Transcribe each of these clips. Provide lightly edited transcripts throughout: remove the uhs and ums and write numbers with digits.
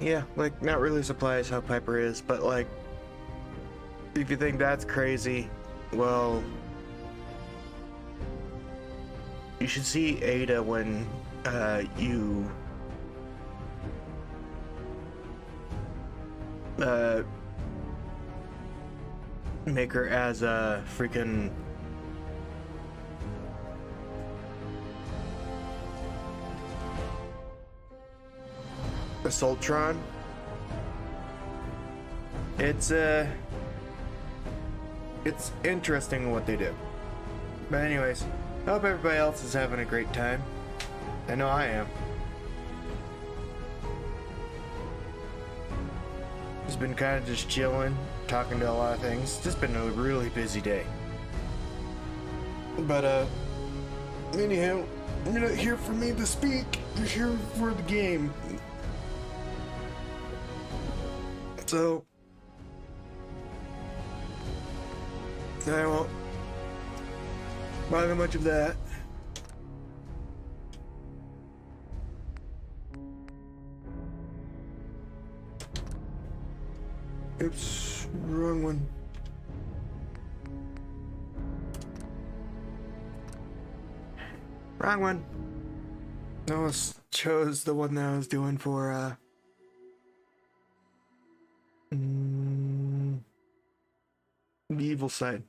Yeah, like, not really surprised how Piper is, but, like, if you think that's crazy, well, you should see Ada when, you, make her as a freaking Assaultron. It's interesting what they do. But anyways, I hope everybody else is having a great time. I know I am. Just been kind of just chilling, talking to a lot of things. Just been a really busy day. But anyhow, you're not here for me to speak. You're here for the game. So I won't bother much of that. Oops, wrong one. Wrong one. I almost chose the one that I was doing for the evil side.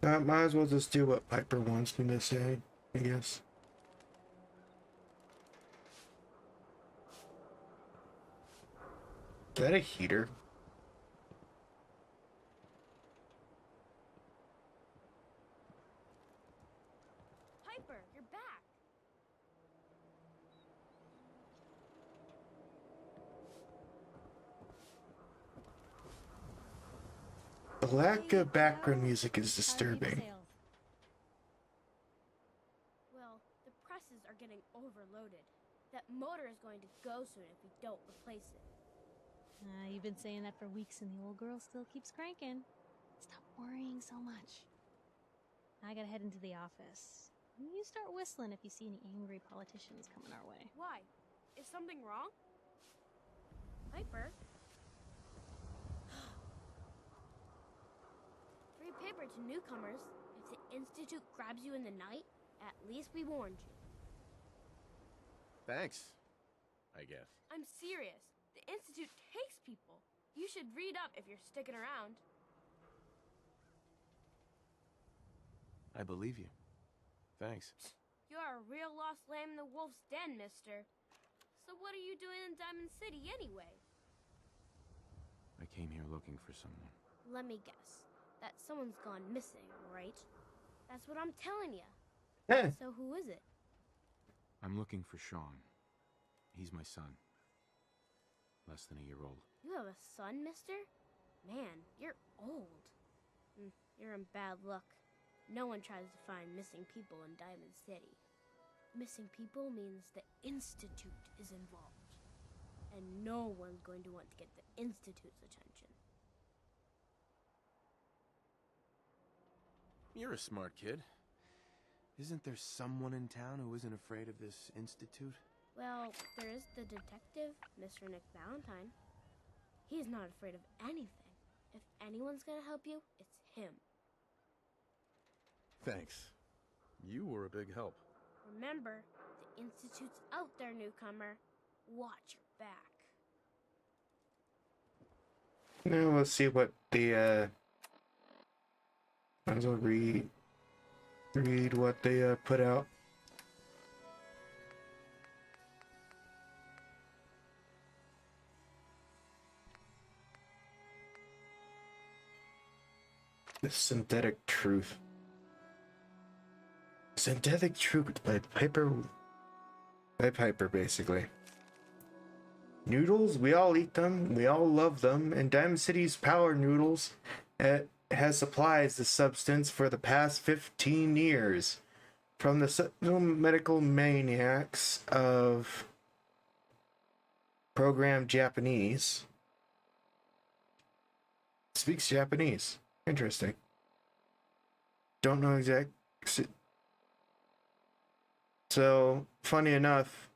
Might as well just do what Piper wants me to say, I guess. Is that a heater? Piper, you're back. The lack of background music is disturbing. Well, the presses are getting overloaded. That motor is going to go soon if we don't replace it. You've been saying that for weeks and the old girl still keeps cranking. Stop worrying so much. I gotta head into the office. You start whistling if you see any angry politicians coming our way. Why? Is something wrong? Piper? Free paper to newcomers. If the Institute grabs you in the night, at least we warned you. Thanks, I guess. I'm serious. The Institute takes people. You should read up if you're sticking around. I believe you. Thanks. You're a real lost lamb in the wolf's den, mister. So what are you doing in Diamond City anyway? I came here looking for someone. Let me guess. That someone's gone missing, right? That's what I'm telling you. So who is it? I'm looking for Sean. He's my son. Less than a year old. You have a son, mister? Man, you're old. You're in bad luck. No one tries to find missing people in Diamond City. Missing people means the Institute is involved. And no one's going to want to get the Institute's attention. You're a smart kid. Isn't there someone in town who isn't afraid of this Institute? Well, there is the detective, Mr. Nick Valentine. He's not afraid of anything. If anyone's gonna help you, it's him. Thanks. You were a big help. Remember, the Institute's out there, newcomer. Watch your back. Now let's see what the might as well read what they put out. The Synthetic Truth. Synthetic Truth by Piper, basically. Noodles, we all eat them, we all love them, and Diamond City's Power Noodles has supplies the substance for the past 15 years. From the medical maniacs of Program Japanese. Speaks Japanese. Interesting. Don't know exact. So, funny enough,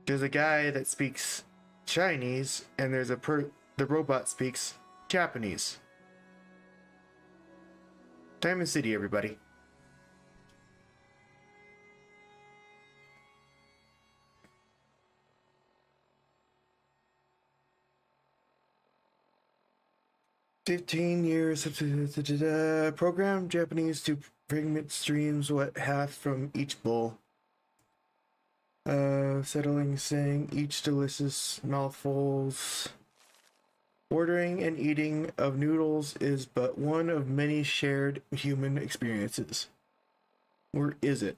there's a guy that speaks Chinese, and there's the robot speaks Japanese. Diamond City, everybody. "15 years program Japanese to pregnant streams what half from each bowl. Settling, saying each delicious mouthfuls. Ordering and eating of noodles is but one of many shared human experiences. Or is it?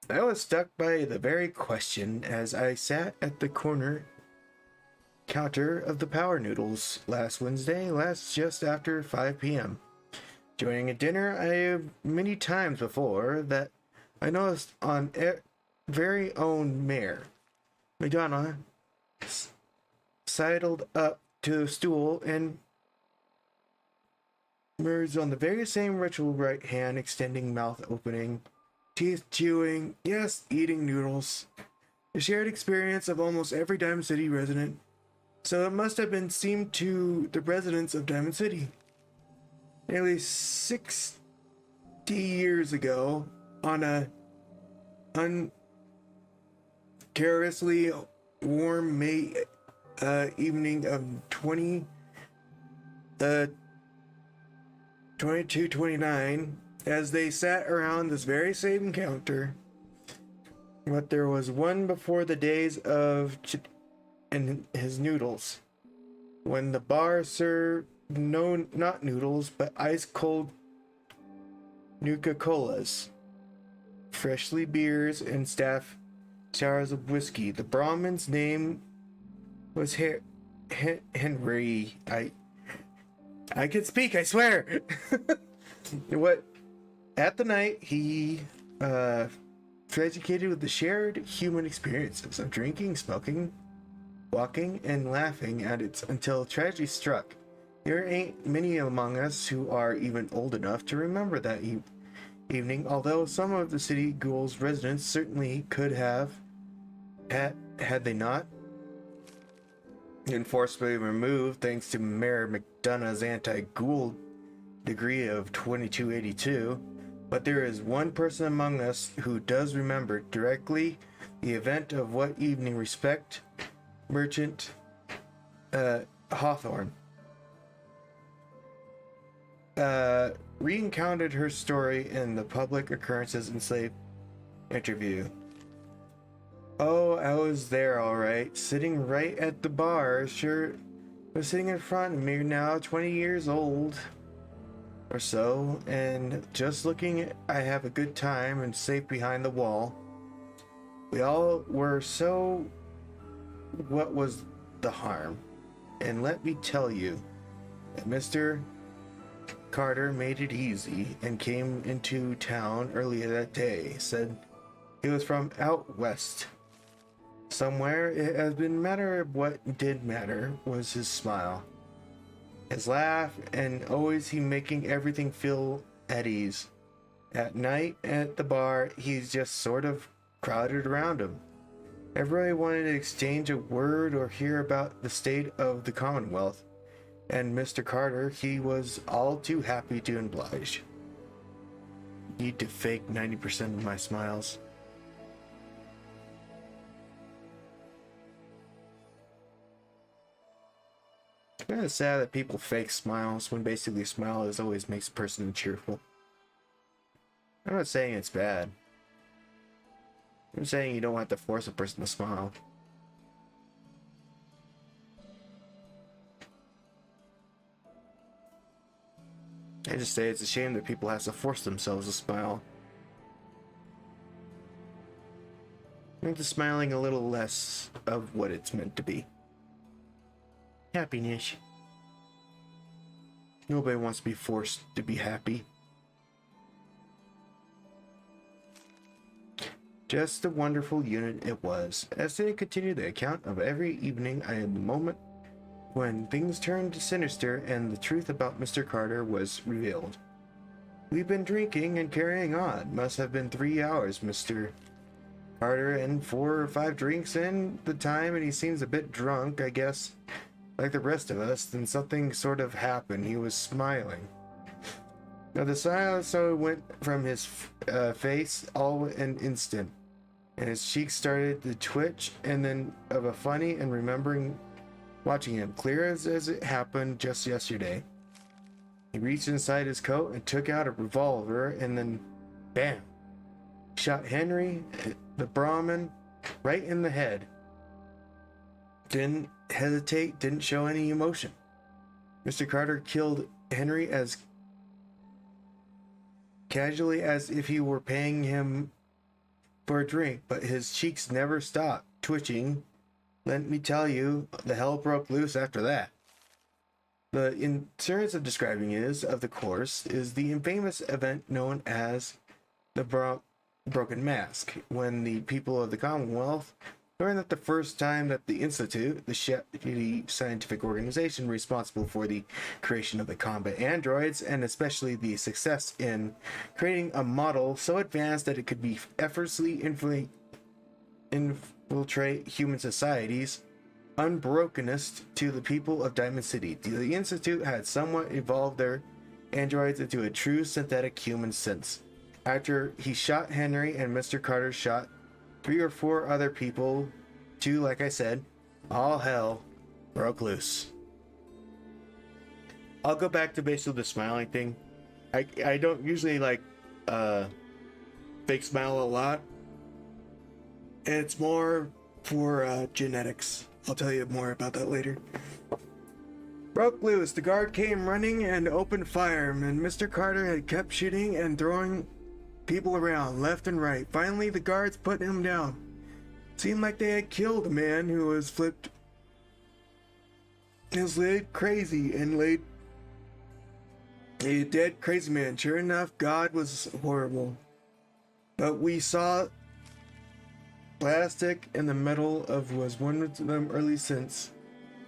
I was struck by the very question as I sat at the corner counter of the Power Noodles last Wednesday, just after 5 p.m. Joining a dinner I have many times before that I noticed on very own Mayor Madonna sidled up to the stool and merged on the very same ritual right hand, extending, mouth opening, teeth chewing, yes, eating noodles. The shared experience of almost every Diamond City resident. So it must have been seemed to the residents of Diamond City. Nearly 60 years ago, on a uncharacteristically warm May evening of 2229, as they sat around this very same counter, but there was one before the days of and his noodles, when the bar served not noodles but ice cold Nuka-Colas, freshly beers, and staff showers of whiskey. The Brahmin's name was Henry. I can speak, I swear. What at the night he educated with the shared human experiences of drinking, smoking, walking, and laughing at it until tragedy struck. There ain't many among us who are even old enough to remember that evening, although some of the city ghouls' residents certainly could have, had they not been forcibly removed thanks to Mayor McDonough's anti-ghoul degree of 2282. But there is one person among us who does remember directly the event of what evening. Respect Merchant Hawthorne re-encountered her story in the public occurrences and slave interview. Oh, I was there all right, sitting right at the bar. Sure, I was sitting in front of me now, 20 years old or so, and just looking. I have a good time and safe behind the wall. We all were, so what was the harm? And let me tell you that Mr. Carter made it easy and came into town earlier that day. Said he was from out west somewhere. It has been matter of what did matter was his smile, his laugh, and always he making everything feel at ease. At night at the bar, he's just sort of crowded around him. Everybody wanted to exchange a word or hear about the state of the Commonwealth, and Mr. Carter, he was all too happy to oblige. need to fake 90% of my smiles. It's kind of sad that people fake smiles when basically a smile is always makes a person cheerful. I'm not saying it's bad. I'm saying you don't have to force a person to smile. I just say it's a shame that people have to force themselves to smile. Make the smiling a little less of what it's meant to be. Happiness. Nobody wants to be forced to be happy. Just a wonderful unit it was. As they continued the account of every evening, I had the moment when things turned sinister and the truth about Mr. Carter was revealed. We've been drinking and carrying on. Must have been 3 hours, Mr. Carter, and 4 or 5 drinks in the time, and he seems a bit drunk, I guess. Like the rest of us, then something sort of happened. He was smiling. Now the silence went from his face all an instant, and his cheeks started to twitch, and then of a funny and remembering watching him, clear as it happened just yesterday. He reached inside his coat and took out a revolver, and then, bam! Shot Henry, the Brahmin, right in the head. Didn't hesitate, didn't show any emotion. Mr. Carter killed Henry as casually as if he were paying him for a drink, but his cheeks never stopped twitching. Let me tell you, the hell broke loose after that. The insurance of describing of the course, is the infamous event known as the Broken Mask, when the people of the Commonwealth learned that the first time that the Institute, the shady scientific organization responsible for the creation of the combat androids, and especially the success in creating a model so advanced that it could be effortlessly infiltrate human societies, unbrokenest to the people of Diamond City. The Institute had somewhat evolved their androids into a true synthetic human sense. After he shot Henry and Mr. Carter shot 3 or 4 other people, too, like I said, all hell broke loose. I'll go back to basically the smiling thing. I don't usually like fake smile a lot. And it's more for genetics. I'll tell you more about that later. Broke loose. The guard came running and opened fire, and Mr. Carter had kept shooting and throwing people around left and right. Finally, the guards put him down. Seemed like they had killed a man who was flipped his lid crazy and laid a dead crazy man. Sure enough, God was horrible. But we saw plastic and the metal of was one of them early since.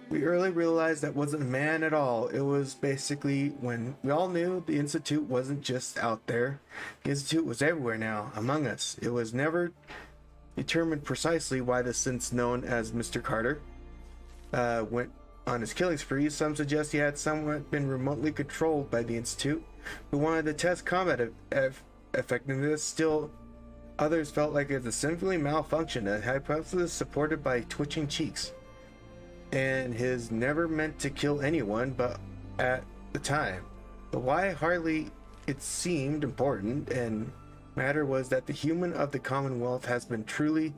We early realized that wasn't a man at all. It was basically when we all knew the Institute wasn't just out there. The Institute was everywhere now, among us. It was never determined precisely why the since known as Mr. Carter went on his killing spree. Some suggest he had somewhat been remotely controlled by the Institute, who wanted to test combat effectiveness. Still, others felt like it was a sinfully malfunction, a hypothesis supported by twitching cheeks. And his never meant to kill anyone but at the time. But why hardly it seemed important, and matter was that the human of the Commonwealth has been truly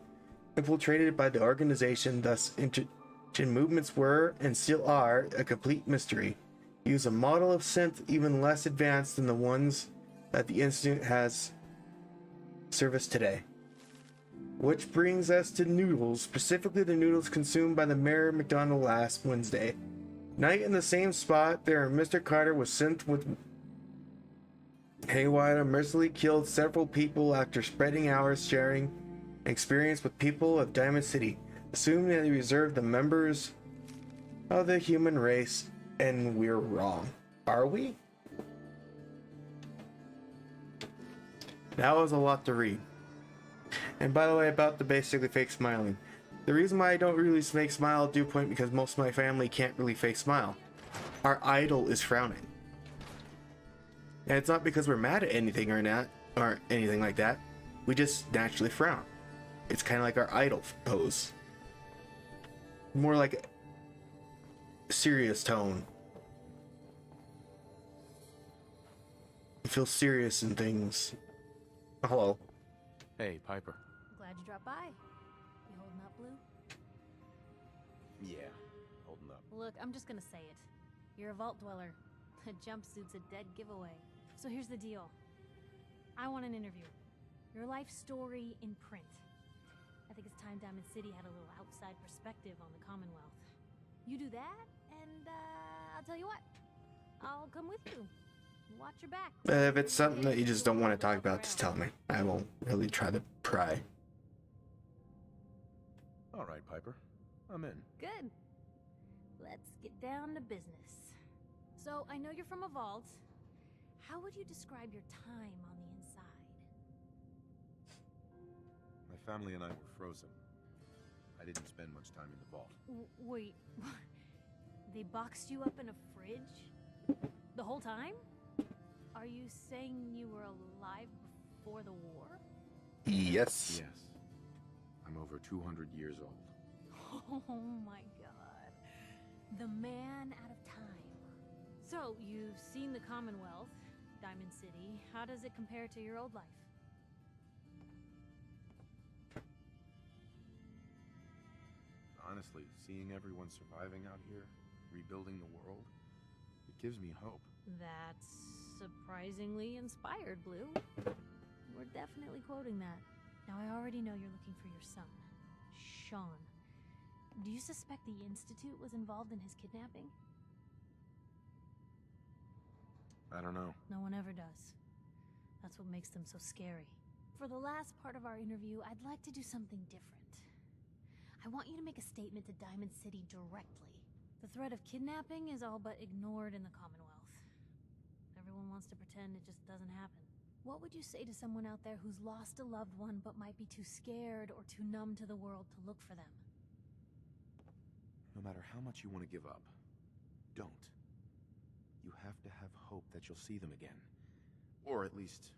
infiltrated by the organization, thus movements were, and still are, a complete mystery. Use a model of synth even less advanced than the ones that the Institute has service today. Which brings us to noodles, specifically the noodles consumed by the Mayor McDonald last Wednesday night in the same spot. There, Mr. Carter was sent with haywire, mercilessly killed several people after spending hours sharing experience with people of Diamond City, assuming that he reserved the members of the human race, and we're wrong. Are we? That was a lot to read. And by the way, about the basically fake smiling. The reason why I don't really fake smile due point because most of my family can't really fake smile. Our idol is frowning. And it's not because we're mad at anything or not. or anything like that. We just naturally frown. It's kind of like our idle pose. More like a serious tone. You feel serious in things. Hello. Hey, Piper. Glad you dropped by. You holding up, Blue? Yeah, holding up. Look, I'm just gonna say it. You're a vault dweller. A jumpsuit's a dead giveaway. So here's the deal. I want an interview. Your life story in print. I think it's time Diamond City had a little outside perspective on the Commonwealth. You do that, and I'll tell you what. I'll come with you. Watch your back. If it's something that you just don't want to talk about, just tell me. I won't really try to pry. All right, Piper. I'm in. Good. Let's get down to business. So, I know you're from a vault. How would you describe your time on the inside? My family and I were frozen. I didn't spend much time in the vault. Wait, they boxed you up in a fridge? The whole time? Are you saying you were alive before the war? Yes. Yes. I'm over 200 years old. Oh my god. The man out of time. So, you've seen the Commonwealth, Diamond City. How does it compare to your old life? Honestly, seeing everyone surviving out here, rebuilding the world, it gives me hope. That's surprisingly inspired, Blue. We're definitely quoting that. Now, I already know you're looking for your son, Sean. Do you suspect the Institute was involved in his kidnapping? I don't know. No one ever does. That's what makes them so scary. For the last part of our interview, I'd like to do something different. I want you to make a statement to Diamond City directly. The threat of kidnapping is all but ignored in the Commonwealth. Everyone wants to pretend it just doesn't happen. What would you say to someone out there who's lost a loved one but might be too scared or too numb to the world to look for them? No matter how much you want to give up, don't. You have to have hope that you'll see them again. Or at least,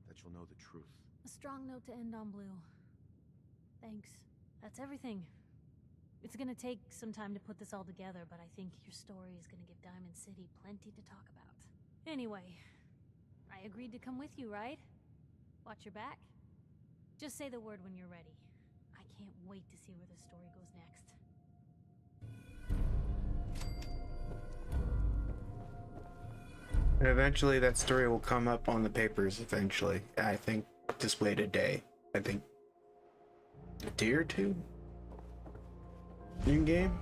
that you'll know the truth. A strong note to end on, Blue. Thanks. That's everything. It's gonna take some time to put this all together, but I think your story is gonna give Diamond City plenty to talk about. Anyway, I agreed to come with you, right? Watch your back. Just say the word when you're ready. I can't wait to see where the story goes next. And eventually that story will come up on the papers eventually. I think just wait a day. I think a day or two? In game?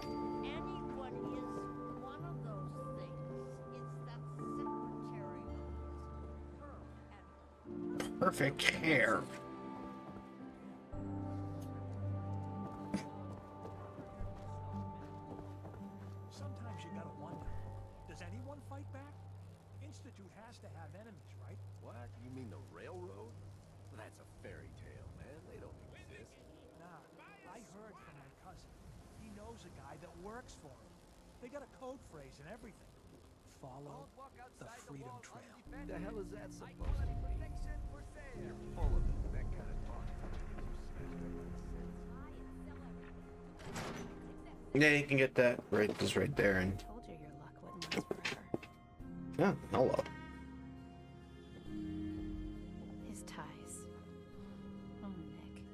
Anyone is one of those things. It's that secretary of hers. Her and Perfect hair. Sometimes you gotta wonder, does anyone fight back? Institute has to have enemies, right? What? You mean the railroad? That's a fairy tale, man. They don't exist. Nah, I heard from my cousin. He knows a guy that works for him. They got a code phrase and everything. Follow the Freedom Trail. The hell is that supposed to be? You're full of it, that kind of talk. Yeah, you can get that just right there. And told you your luck wouldn't last forever. yeah, hello. His ties. Oh, Nick.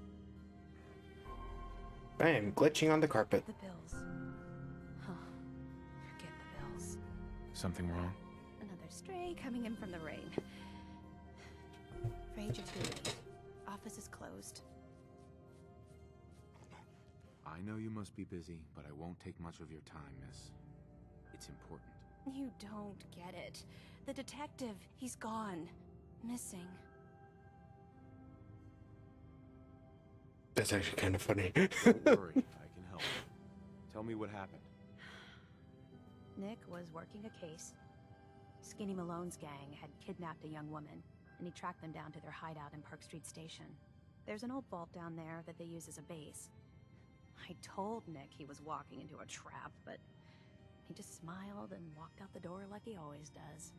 Bam, glitching on the carpet. The bills. Oh, forget the bills. Something wrong? Another stray coming in from the rain. Afraid you're too late. Office is closed. I know you must be busy, but I won't take much of your time, miss. It's important. You don't get it. The detective, he's gone. Missing. That's actually kind of funny. Don't worry, I can help. Tell me what happened. Nick was working a case. Skinny Malone's gang had kidnapped a young woman, and he tracked them down to their hideout in Park Street Station. There's an old vault down there that they use as a base. I told Nick he was walking into a trap, but he just smiled and walked out the door like he always does.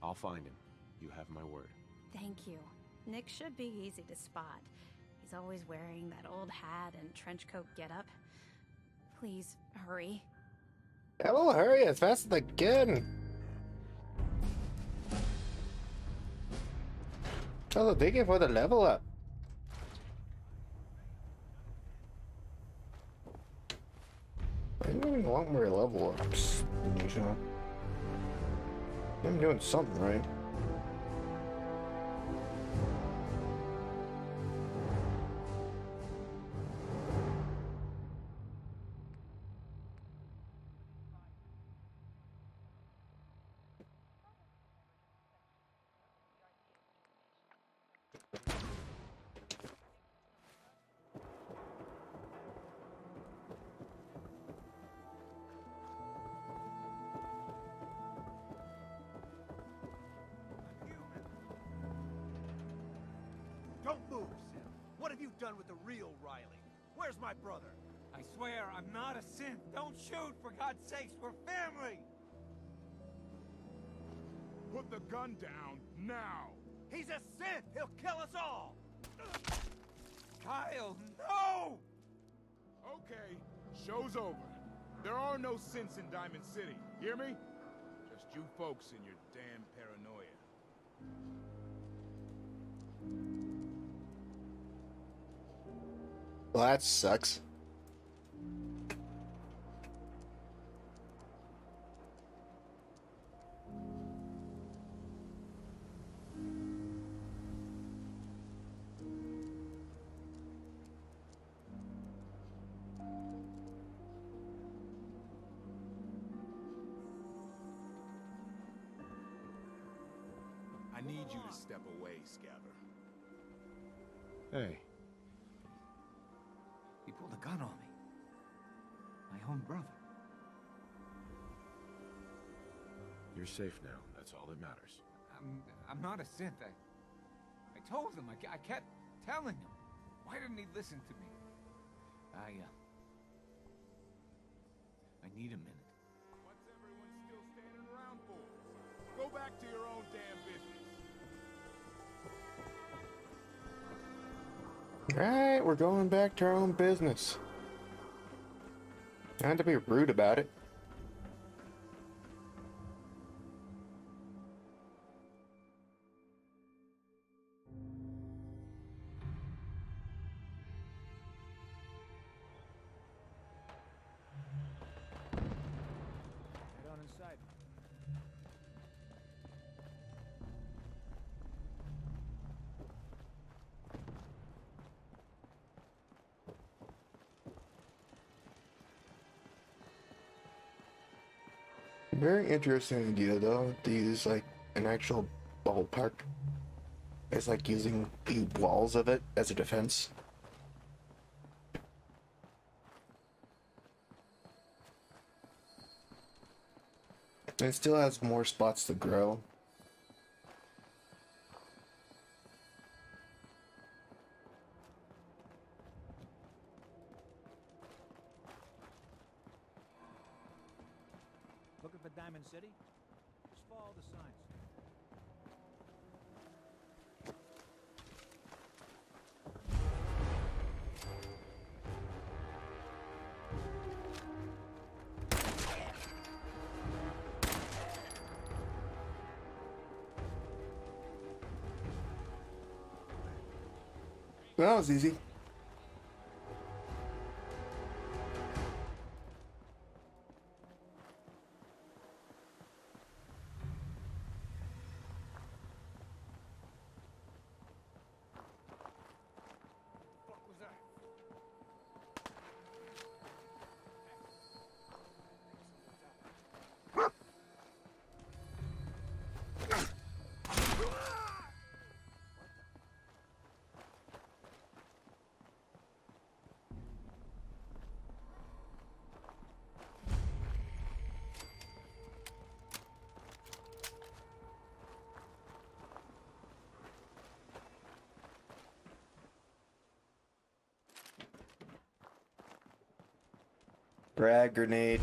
I'll find him. You have my word. Thank you. Nick should be easy to spot. He's always wearing that old hat and trench coat getup. Please, hurry. I will hurry as fast as I can. Oh, thank you for the level up. I don't even want more level ups. You know, I'm doing something right. Don't move, Sim. What have you done with the real Riley? Where's my brother? I swear, I'm not a synth. Don't shoot, for God's sakes, we're family! Put the gun down, now! He's a synth! He'll kill us all! Kyle, no! Okay, show's over. There are no synths in Diamond City, hear me? Just you folks and your damn paranoia. Well, that sucks. I need you to step away, Scabber. Hey. He pulled a gun on me. My own brother. You're safe now. That's all that matters. I'm not a synth. I told him. I kept telling him. Why didn't he listen to me? I need a minute. What's everyone still standing around for? Go back to your own damn business. Alright, we're going back to our own business. Not to be rude about it. Head on inside. Very interesting idea though, to use like an actual ballpark. It's like using the walls of it as a defense. And it still has more spots to grow. Looking for Diamond City? Just follow the signs. That was easy. What was that? Frag grenade.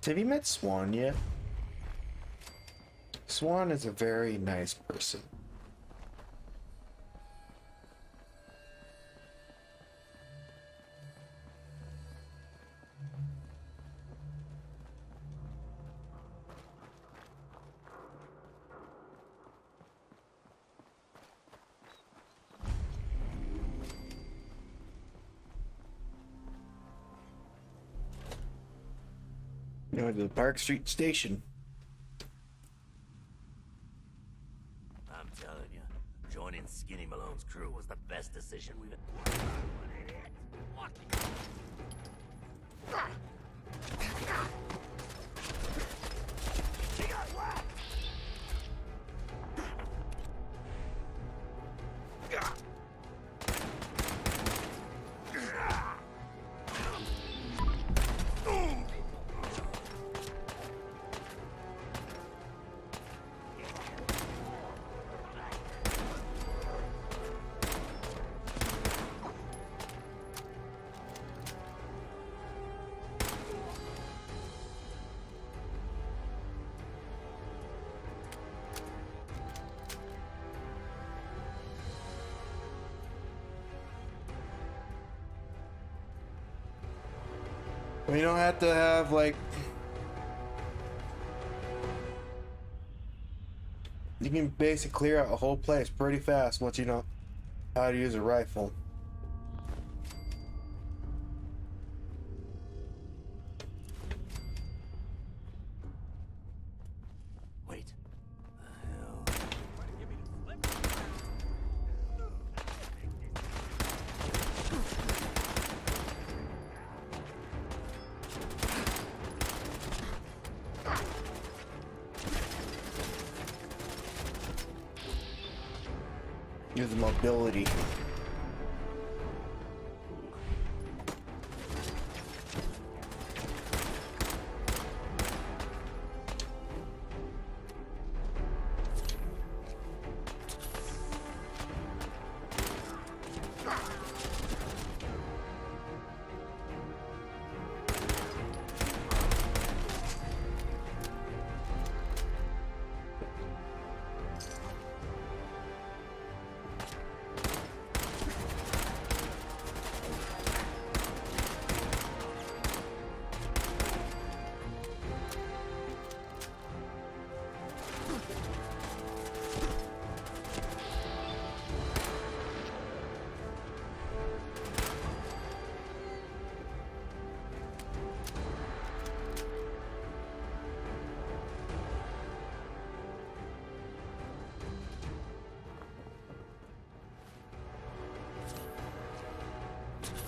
Have you met Swan yet? Swan is a very nice person. Going to the Park Street station. I'm telling you, joining Skinny Malone's crew was the best decision we've ever. He got whacked! We don't have to have, like... You can basically clear out a whole place pretty fast once you know how to use a rifle. Wait. The hell? Use the mobility.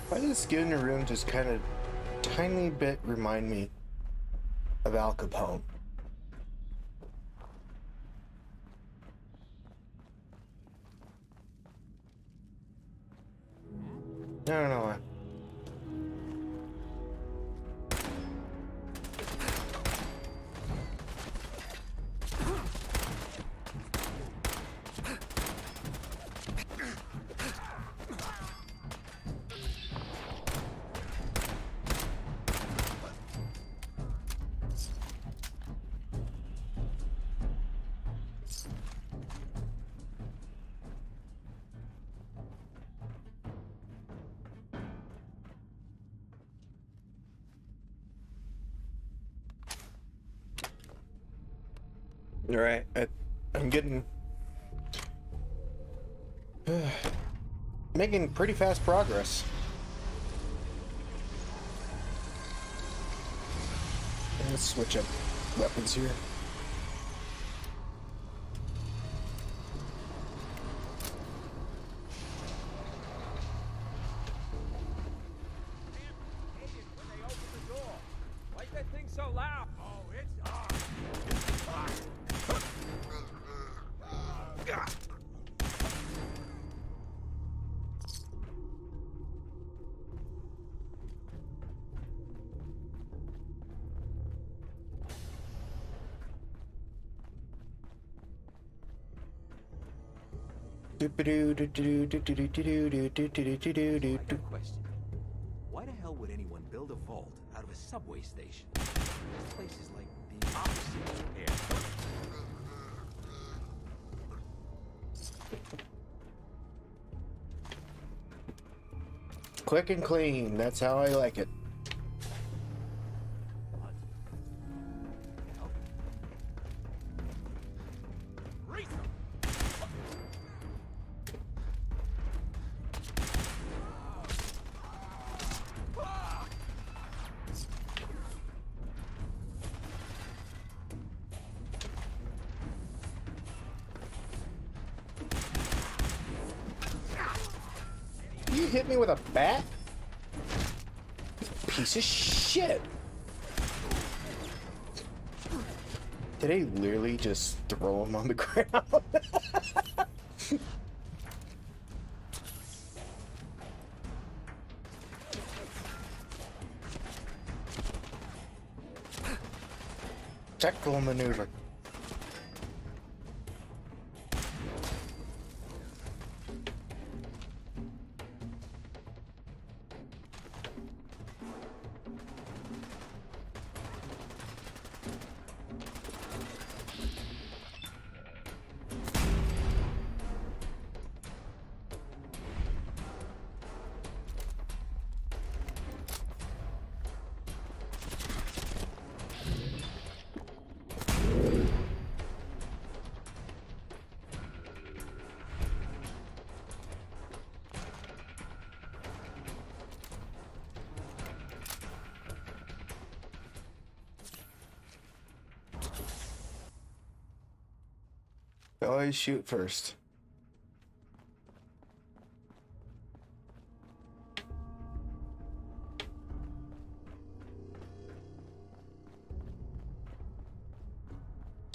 Why does the skin in the room just kind of tiny bit remind me of Al Capone? I don't know why. All right, I'm getting making pretty fast progress. Let's switch up weapons here. Why is that thing so loud? Oh, it's on. I got a question. Why Why the hell would anyone build a vault out of a subway station? This place is like the opposite of prepared. Quick and clean. That's how I like it. You hit me with a bat? Piece of shit. Did I literally just throw him on the ground? Tactical maneuver. Always shoot first.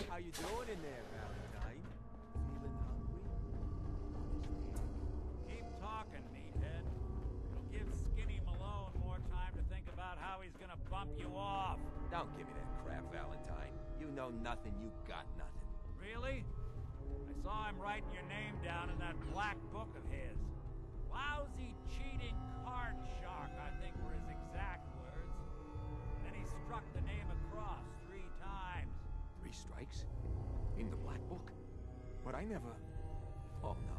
How you doing in there, Valentine? Feeling hungry? Keep talking, meathead. It'll give Skinny Malone more time to think about how he's gonna bump you off. Don't give me that crap, Valentine. You know nothing, you got nothing. Really? I saw him writing your name down in that black book of his. Lousy, cheating card shark, I think were his exact words. Then he struck the name across 3 times. 3 strikes? In the black book? But I never... Oh, no.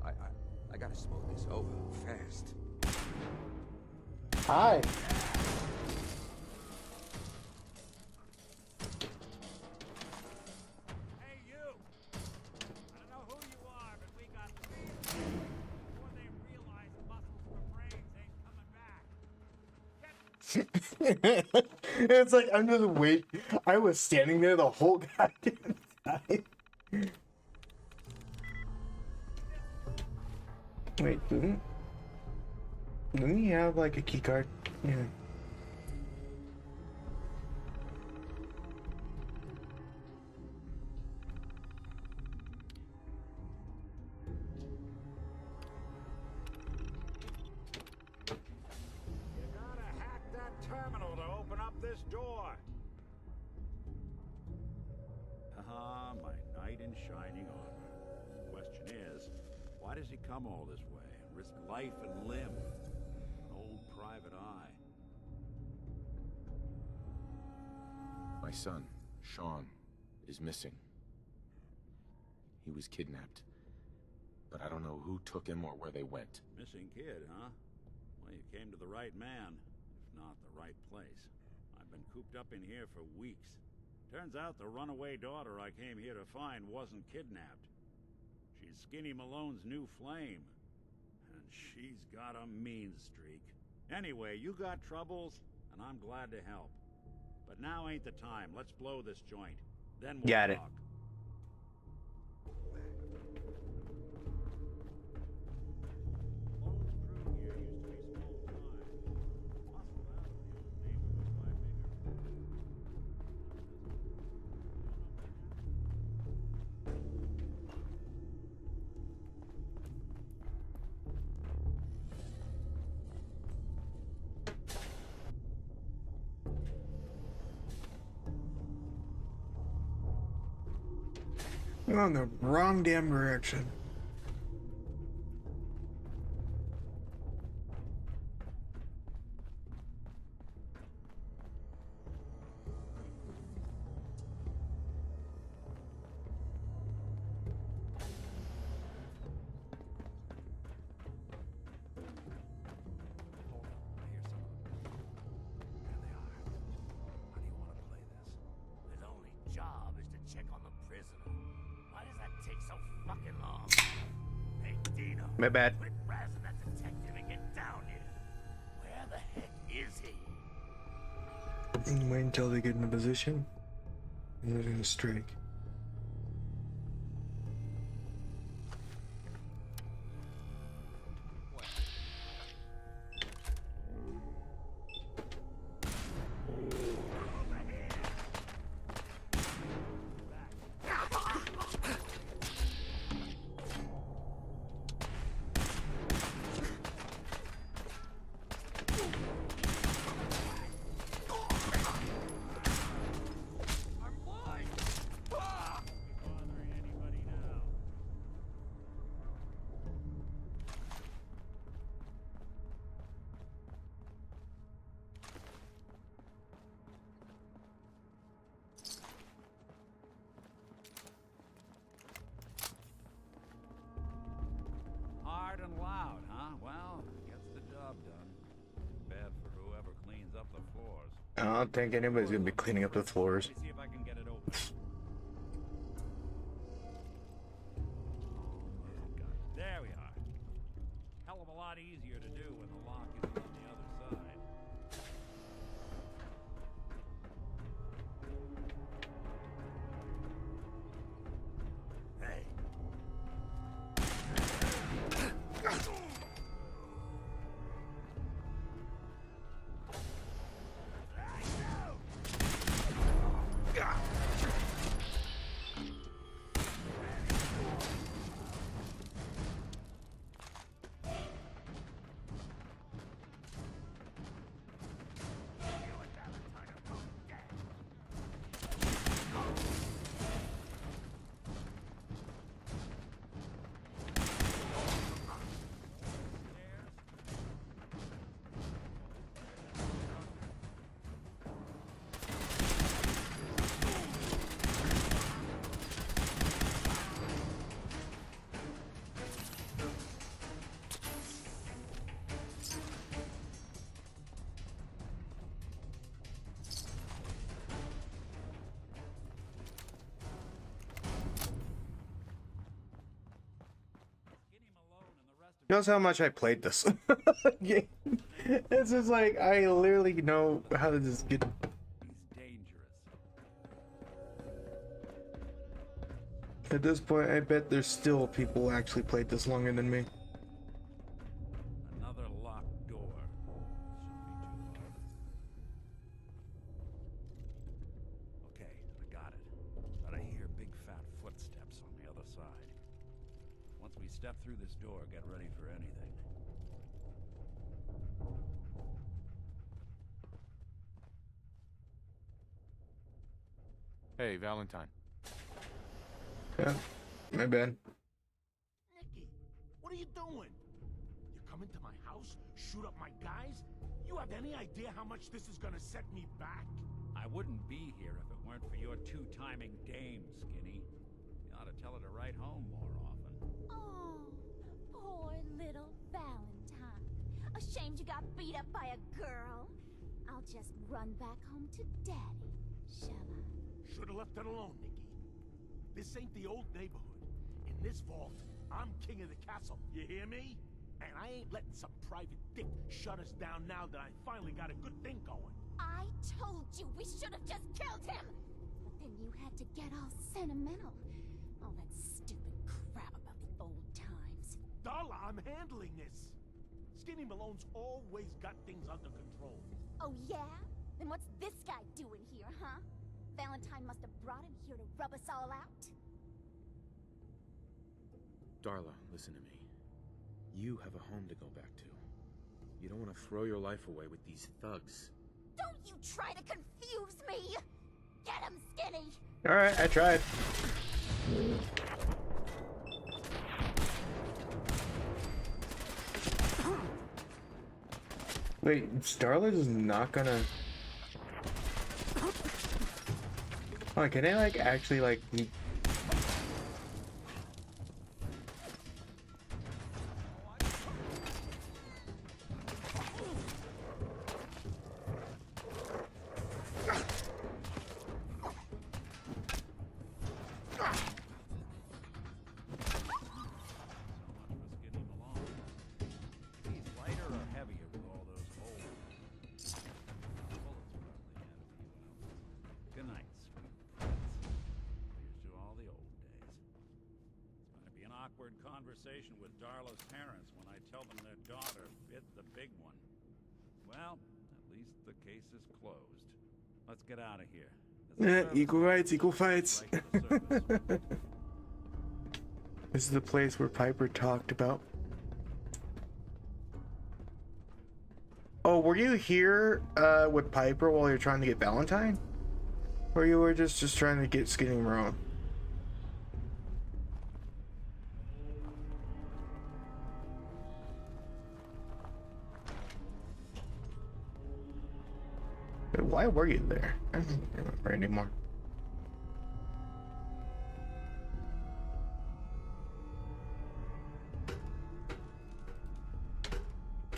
I gotta smooth this over fast. Hi. Hey, you! I don't know who you are, but we got to before they realize muscles for brains ain't coming back. It's like I'm just wait. I was standing there the whole goddamn time. Wait, didn't he have like a key card? Yeah. You gotta hack that terminal to open up this door. Haha, my knight in shining armor. Question is, why does he come all this way? Risk life and limb? An old private eye. My son, Sean, is missing. He was kidnapped. But I don't know who took him or where they went. Missing kid, huh? Well, you came to the right man, if not the right place. I've been cooped up in here for weeks. Turns out the runaway daughter I came here to find wasn't kidnapped. She's Skinny Malone's new flame. And she's got a mean streak. Anyway, you got troubles, and I'm glad to help. But now ain't the time. Let's blow this joint. Then we'll Got it. talk. We're on the wrong damn direction. fucking long. Hey, Dino. My bad. Quit razzing that detective and get down here. Where the heck is he? Wait until they get in a position. And they're gonna strike. Hard and loud, huh? Well, gets the job done. Bad for whoever cleans up the floors. I don't think anybody's gonna be cleaning up the floors. Let me see if I can get it open. Oh, God. There we are. Hell of a lot easier to do when the lock isn't on the other side. Hey. Knows how much I played this game. It's just like I literally know how to just get. He's dangerous. At this point, I bet there's still people who actually played this longer than me. Another locked door. Shouldn't be too hard. Okay, I got it. But I hear big fat footsteps on the other side. Once we step through this door, get ready for anything. Hey, Valentine. Yeah, my bad. Nicky, what are you doing? You come into my house, shoot up my guys? You have any idea how much this is gonna set me back? I wouldn't be here if it weren't for your two-timing dame, Skinny. You ought to tell her to write home more often. Oh, poor little Valentine. Ashamed you got beat up by a girl? I'll just run back home to Daddy, shall I? Should've left it alone, Nicky. This ain't the old neighborhood. In this vault, I'm king of the castle, you hear me? And I ain't letting some private dick shut us down now that I finally got a good thing going. I told you we should have just killed him! But then you had to get all sentimental. All that stupid crap about the old times. Darla, I'm handling this. Skinny Malone's always got things under control. Oh yeah? Then what's this guy doing here, huh? Valentine must have brought him here to rub us all out. Darla, listen to me. You have a home to go back to. You don't want to throw your life away with these thugs. Don't you try to confuse me! Get him, Skinny! Alright, I tried. Wait, Starlight is not gonna... Oh, can I like actually like... conversation with Darla's parents when I tell them their daughter bit the big one. Well, at least the case is closed. Let's get out of here. Equal rights, equal fights. This is the place where Piper talked about. Oh, were you here with Piper while you're trying to get Valentine? Or you were just trying to get Skinny Malone? Why were you there? I don't remember anymore.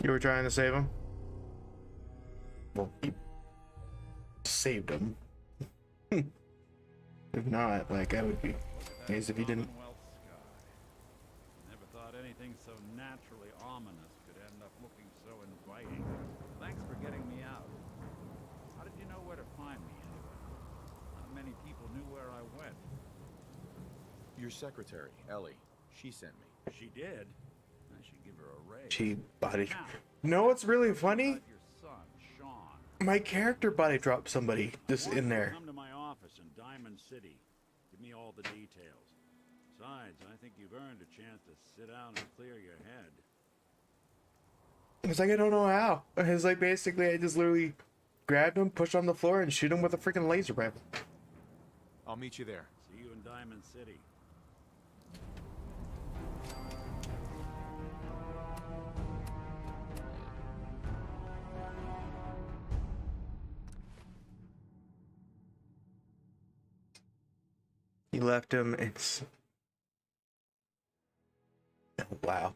You were trying to save him? Well, you saved him. If not, like, I would be amazed if you didn't. Never thought anything so naturally ominous could end up looking so inviting. Thanks for getting me out. How did you know where to find me anyway? Not many people knew where I went. Your secretary, Ellie, she sent me. She did? I should give her a raise. She body. No, what's really funny? Your son, Sean. My character body dropped somebody just in there. Come to my office in Diamond City. Give me all the details. Besides, I think you've earned a chance to sit down and clear your head. It's like, I don't know how. It's like, basically, I just literally grabbed him, pushed on the floor, and shoot him with a freaking laser rifle. I'll meet you there. See you in Diamond City. He left him. It's... Oh, wow.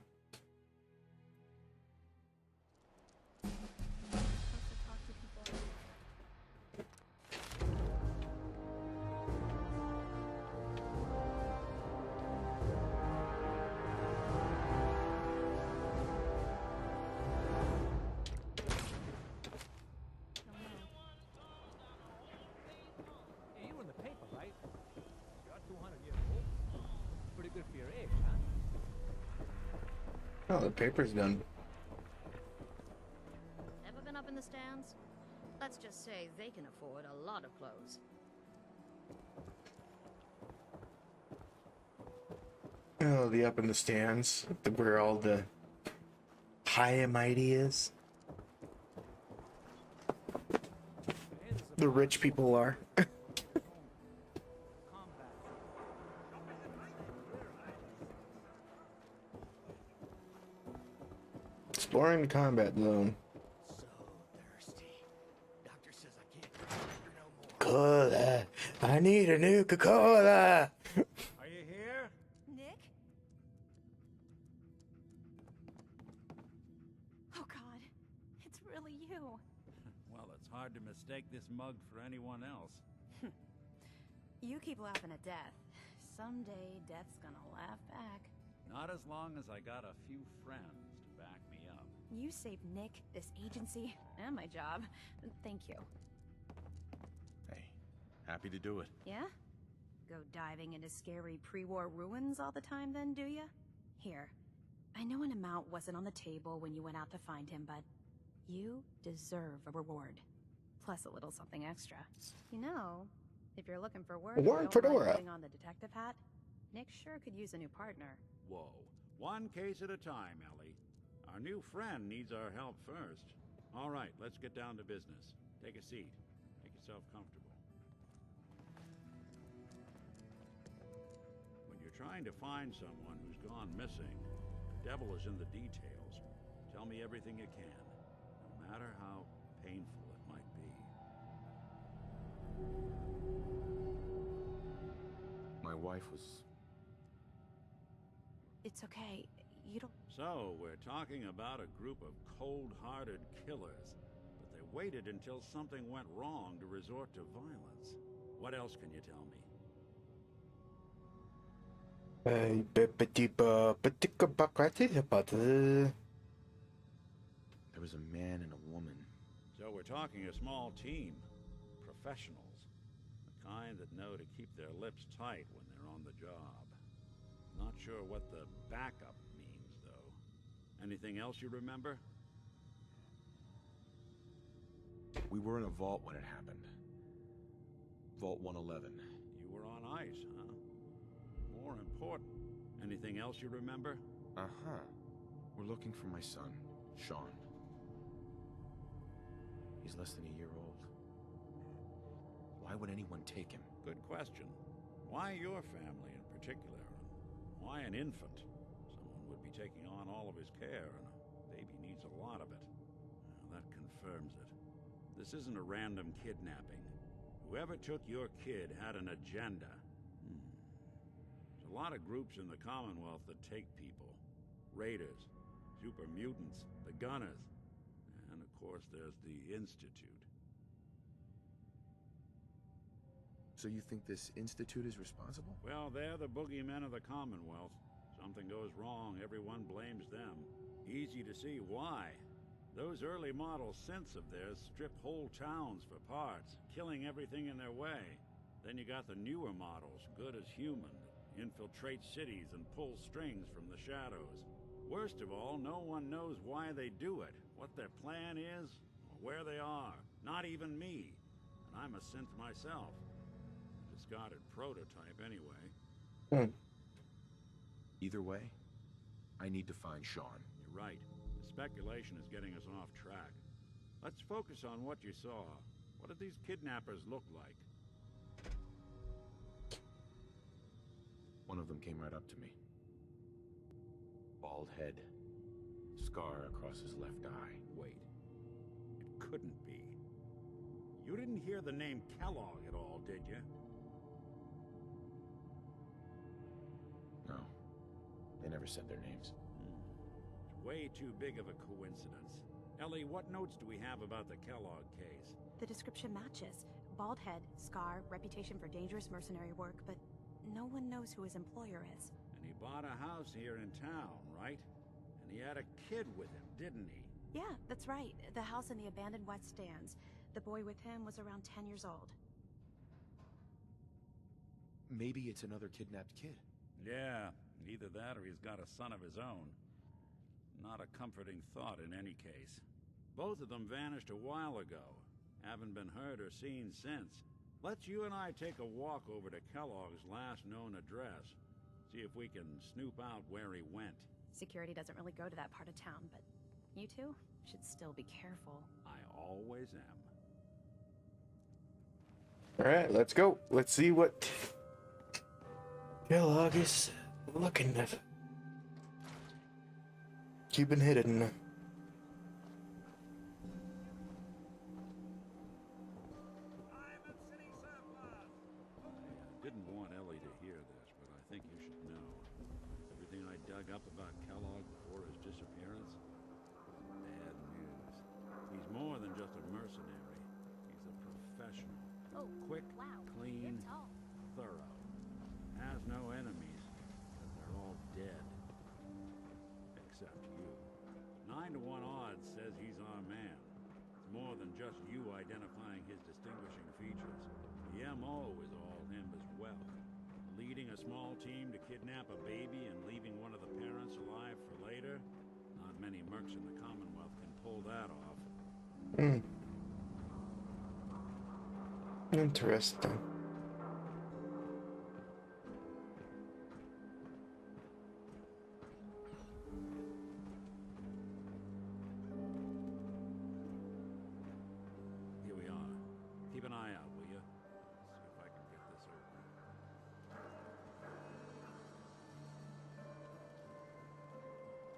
Hey, you were in the paper, right? You're 200 years old. Pretty good for your age, huh? Oh, the paper's done. Ever been up in the stands? Let's just say they can afford a lot of clothes. Oh, the up in the stands, where all the high and mighty is. The rich people are. Exploring the combat zone. Cola. I need a new Coca-Cola. Are you here? Nick? Oh God, it's really you. Well, it's hard to mistake this mug for anyone else. You keep laughing at death. Someday, death's gonna laugh back. Not as long as I got a few friends to back me up. You saved Nick, this agency, and my job. Thank you. Hey, happy to do it. Yeah? Go diving into scary pre-war ruins all the time then, do ya? Here, I know an amount wasn't on the table when you went out to find him, but you deserve a reward. Plus a little something extra. You know, if you're looking for work, Warren and don't mind Fedora. putting on the detective hat, Nick sure could use a new partner. Whoa. One case at a time, Ellie. Our new friend needs our help first. All right, let's get down to business. Take a seat. Make yourself comfortable. When you're trying to find someone who's gone missing, the devil is in the details. Tell me everything you can, no matter how painful it might be. My wife was... It's okay. You don't... So, we're talking about a group of cold-hearted killers, but they waited until something went wrong to resort to violence. What else can you tell me? There was a man and a woman. So we're talking a small team. Professionals. The kind that know to keep their lips tight when they're on the job. Not sure what the backup means, though. Anything else you remember? We were in a vault when it happened. Vault 111. You were on ice, huh? More important. Anything else you remember? Uh-huh. We're looking for my son, Sean. He's less than a year old. Why would anyone take him? Good question. Why your family in particular? Why an infant? Someone would be taking on all of his care, and a baby needs a lot of it. Well, that confirms it. This isn't a random kidnapping. Whoever took your kid had an agenda. There's a lot of groups in the Commonwealth that take people. Raiders, super mutants, the Gunners, and of course there's the Institute. So you think this Institute is responsible? Well, they're the boogeymen of the Commonwealth. Something goes wrong, everyone blames them. Easy to see why. Those early model synths of theirs strip whole towns for parts, killing everything in their way. Then you got the newer models, good as human, infiltrate cities and pull strings from the shadows. Worst of all, no one knows why they do it, what their plan is, or where they are. Not even me. And I'm a synth myself. A discarded prototype anyway. Either way, I need to find Sean. You're right. The speculation is getting us off track. Let's focus on what you saw. What did these kidnappers look like? One of them came right up to me. Bald head. Scar across his left eye. Wait. It couldn't be. You didn't hear the name Kellogg at all, did you? No. They never said their names. It's way too big of a coincidence. Ellie, what notes do we have about the Kellogg case? The description matches. Bald head, scar, reputation for dangerous mercenary work, but no one knows who his employer is. And he bought a house here in town, right? And he had a kid with him, didn't he? Yeah, that's right. The house in the abandoned West Stands. The boy with him was around 10 years old. Maybe it's another kidnapped kid. Yeah, either that or he's got a son of his own. Not a comforting thought in any case. Both of them vanished a while ago. Haven't been heard or seen since. Let's you and I take a walk over to Kellogg's last known address. See if we can snoop out where he went. Security doesn't really go to that part of town, but you two should still be careful. I always am. Alright, let's go. Let's see what Kellogg is looking at. Keeping hidden. Didn't want Ellie to hear this, but I think you should know. Everything I dug up about Kellogg before his disappearance? Bad news. He's more than just a mercenary. He's a professional. Oh, quick, wow. clean, You're tall. thorough. Has no enemies, because they're all dead. Except you. 9 to 1 odds says he's our man. It's more than just you identifying his distinguishing features. The MO is all him as well. Leading a small team to kidnap a baby and leaving one of the parents alive for later? Not many mercs in the Commonwealth can pull that off. Interesting. Here we are. Keep an eye out, will you? See if I can get this open.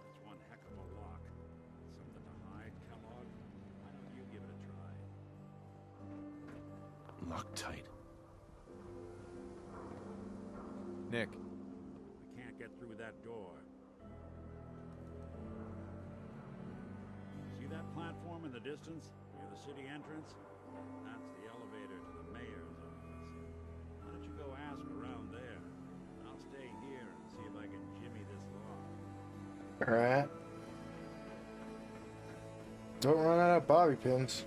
That's one heck of a lock. Something to hide, Kellogg? Why don't you give it a try? Locked tight. Nick. We can't get through that door. See that platform in the distance, near the city entrance? That's the elevator to the mayor's office. Why don't you go ask around there? I'll stay here and see if I can jimmy this lock. Alright. Don't run out of bobby pins.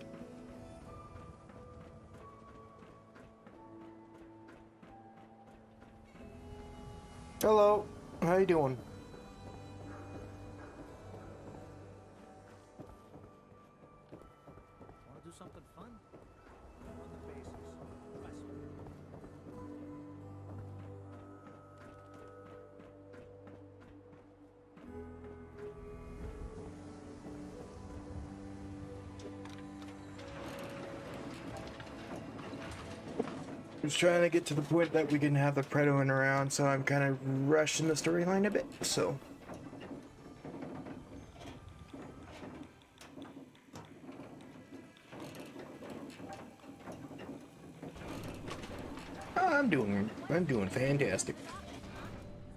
Hello. How you doing? Want to do something fun? Run the bases. Wrestle. Just trying to get to the point that we can have the Predator around, so I'm kind of rushing the storyline a bit. So. I'm doing fantastic. He's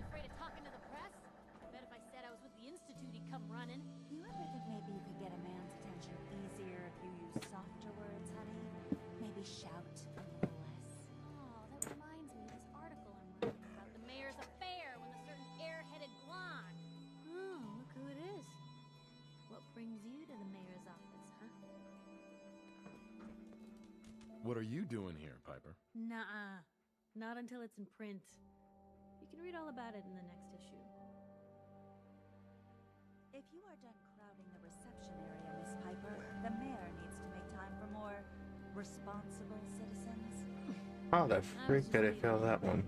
afraid of talking to the press? I bet if I said I was with the Institute, he'd come running. You ever think maybe you could get a man's attention easier if you use softer words, honey? Maybe shout a little less. Oh, that reminds me of this article I'm writing about the mayor's affair with a certain air-headed blonde. Oh, look who it is. What brings you to the mayor's office, huh? What are you doing here, Piper? Nuh-uh. Not until it's in print. You can read all about it in the next issue. If you are done crowding the reception area, Miss Piper, the mayor needs to make time for more responsible citizens. Oh, the freak did I fail that one?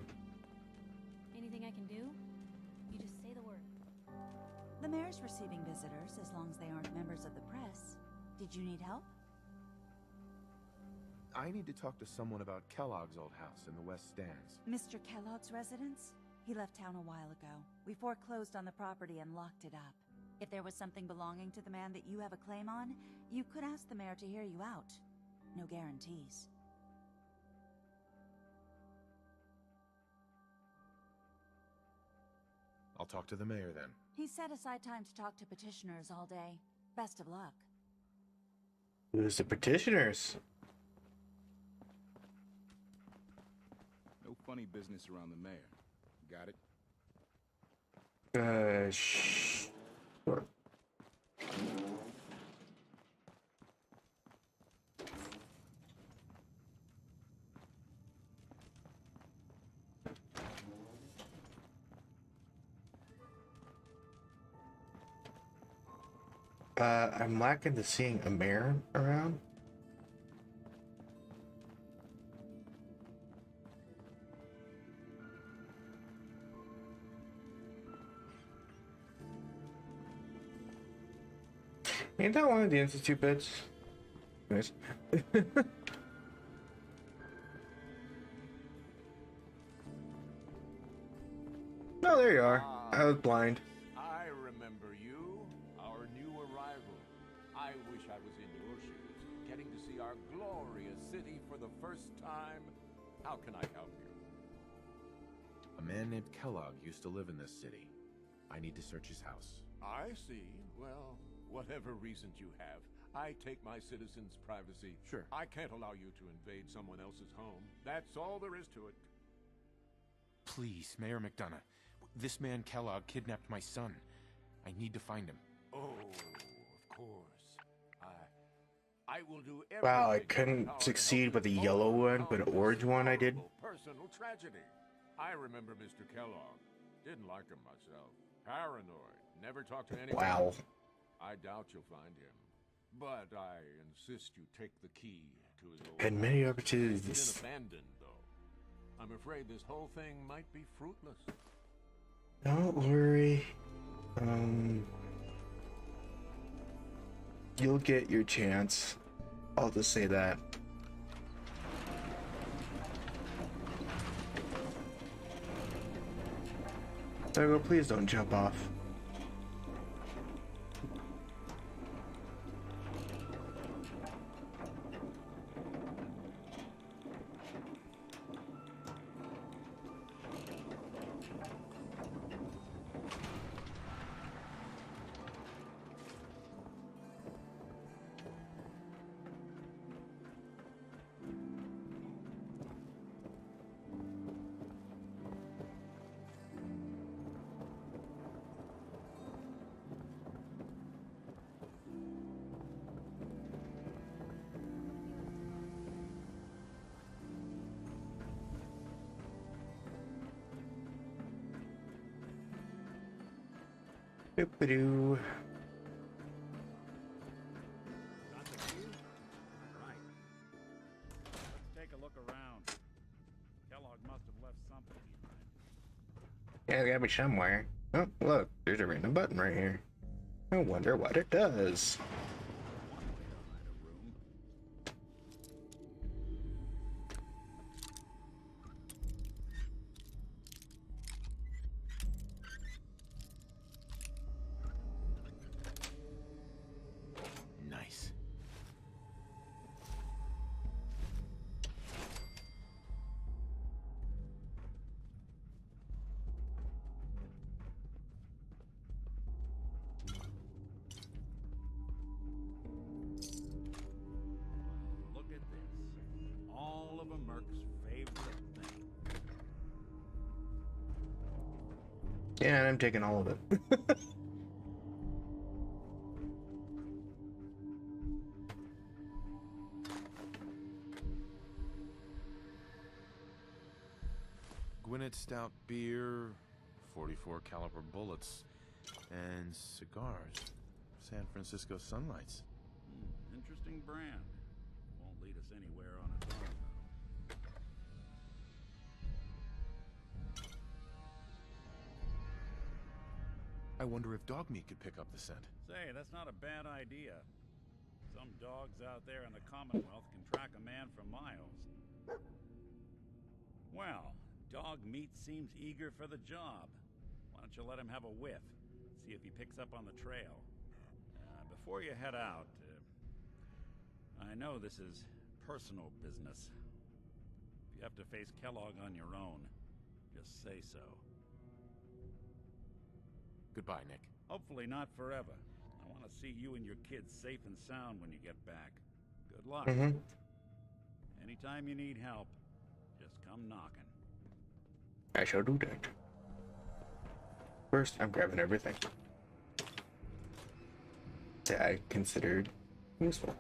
Anything I can do? You just say the word. The mayor's receiving visitors as long as they aren't members of the press. Did you need help? I need to talk to someone about Kellogg's old house in the West Stands. Mr. Kellogg's residence? He left town a while ago. We foreclosed on the property and locked it up. If there was something belonging to the man that you have a claim on, you could ask the mayor to hear you out. No guarantees. I'll talk to the mayor then. He set aside time to talk to petitioners all day. Best of luck. Who's the petitioners? No funny business around the mayor. Got it? Sure. I'm lacking to seeing a mayor around. Ain't that one of the Institute bits? Nice. Oh, there you are. I was blind. I remember you, our new arrival. I wish I was in your shoes, getting to see our glorious city for the first time. How can I help you? A man named Kellogg used to live in this city. I need to search his house. I see. Well, whatever reasons you have, I take my citizens' privacy. Sure. I can't allow you to invade someone else's home. That's all there is to it. Please, Mayor McDonough. This man Kellogg kidnapped my son. I need to find him. Oh, of course. I will do everything. Wow, I couldn't succeed with the yellow one, but an orange one I did. Personal tragedy. I remember Mr. Kellogg. Didn't like him myself. Paranoid. Never talked to anyone. Wow. I doubt you'll find him. But I insist you take the key to his old Had many house. opportunities. It's been abandoned, though. I'm afraid this whole thing might be fruitless. Don't worry. You'll get your chance. I'll just say that. So please don't jump off. Doop-a-doo. Got the key? Right. Let's take a look around. Kellogg must have left something behind. Yeah, it's gotta be somewhere. Oh, look, there's a random button right here. I wonder what it does. Nice. Look at this. All of a Merc's favorite thing. Yeah, and I'm taking all of it. Gwinnett Stout beer, 44 caliber bullets, and cigars. San Francisco Sunlights. Interesting brand. Won't lead us anywhere on its own, I wonder if dog meat could pick up the scent. though. Say, that's not a bad idea. Some dogs out there in the Commonwealth can track a man for miles. Well, dog meat seems eager for the job. Why don't you let him have a whiff? See if he picks up on the trail. Before you head out, I know this is personal business. If you have to face Kellogg on your own, just say so. Goodbye, Nick. Hopefully not forever. I want to see you and your kids safe and sound when you get back. Good luck. Anytime you need help, just come knocking. I shall do that. First, I'm grabbing everything that I considered useful.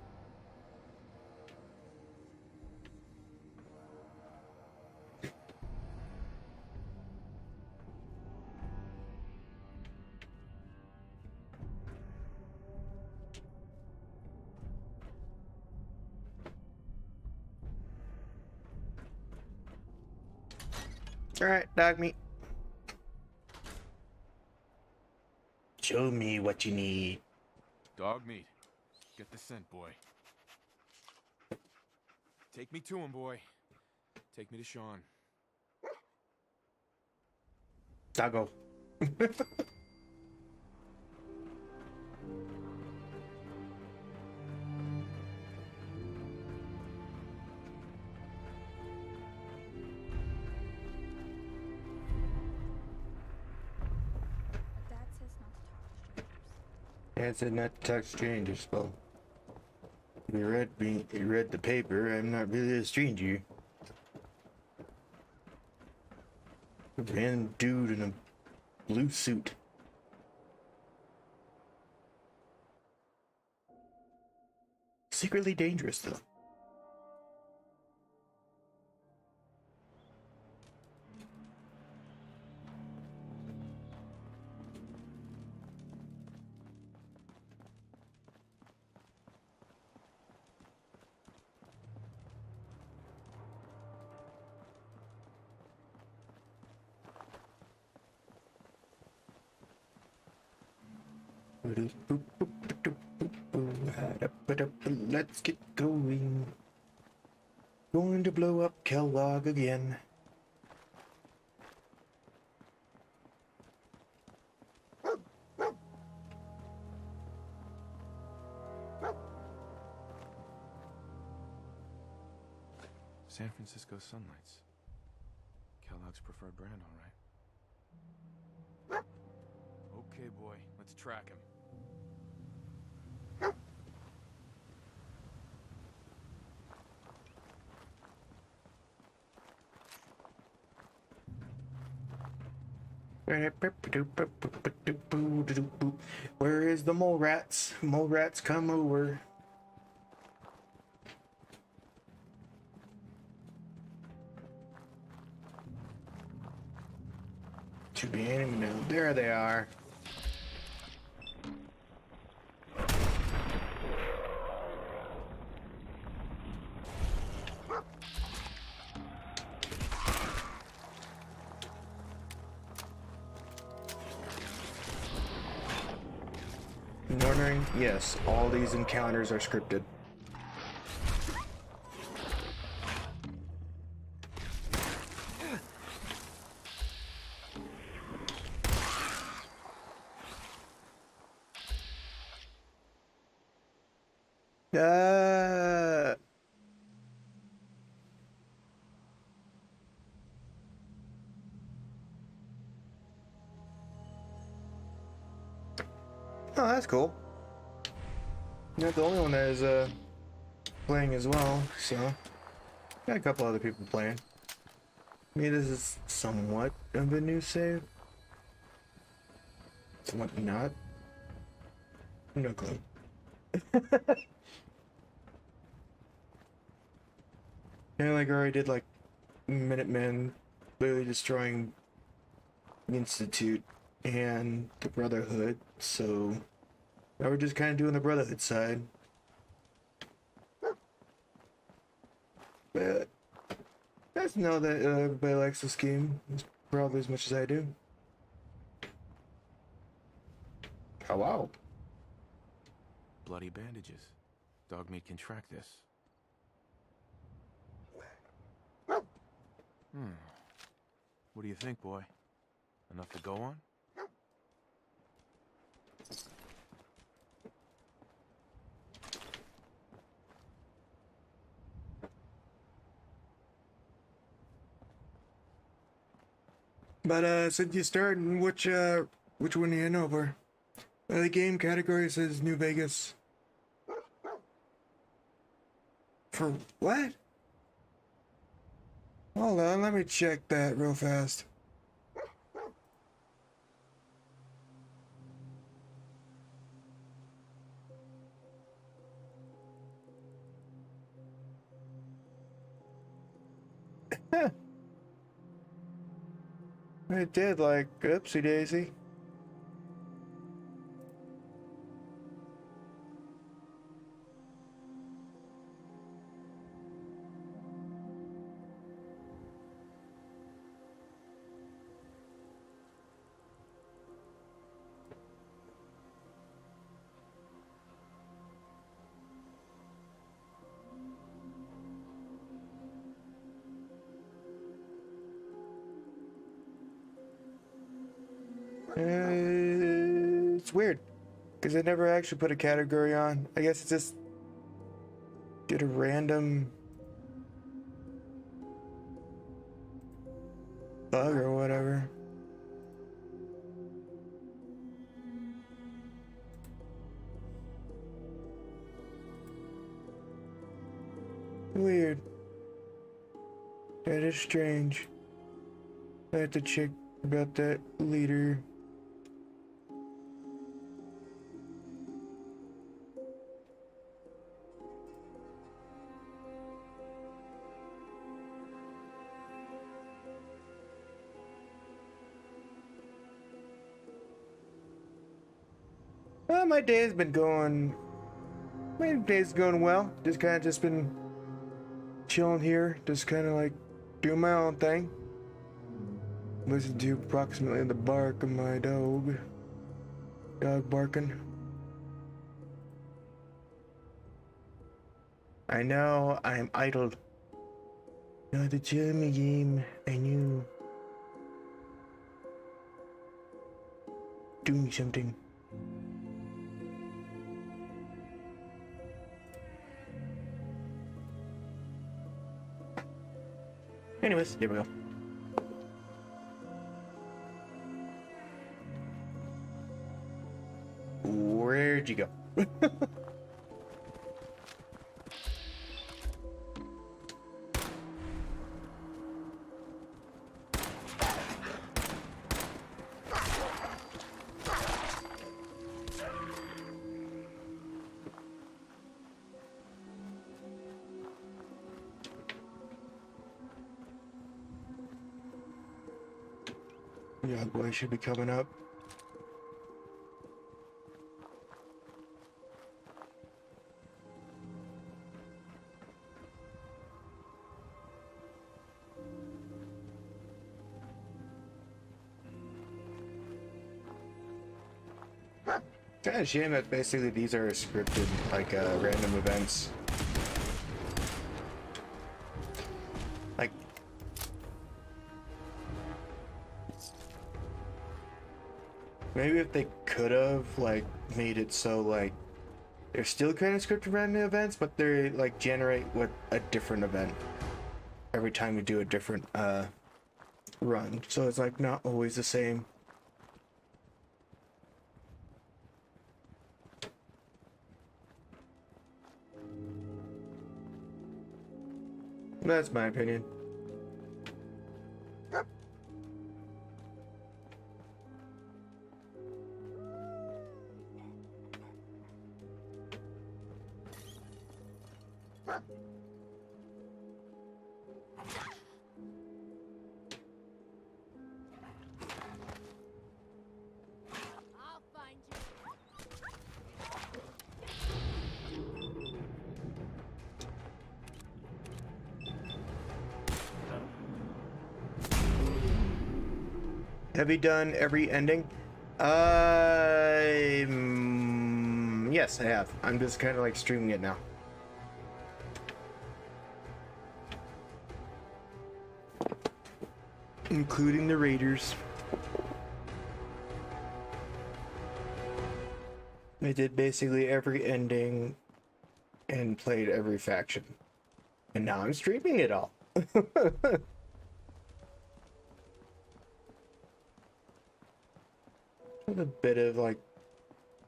Alright, dog meat. Show me what you need. Dog meat. Get the scent, boy. Take me to him, boy. Take me to Sean. Doggo. Yeah, it said not to talk to strangers. Well, you read the paper. I'm not really a stranger. A random dude in a blue suit. Secretly dangerous, though. Let's get going. Going to blow up Kellogg again. San Francisco Sunlights. Kellogg's preferred brand, all right. Okay, boy, let's track him. Where is the mole rats? Mole rats, come over. To be animal. There they are. Wondering? Yes, all these encounters are scripted. Oh, that's cool. Not the only one that is playing as well, so got a couple other people playing. Maybe this is somewhat of a new save. Somewhat not. No clue. Yeah, like I already did like Minutemen literally destroying the Institute and the Brotherhood, so now we're just kind of doing the Brotherhood side. But nice to know that everybody likes this game probably as much as I do. Oh wow. Bloody bandages. Dog meat can track this. What do you think, boy? Enough to go on? But since you started, which one do you know for? The game category says New Vegas. For what? Hold on, let me check that real fast. It did, like, oopsie daisy. It's weird, because I never actually put a category on. I guess it just did a random bug or whatever. Weird. That is strange. I have to check about that later. Well, my day's been going. My day's going well. Just been chilling here, just kind of like doing my own thing. Listen to approximately the bark of my dog. Dog barking. I know I'm idle. Not to chill me game. I knew. Doing something. Anyways, here we go. Where'd you go? Yeah, boy, should be coming up. Kind of shame that basically these are scripted, like random events. Like, maybe if they could have like made it so like they're still kind of scripted random events, but they like generate with a different event every time you do a different run, so it's like not always the same. That's my opinion. I'll find you. Have you done every ending? Yes, I have. I'm just kind of like streaming it now. Including the Raiders. I did basically every ending and played every faction. And now I'm streaming it all. A bit of like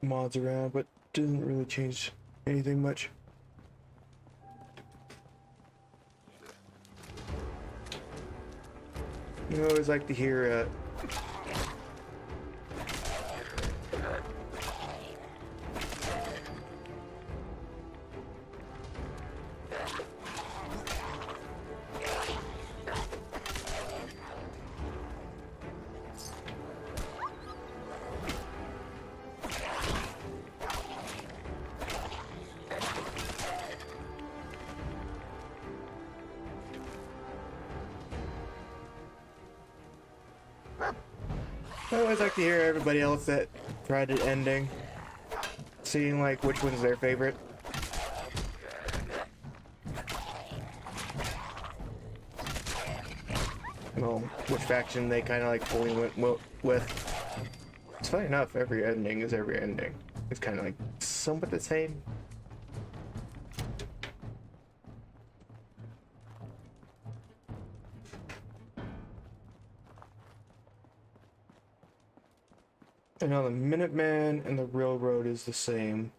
mods around, but didn't really change anything much. You always like to hear I always like to hear everybody else that tried it ending, seeing like which one's their favorite. Well, which faction they kind of like fully went with. It's funny enough, every ending is every ending. It's kind of like somewhat the same. And now the Minuteman and the Railroad is the same.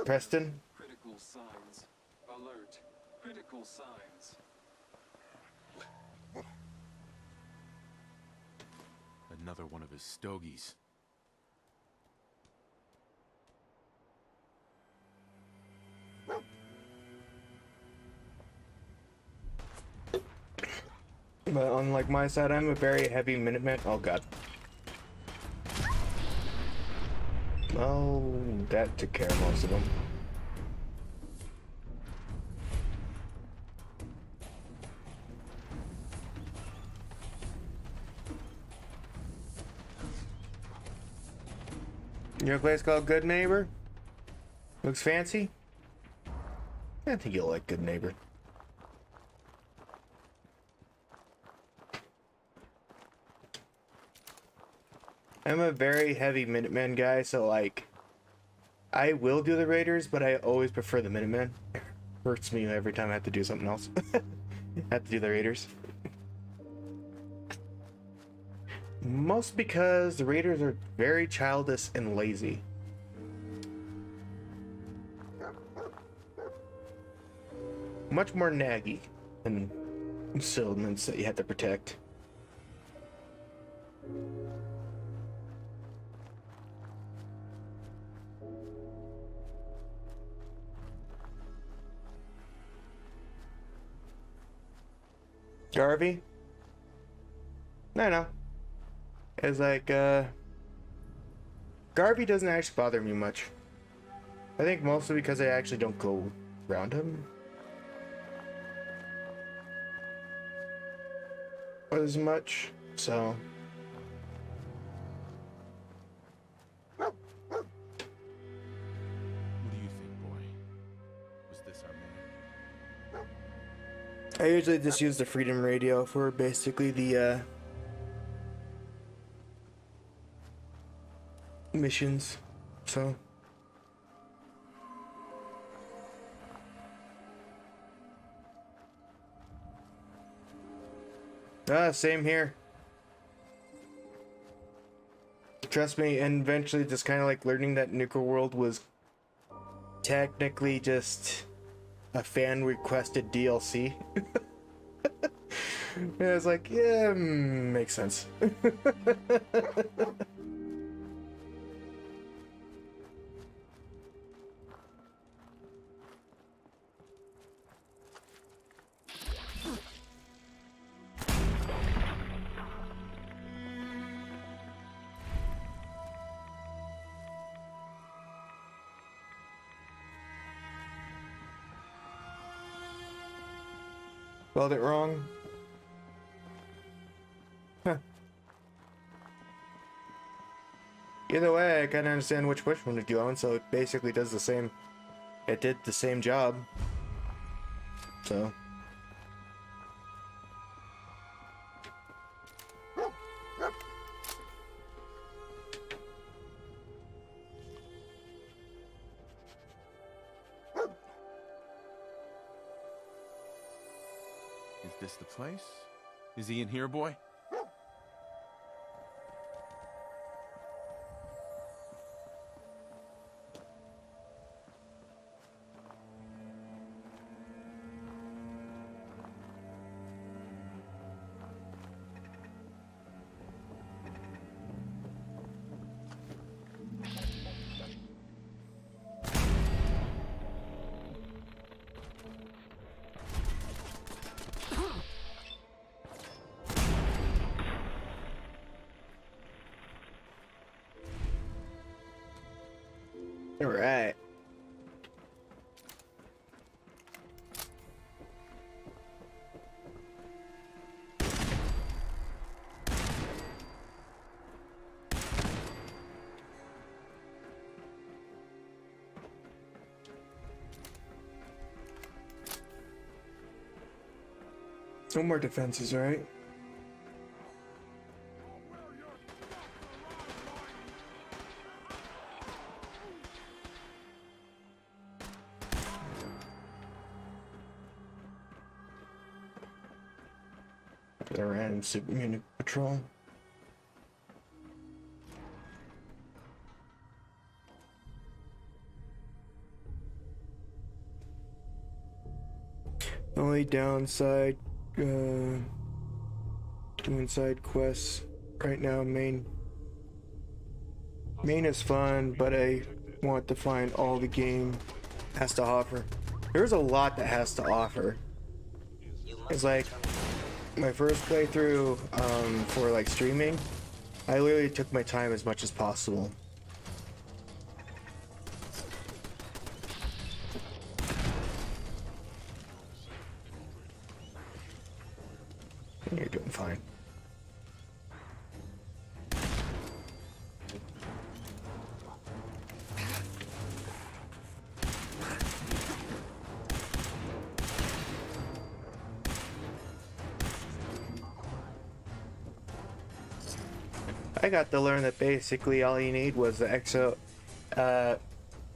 Preston? Critical signs. Alert. Critical signs. Another one of his stogies. But on like my side, I'm a very heavy Minuteman. Oh god. Oh, that took care of most of them. You know a place called Good Neighbor? Looks fancy? I think you'll like Good Neighbor. I'm a very heavy Minuteman guy, so like, I will do the Raiders, but I always prefer the Minutemen. It hurts me every time I have to do something else. I have to do the Raiders. Most because the Raiders are very childish and lazy. Much more naggy than settlements that you have to protect. Garvey? No. It's like, Garvey doesn't actually bother me much. I think mostly because I actually don't go around him. as much, so. What do you think, boy? Was this our man? I usually just use the Freedom Radio for basically the missions, so. Same here. Trust me, and eventually just kind of like learning that Nuka World was technically just a fan requested DLC. And I was like, yeah, makes sense. Spelled it wrong. Huh. Either way, I kind of understand which one to do on, so it basically does the same. It did the same job. So. Is this the place? Is he in here, boy? All right. No more defenses, right? I ran Superman Patrol. Only downside, doing side quests right now. Main is fun, but I want to find all the game has to offer. There's a lot that has to offer. It's like my first playthrough for like streaming, I literally took my time as much as possible. You're doing fine. I got to learn that basically all you need was the EXO,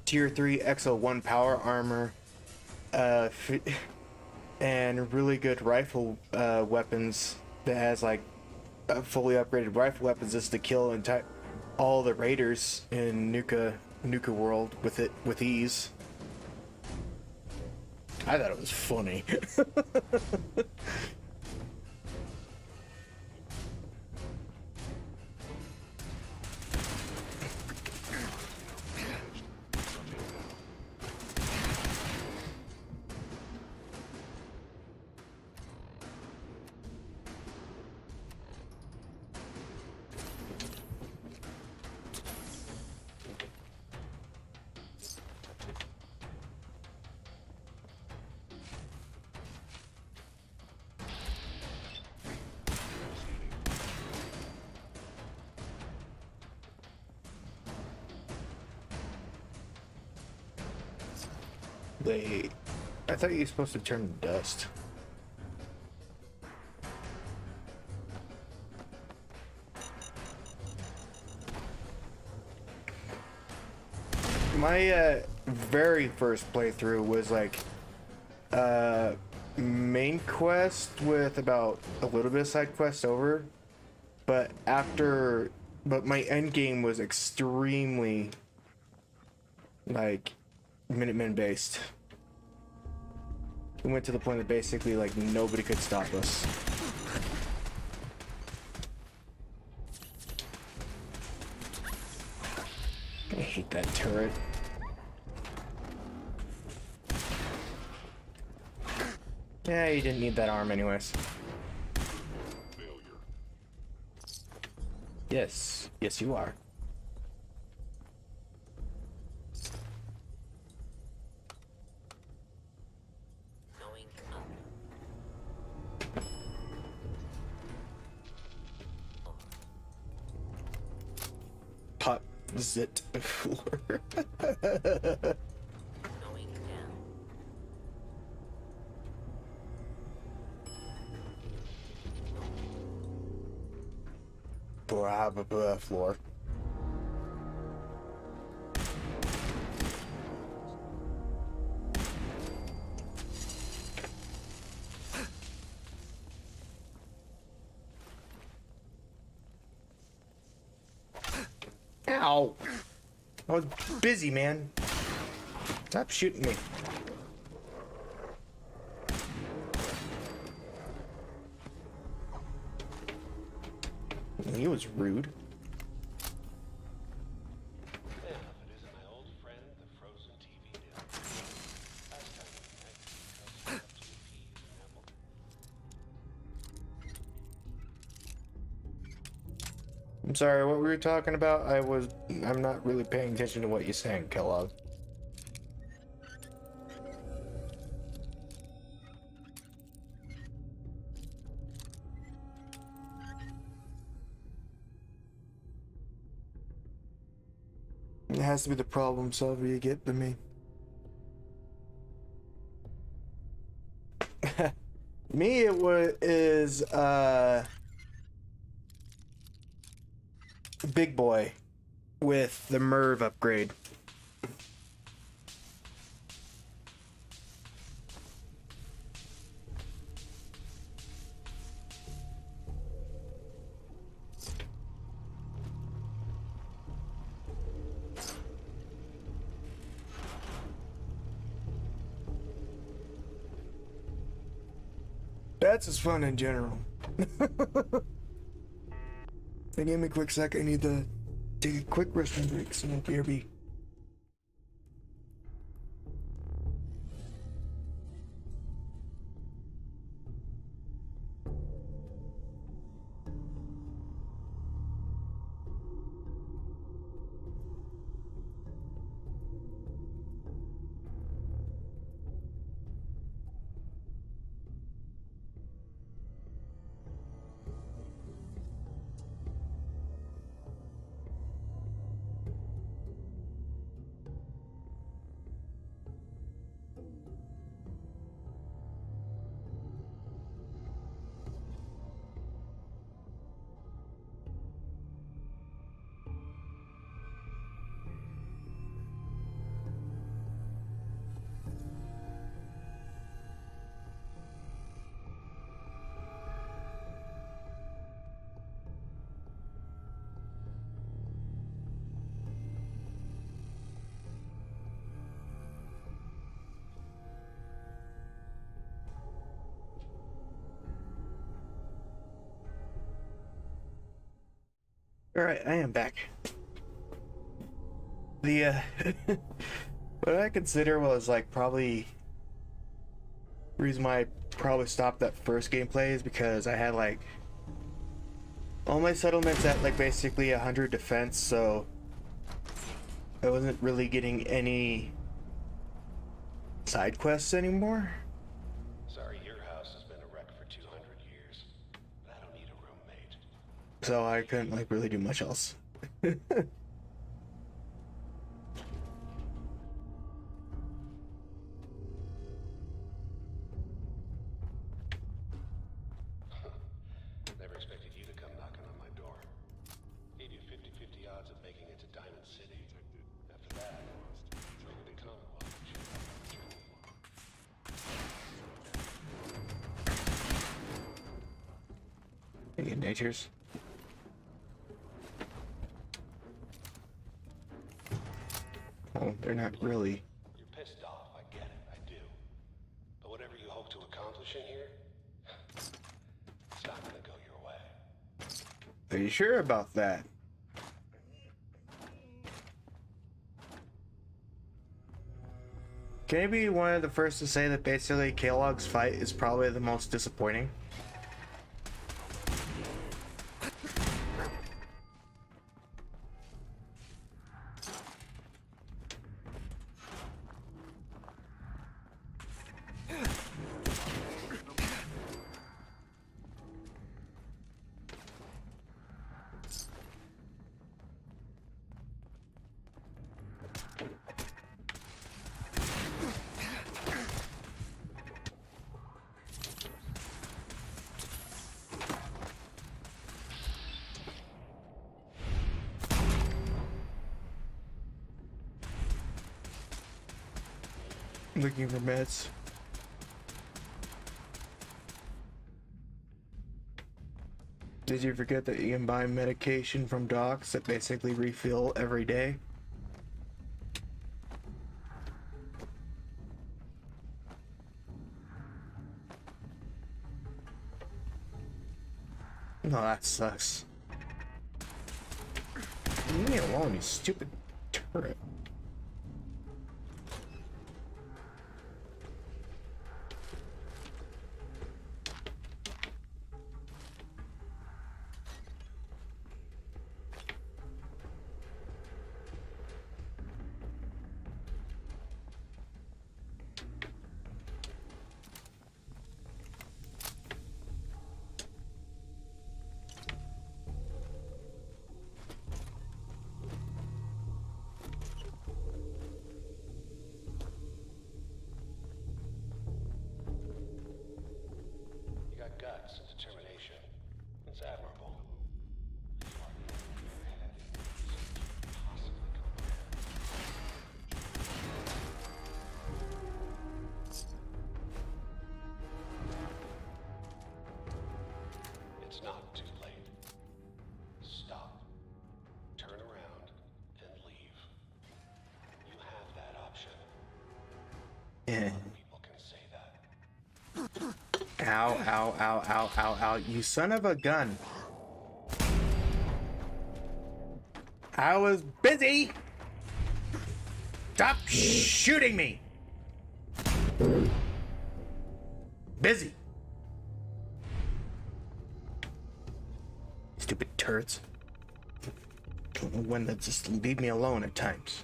tier 3 EXO 1 power armor, and really good rifle weapons that has like fully upgraded rifle weapons just to kill all the raiders in Nuka World with ease. I thought it was funny. Wait, I thought you were supposed to turn to dust. My very first playthrough was like main quest with about a little bit of side quest over, but my end game was extremely like Minutemen based. We went to the point that basically like nobody could stop us. I hate that turret. Yeah, you didn't need that arm anyways. Failure. Yes. Yes, you are. Going up. Pop zit floor. Going down. Blah, blah, blah, floor. Ow! I was busy, man. Stop shooting me. He was rude. I'm sorry, what were you talking about? I'm not really paying attention to what you're saying, Kellogg. It has to be the problem solver you get to me. Me, is Big Boy with the Merv upgrade. That's just fun in general. Hey, give me a quick sec. I need to take a quick restroom break, so BRB. All right, I am back. The what I consider was like probably reason why I probably stopped that first gameplay is because I had like all my settlements at like basically 100 defense, so I wasn't really getting any side quests anymore. Sorry, your house has been a wreck for 200 years. I don't need a roommate. So I couldn't like really do much else. Again, nature's. Oh, they're not really. You're pissed off, I get it, I do. But whatever you hope to accomplish in here, it's not gonna go your way. Are you sure about that? Can you be one of the first to say that basically Kellogg's fight is probably the most disappointing? Looking for meds. Did you forget that you can buy medication from docs that basically refill every day? No, that sucks. Leave me alone, you stupid turret. You got guts and determination. It's admirable. It's not too late. Stop. Turn around and leave. You have that option. Yeah. People can say that. Ow, ow, ow, ow, ow, ow. You son of a gun. I was busy. Stop shooting me. Busy. Stupid turrets. Don't know when to just leave me alone at times.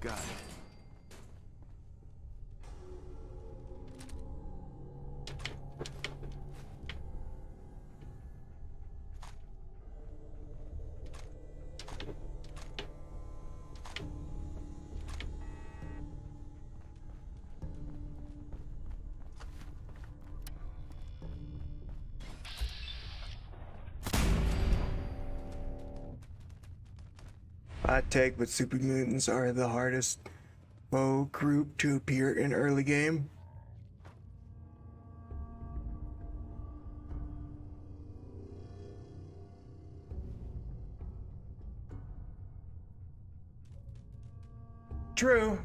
Got it. Hot take, but super mutants are the hardest foe group to appear in early game. True.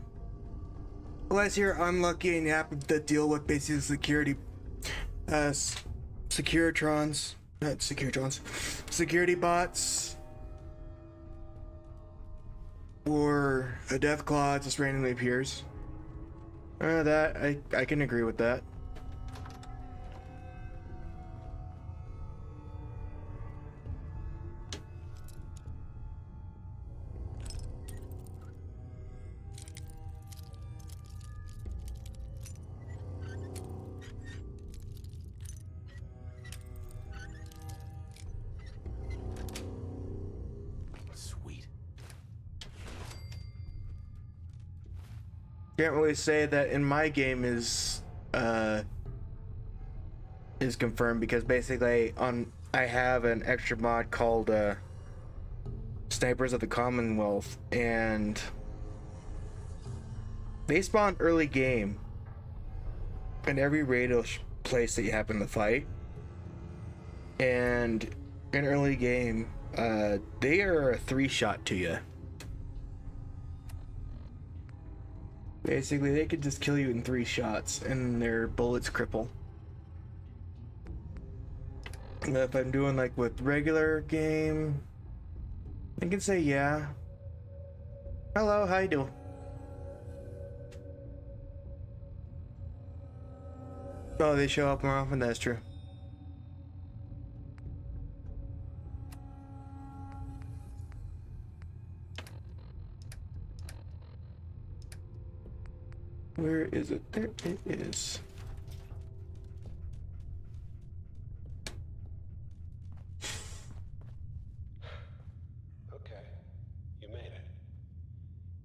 Unless you're unlucky and you happen to deal with basically security bots. Or a death claw just randomly appears. That I can agree with that. Sweet. Can't really say that in my game is confirmed because basically I have an extra mod called Snipers of the Commonwealth, and they spawn early game in every radio place that you happen to fight, and in early game they are a 3-shot to you. Basically, they could just kill you in 3 shots, and their bullets cripple. But if I'm doing like with regular game, I can say yeah. Hello, how you doing? Oh, they show up more often. That's true. Where is it? There it is. Okay, you made it.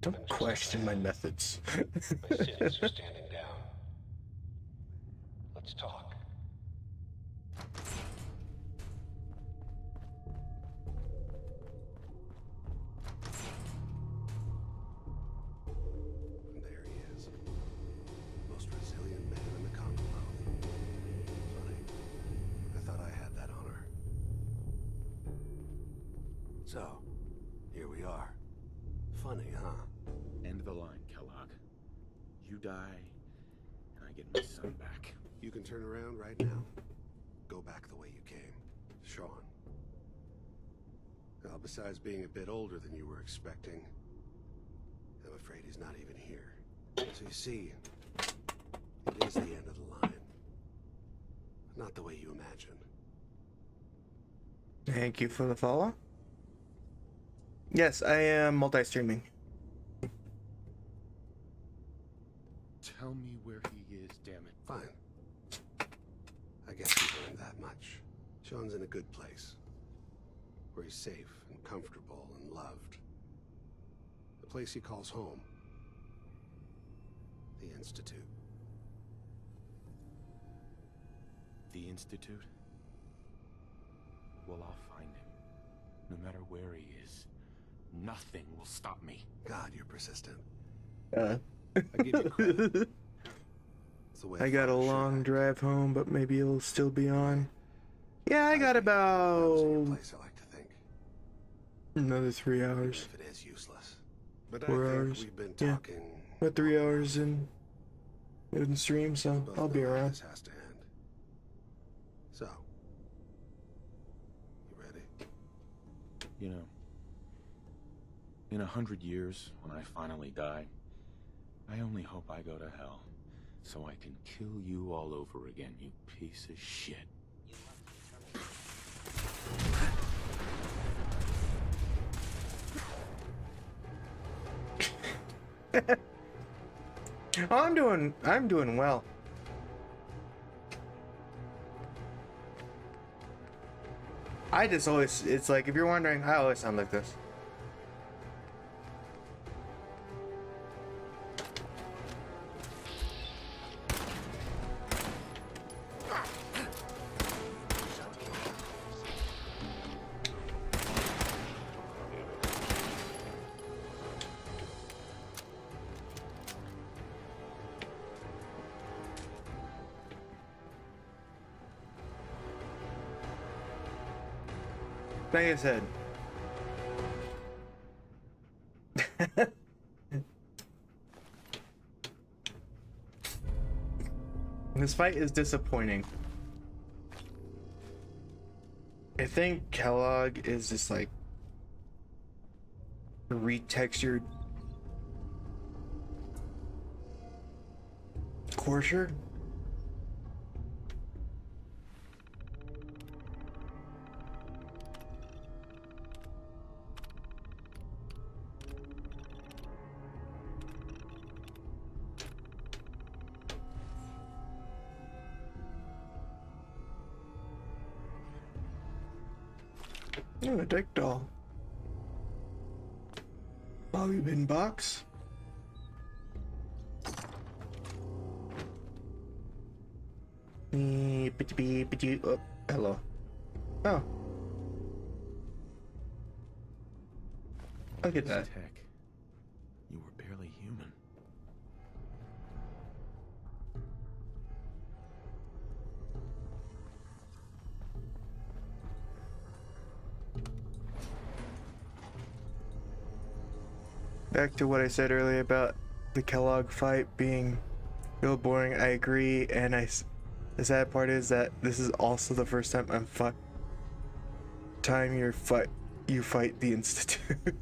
Don't question my methods. My cities are standing down. Let's talk. And there he is. Most resilient man in the Commonwealth. Funny. I thought I had that honor. So, here we are. Funny, huh? End of the line, Kellogg. You die, and I get my son back. You can turn around right now. Go back the way you came. Sean. Well, besides being a bit older than you were expecting, I'm afraid he's not even here. So you see, it is the end of the line. Not the way you imagine. Thank you for the follow. Yes, I am multi-streaming. Tell me where he is, damn it. Fine. I guess you've learned that much. Sean's in a good place. Where he's safe and comfortable and loved. The place he calls home. The Institute. The Institute? Well, I'll find him. No matter where he is. Nothing will stop me. God, you're persistent. I give you credit. It's the way I got a long drive home, but maybe it'll still be on. Yeah, I got about place, I like to think. another 3 hours. If it is useless. But 4 I think hours. we've been Yeah, talking. about 3 hours in stream, so I'll be around. This has to end. So, you ready? You know, in 100 years, when I finally die, I only hope I go to hell, so I can kill you all over again, you piece of shit. I'm doing well. I just always, it's like, if you're wondering, I always sound like this. Like I said. This fight is disappointing. I think Kellogg is just like retextured coarser. Oh, a deck doll. Bobby bin box. Oh, hello. Oh. Look at that. Tech, you were barely human. Back to what I said earlier about the Kellogg fight being real boring. I agree, and the sad part is that this is also the first time you fight the Institute.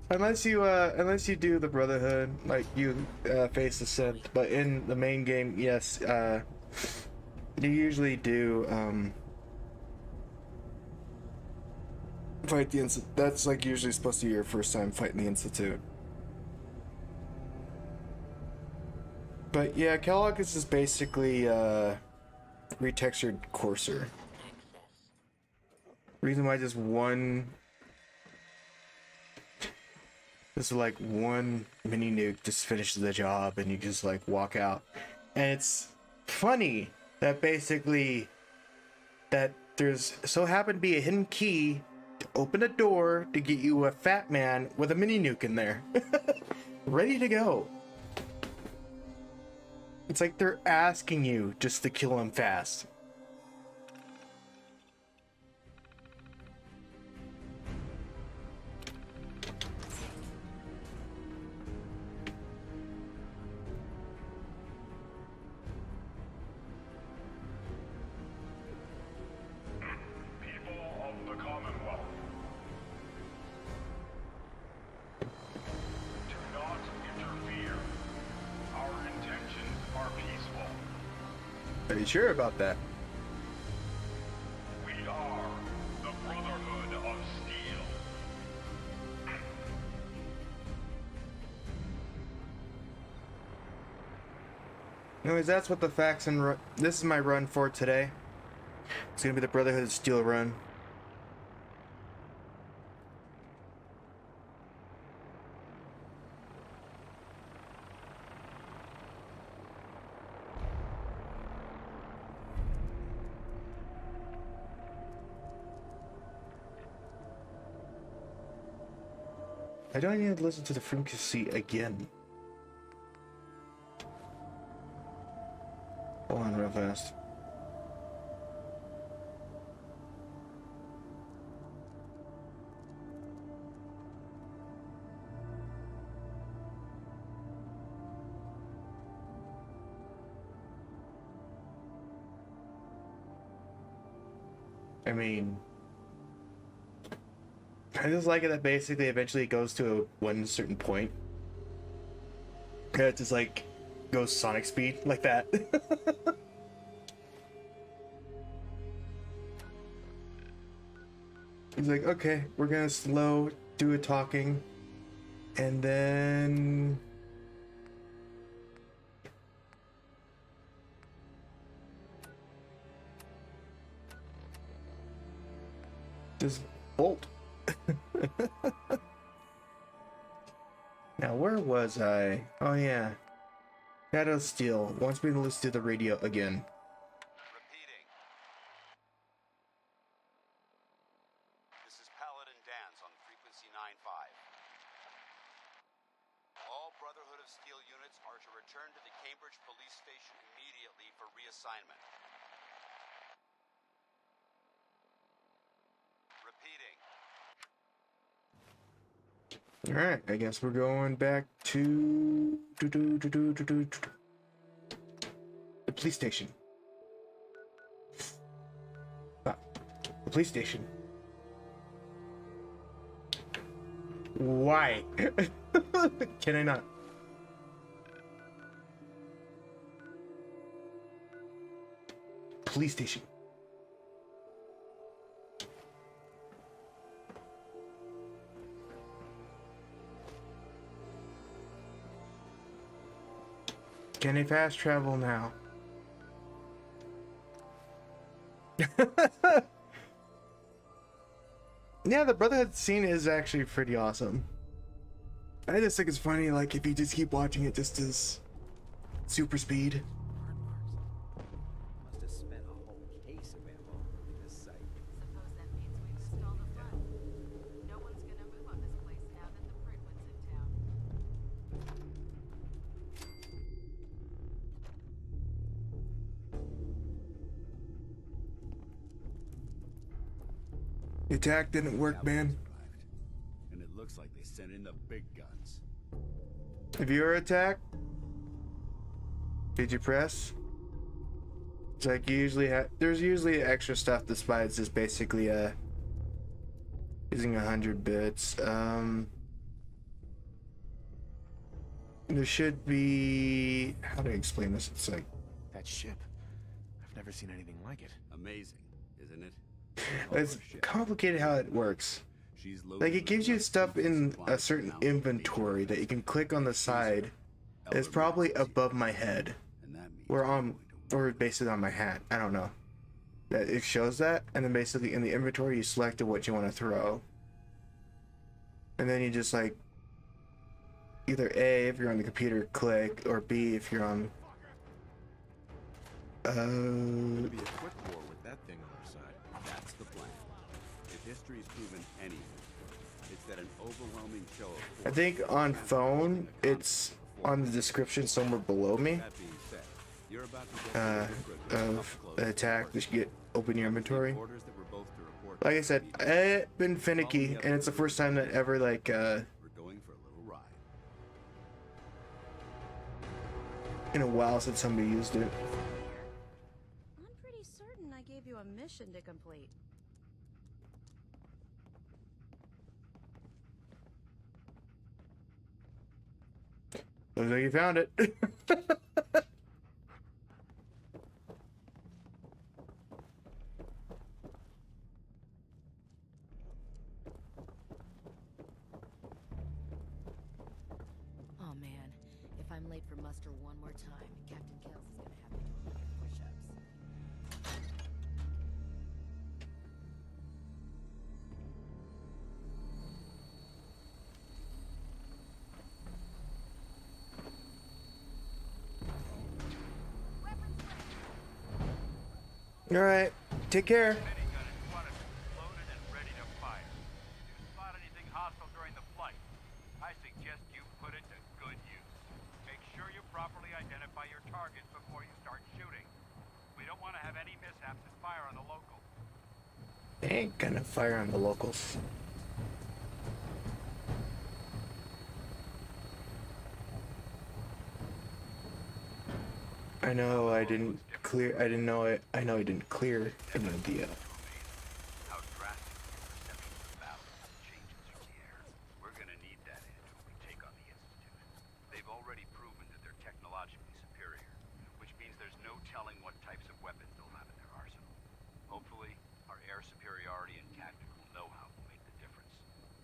unless you do the Brotherhood, like you face the synth. But in the main game, yes, you usually do fight the Institute. That's like usually supposed to be your first time fighting the Institute. But yeah, Kellogg is just basically retextured Courser. Reason why just one mini nuke just finishes the job and you just like walk out. And it's funny that basically that there's so happened to be a hidden key to open a door to get you a fat man with a mini nuke in there. Ready to go. It's like they're asking you just to kill him fast. People of the Commonwealth, do not interfere. Our intentions are peaceful. Are you sure about that? We are the Brotherhood of Steel. Anyways, that's what the facts and this is my run for today. It's gonna be the Brotherhood of Steel run. I don't need to listen to the frequency again. Hold on real fast. I mean, I just like it that basically eventually it goes to one certain point. It just like goes sonic speed like that. He's like, okay, we're gonna do a talking, and then just bolt. Now, where was I? Oh yeah, Shadow Steel wants me to listen to the radio again. All Brotherhood of Steel units are to return to the Cambridge police station immediately for reassignment. Repeating. Alright, I guess we're going back to the police station. Ah, the police station. Why? Can I not? Police station. Can I fast travel now? Yeah, the Brotherhood scene is actually pretty awesome. I just think it's funny, like, if you just keep watching it just as super speed. The attack didn't work, man. And it looks like they sent in the big guns. If you were attacked, did you press? It's like you usually have. There's usually extra stuff despite just basically using 100 bits. There should be. How do I explain this? It's like That ship. I've never seen anything like it. Amazing, isn't it? it's complicated how it works. Like it gives you stuff in a certain inventory that you can click on the side. It's probably above my head, or basically on my hat. I don't know. That it shows that, and then basically in the inventory you select what you want to throw, and then you just like either A if you're on the computer click, or B if you're on. It'll be a quick war with that thing on our side. That's the plan. If history's proven anything, it's that an overwhelming show of I think on phone it's on the description somewhere below me. That being said, you're about to get Of the attack that you get open your inventory. orders that we're both to report. Like I said, I've been finicky, and it's the first time that ever like We're going for a little ride. in a while since somebody used it. I'm pretty certain I gave you a mission to complete. Looks like you found it. Oh man, if I'm late for muster one more time, Captain Kells is gonna have me doing push-ups. All right, take care. Hostile during the flight. I suggest you put it to good use. Make sure you properly identify your targets before you start shooting. We don't want to have any mishaps and fire on the locals. They ain't gonna fire on the locals. I know I didn't clear. I didn't know it. I know I didn't clear any of the. How drastic the perception of battle changes from the air. We're gonna need that edge when we take on the Institute. They've already proven that they're technologically superior, which means there's no telling what types of weapons they'll have in their arsenal. Hopefully, our air superiority and tactical know-how will make the difference.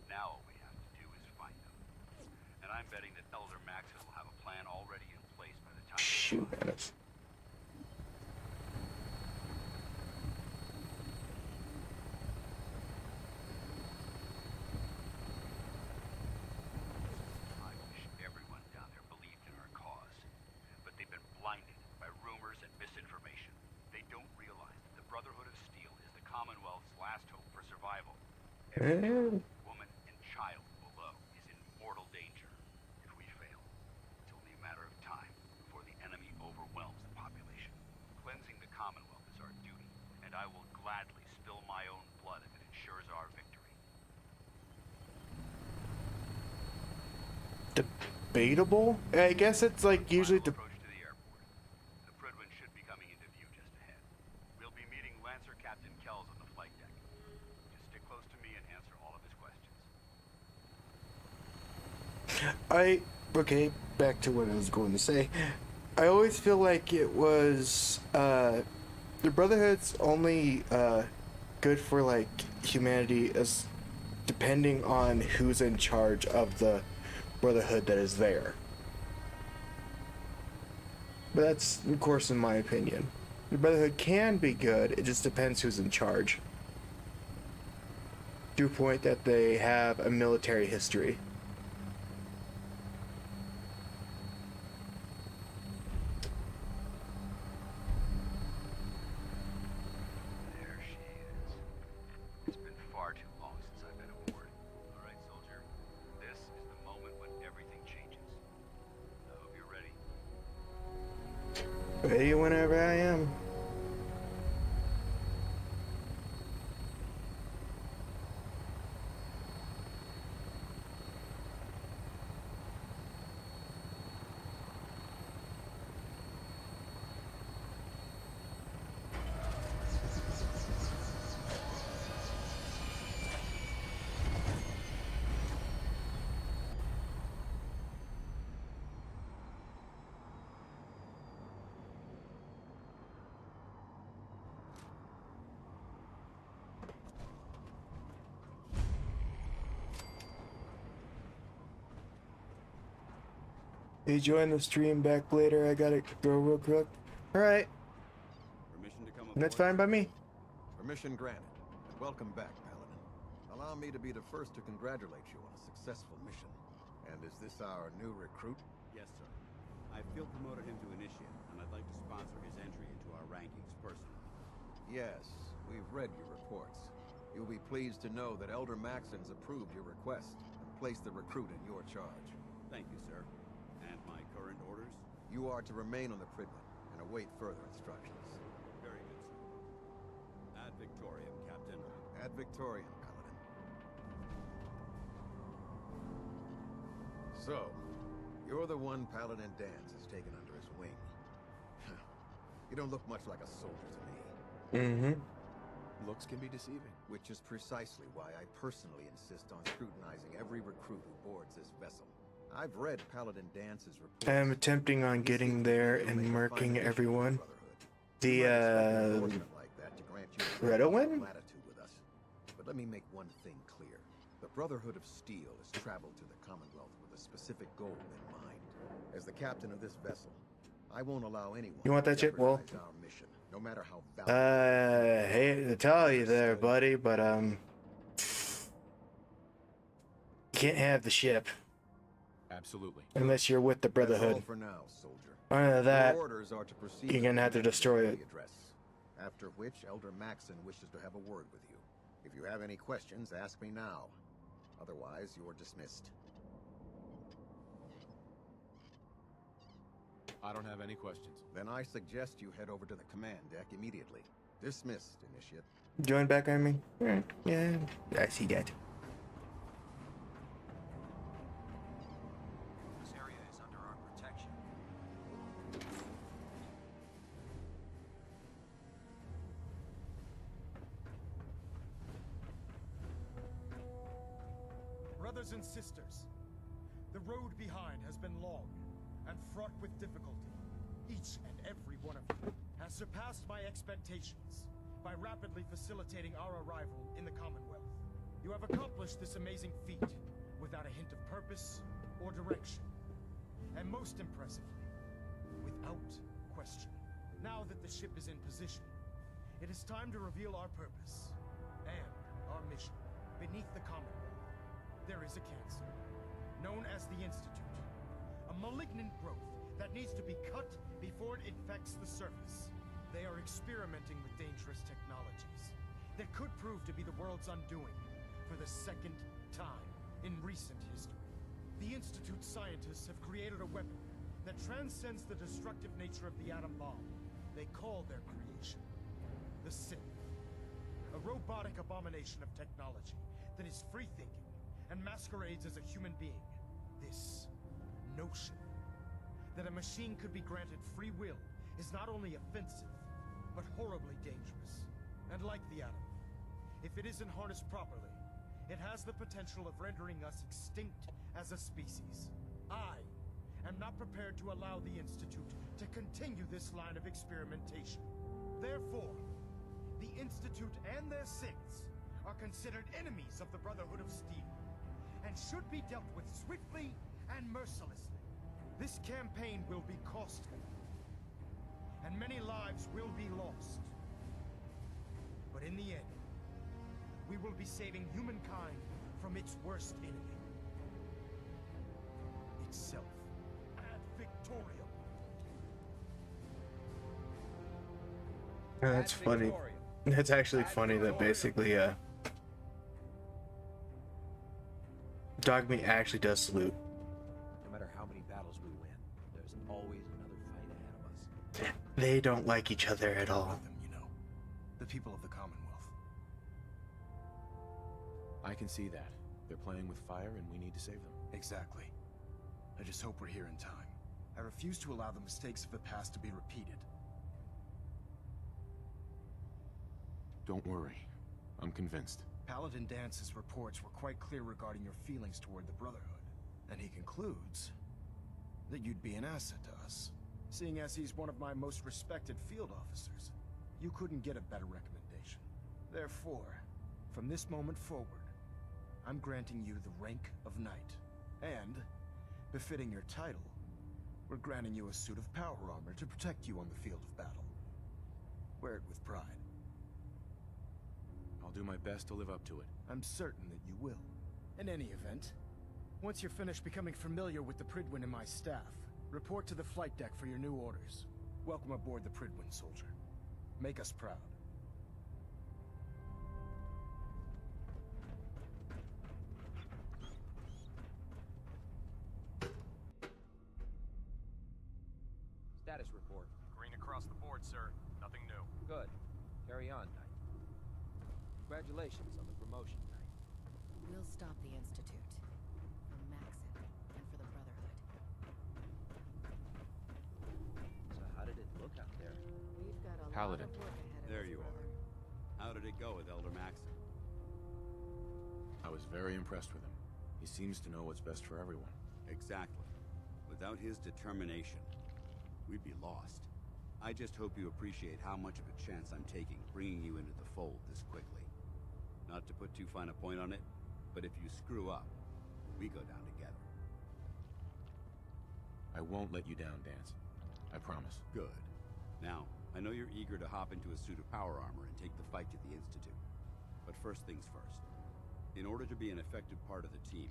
Now all we have to do is find them. And I'm betting that Elder Maxon will have a plan already in place by the time. Shoot at us. I wish everyone down there believed in our cause. But they've been blinded by rumors and misinformation. They don't realize that the Brotherhood of Steel is the Commonwealth's last hope for survival. Every man, woman, and child below is in mortal danger. If we fail, it's only a matter of time before the enemy overwhelms the population. Cleansing the Commonwealth is our duty, and I will gladly spill my own blood if it ensures our victory. Debatable? I guess it's like usually the. Approach to the airport. The Pridwin should be coming into view just ahead. We'll be meeting Lancer Captain Kells on the flight deck. Just stick close to me and answer all of his questions. Okay, back to what I was going to say. I always feel like it was the Brotherhood's only good for like humanity as depending on who's in charge of the Brotherhood that is there. But that's, of course, in my opinion. The Brotherhood can be good, it just depends who's in charge. To a point that they have a military history. There she is. It's been far too long since I've been aboard. All right, soldier. This is the moment when everything changes. I hope you're ready. Ready whenever I am. Hey, join the stream back later. I gotta go real quick. Alright. Permission to come aboard? That's fine by me. Permission granted. And welcome back, Paladin. Allow me to be the first to congratulate you on a successful mission. And is this our new recruit? Yes, sir. I field promoted him to initiate, and I'd like to sponsor his entry into our rankings personally. Yes, we've read your reports. You'll be pleased to know that Elder Maxon's approved your request and placed the recruit in your charge. Thank you, sir. And my current orders? You are to remain on the Pridman and await further instructions. Very good, sir. Ad Victoriam, Captain. Ad Victoriam, Paladin. So, you're the one Paladin Dance has taken under his wing. You don't look much like a soldier to me. Mm-hmm. Looks can be deceiving. Which is precisely why I personally insist on scrutinizing every recruit who boards this vessel. I've read Paladin Dance's report. I am attempting on getting there and murking everyone. The, Redowin? But let me make one thing clear. The Brotherhood of Steel has traveled to the Commonwealth with a specific goal in mind. As the captain of this vessel, I won't allow anyone You want that shit? Well, to jeopardize our mission, no matter how valuable. hate to tell you there, buddy, but, you can't have the ship. Absolutely. Unless you're with the Brotherhood. That's all for now, soldier. Under that, Your orders are to proceed you're gonna have to destroy it. address, after which Elder Maxon wishes to have a word with you. If you have any questions, ask me now. Otherwise, you're dismissed. I don't have any questions. Then I suggest you head over to the command deck immediately. Dismissed, Initiate. Join back on me? Yeah, I see that. This area is under our protection. Brothers and sisters, the road behind has been long and fraught with difficulty. Each and every one of you has surpassed my expectations by rapidly facilitating our arrival in the Commonwealth. You have accomplished this amazing feat without a hint of purpose or direction. And most impressively, without question. Now that the ship is in position, it is time to reveal our purpose and our mission. Beneath the Commonwealth, there is a cancer, known as the Institute. A malignant growth that needs to be cut before it infects the surface. They are experimenting with dangerous technologies that could prove to be the world's undoing for the second time in recent history. The Institute's scientists have created a weapon that transcends the destructive nature of the atom bomb. They call their creation the Sith. A robotic abomination of technology that is free-thinking and masquerades as a human being. This notion that a machine could be granted free will is not only offensive, but horribly dangerous. And like the atom, if it isn't harnessed properly, it has the potential of rendering us extinct as a species. I am not prepared to allow the Institute to continue this line of experimentation. Therefore, the Institute and their Siths are considered enemies of the Brotherhood of Steel, and should be dealt with swiftly and mercilessly. This campaign will be costly, and many lives will be lost. But in the end, we will be saving humankind from its worst enemy. Itself. Ad Victoriam. That's funny. It's actually funny that basically, Dogmeat actually does salute. No matter how many battles we win, there's always another fight ahead of us. They don't like each other at all. The people of the Commonwealth. I can see that. They're playing with fire and we need to save them. Exactly. I just hope we're here in time. I refuse to allow the mistakes of the past to be repeated. Don't worry. I'm convinced. Paladin Dance's reports were quite clear regarding your feelings toward the Brotherhood. And he concludes that you'd be an asset to us. Seeing as he's one of my most respected field officers, you couldn't get a better recommendation. Therefore, from this moment forward, I'm granting you the rank of Knight. And, befitting your title, We're granting you a suit of power armor to protect you on the field of battle. Wear it with pride. I'll do my best to live up to it. I'm certain that you will. In any event, once you're finished becoming familiar with the Pridwin and my staff, report to the flight deck for your new orders. Welcome aboard the Pridwin, soldier. Make us proud. Status report. Green across the board, sir. Nothing new. Good. Carry on, Knight. Congratulations on the promotion, Knight. We'll stop the Institute. For Maxon, and for the Brotherhood. So how did it look out there? We've got a Paladin. lot of work ahead of There us, you brother. are. How did it go with Elder Maxon? I was very impressed with him. He seems to know what's best for everyone. Exactly. Without his determination, we'd be lost. I just hope you appreciate how much of a chance I'm taking bringing you into the fold this quickly. Not to put too fine a point on it, but if you screw up, we go down together. I won't let you down, Dance. I promise. Good. Now, I know you're eager to hop into a suit of power armor and take the fight to the Institute. But first things first. In order to be an effective part of the team,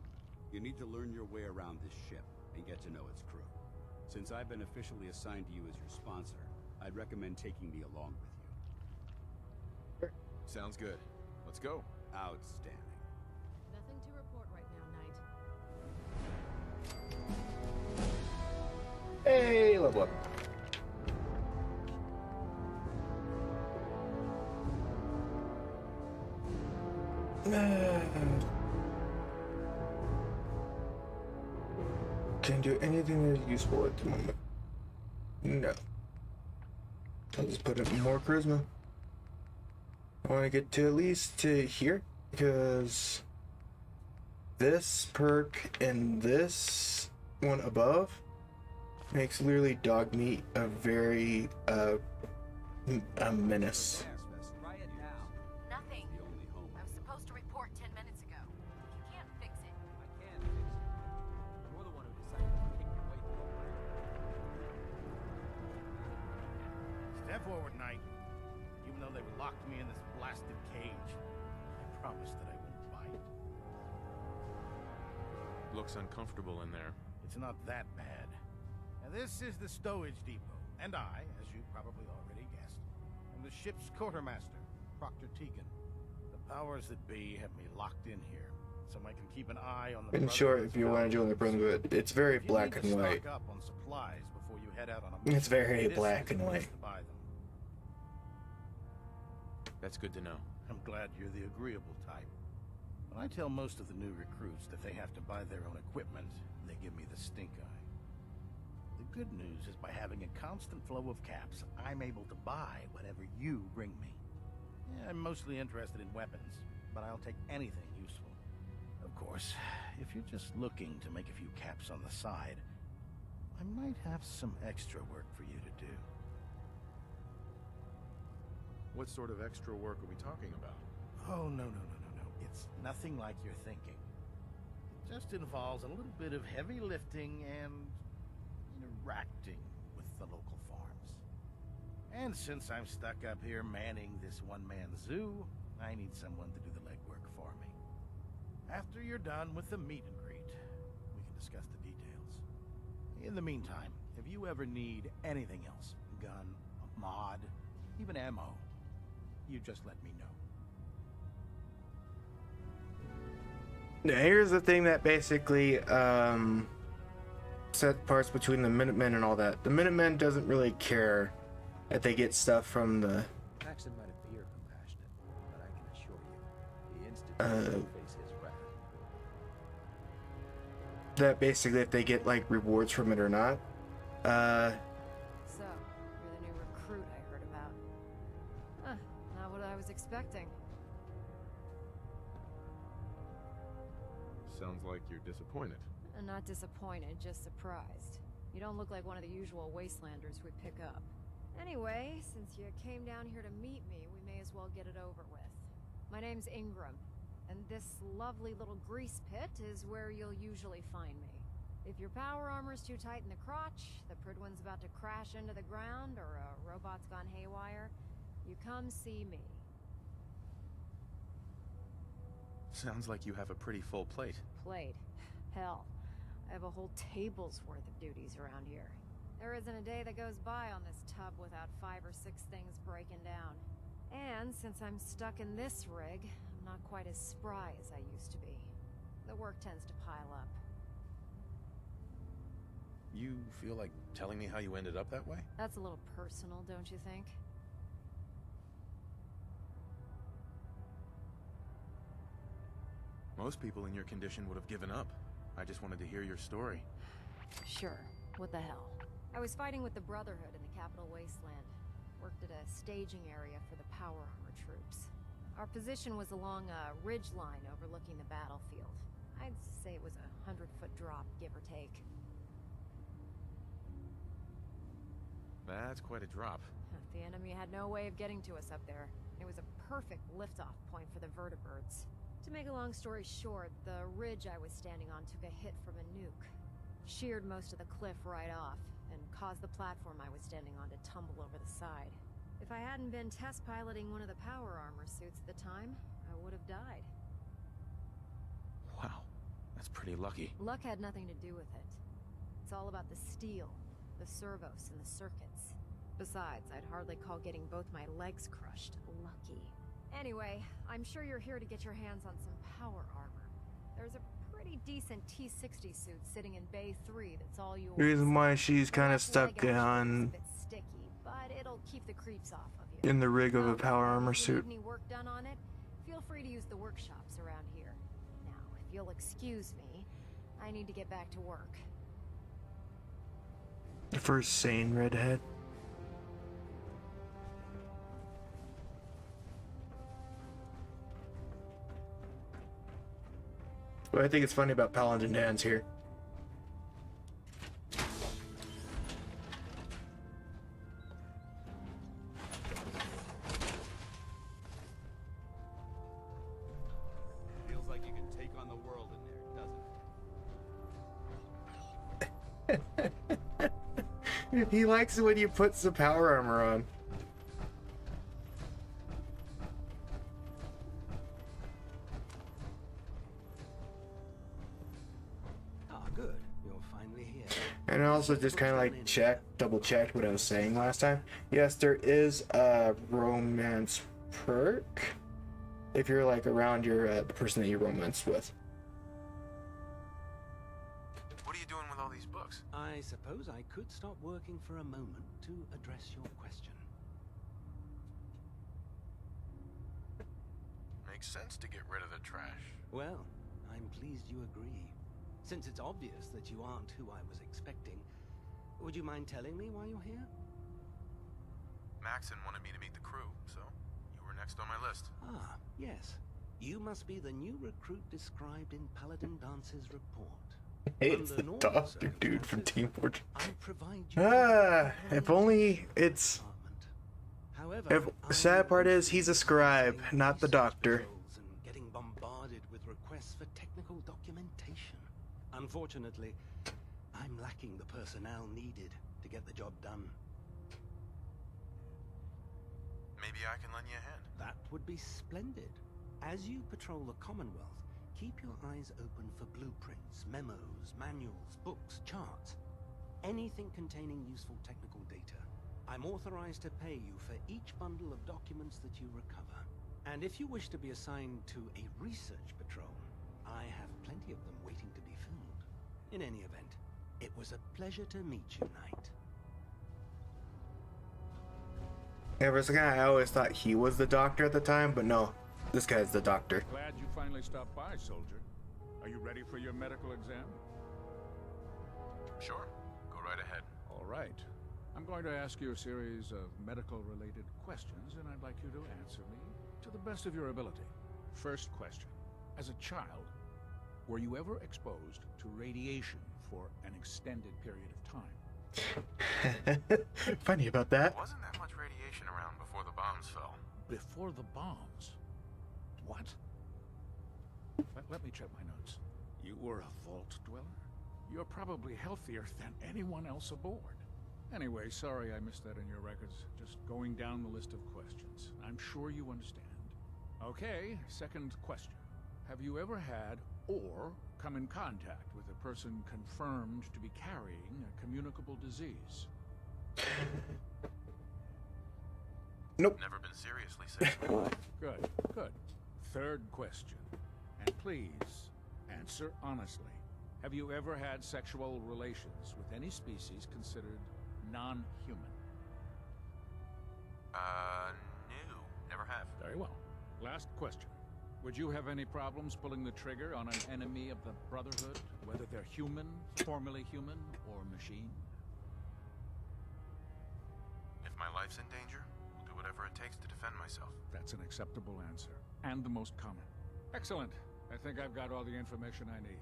you need to learn your way around this ship and get to know its crew. Since I've been officially assigned to you as your sponsor, I'd recommend taking me along with you. Sounds good. Let's go. Outstanding. Nothing to report right now, Knight. Hey, level up. Can do anything that is useful at the moment. No. I'll just put up more charisma. I want to get to at least to here, because this perk and this one above makes literally dog meat a very a menace. Nothing. I was supposed to report 10 minutes ago. You can't fix it. I can fix it. You're the one who decided to kick your way through a break. Step forward, Knight. Even though they've locked me in this blasted cage, I promise that I won't bite. Looks uncomfortable in there. It's not that bad. Now, this is the stowage depot, and I, as you probably already guessed, am the ship's quartermaster, Proctor Tegan. The powers that be have me locked in here, so I can keep an eye on the. In short, if you want to join the Brotherhood, it's very If you black need and to white. stock up on supplies before you head out on a It's very mission, this black is and the place white. to buy them. That's good to know. I'm glad you're the agreeable type. When I tell most of the new recruits that they have to buy their own equipment, they give me the stink eye. The good news is by having a constant flow of caps, I'm able to buy whatever you bring me. Yeah, I'm mostly interested in weapons, but I'll take anything useful. Of course, if you're just looking to make a few caps on the side, I might have some extra work for you to do. What sort of extra work are we talking about? Oh, no. It's nothing like you're thinking. It just involves a little bit of heavy lifting and interacting with the local farms. And since I'm stuck up here manning this one-man zoo, I need someone to do the legwork for me. After you're done with the meet and greet, we can discuss the details. In the meantime, if you ever need anything else, gun, a mod, even ammo, you just let me know. Now, here's the thing that basically set parts between the Minutemen and all that. The Minutemen doesn't really care that they get stuff from the Maxon might appear compassionate, but I can assure you, the Institute will face his wrath. that basically if they get like rewards from it or not. So, you're the new recruit I heard about. Huh, not what I was expecting. Sounds like you're disappointed. Not disappointed, just surprised. You don't look like one of the usual wastelanders we pick up. Anyway, since you came down here to meet me, we may as well get it over with. My name's Ingram, and this lovely little grease pit is where you'll usually find me. If your power armor's too tight in the crotch, the Pridwin's about to crash into the ground, or a robot's gone haywire, you come see me. Sounds like you have a pretty full plate. Plate? Hell, I have a whole table's worth of duties around here. There isn't a day that goes by on this tub without 5 or 6 things breaking down. And since I'm stuck in this rig, I'm not quite as spry as I used to be. The work tends to pile up. You feel like telling me how you ended up that way? That's a little personal, don't you think? Most people in your condition would have given up. I just wanted to hear your story. Sure. What the hell? I was fighting with the Brotherhood in the Capital Wasteland. Worked at a staging area for the power armor troops. Our position was along a ridge line overlooking the battlefield. I'd say it was a 100-foot drop, give or take. That's quite a drop. The enemy had no way of getting to us up there. It was a perfect liftoff point for the vertibirds. To make a long story short, the ridge I was standing on took a hit from a nuke. Sheared most of the cliff right off, and caused the platform I was standing on to tumble over the side. If I hadn't been test piloting one of the power armor suits at the time, I would have died. Wow, that's pretty lucky. Luck had nothing to do with it. It's all about the steel, the servos, and the circuits. Besides, I'd hardly call getting both my legs crushed lucky. Anyway, I'm sure you're here to get your hands on some power armor. There's a pretty decent T-60 suit sitting in Bay 3 that's all yours. The reason why she's kind of stuck on It's a bit sticky, but it'll keep the creeps off of you. in the rig of a power armor If you suit. need any work done on it, feel free to use the workshops around here. Now, if you'll excuse me, I need to get back to work. The first sane redhead. What I think is funny about Paladin Dan's here. Feels like you can take on the world in there, doesn't it? He likes it when you put some power armor on. Good. You're finally here. And I also just kind of like double checked what I was saying last time. Yes, there is a romance perk if you're like around your the person that you romance with. What are you doing with all these books? I suppose I could stop working for a moment to address your question. Makes sense to get rid of the trash. Well, I'm pleased you agree. Since it's obvious that you aren't who I was expecting, would you mind telling me why you're here? Maxon wanted me to meet the crew, so you were next on my list. Ah, yes. You must be the new recruit described in Paladin Dance's report. Hey, it's the doctor dude from Team Fortress. Provide If only it's... If sad part is he's a scribe, not the doctor. getting bombarded with requests for technical documentation. Unfortunately, I'm lacking the personnel needed to get the job done. Maybe I can lend you a hand. That would be splendid. As you patrol the Commonwealth, keep your eyes open for blueprints, memos, manuals, books, charts. Anything containing useful technical data. I'm authorized to pay you for each bundle of documents that you recover. And if you wish to be assigned to a research patrol, I have plenty of them waiting to be filled. In any event, it was a pleasure to meet you, Knight. Yeah, for a second I always thought he was the doctor at the time, but no, this guy's the doctor. Glad you finally stopped by, soldier. Are you ready for your medical exam? Sure. Go right ahead. All right. I'm going to ask you a series of medical-related questions, and I'd like you to answer me to the best of your ability. First question. As a child, were you ever exposed to radiation for an extended period of time? Funny about that. Wasn't that much radiation around before the bombs fell? Before the bombs? What? Let me check my notes. You were a vault dweller? You're probably healthier than anyone else aboard. Anyway, sorry I missed that in your records. Just going down the list of questions. I'm sure you understand. Okay, second question. Have you ever had or come in contact with a person confirmed to be carrying a communicable disease? Nope. Never been seriously sick. Good, good. Third question. And please, answer honestly. Have you ever had sexual relations with any species considered non-human? No. Never have. Very well. Last question. Would you have any problems pulling the trigger on an enemy of the Brotherhood, whether they're human, formerly human, or machine? If my life's in danger, I'll do whatever it takes to defend myself. That's an acceptable answer, and the most common. Excellent. I think I've got all the information I need.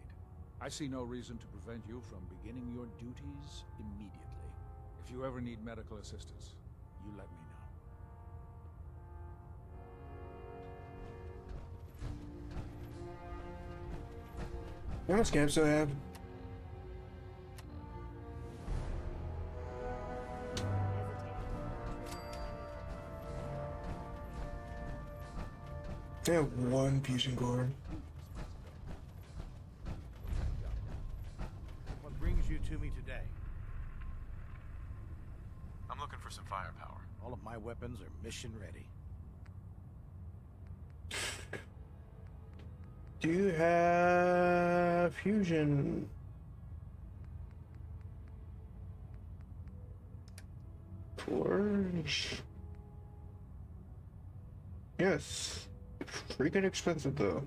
I see no reason to prevent you from beginning your duties immediately. If you ever need medical assistance, you let me know. How much camps do I have? I have one fusion core. What brings you to me today? I'm looking for some firepower. All of my weapons are mission ready. Do you have fusion? Forge? Yes. Freaking expensive though.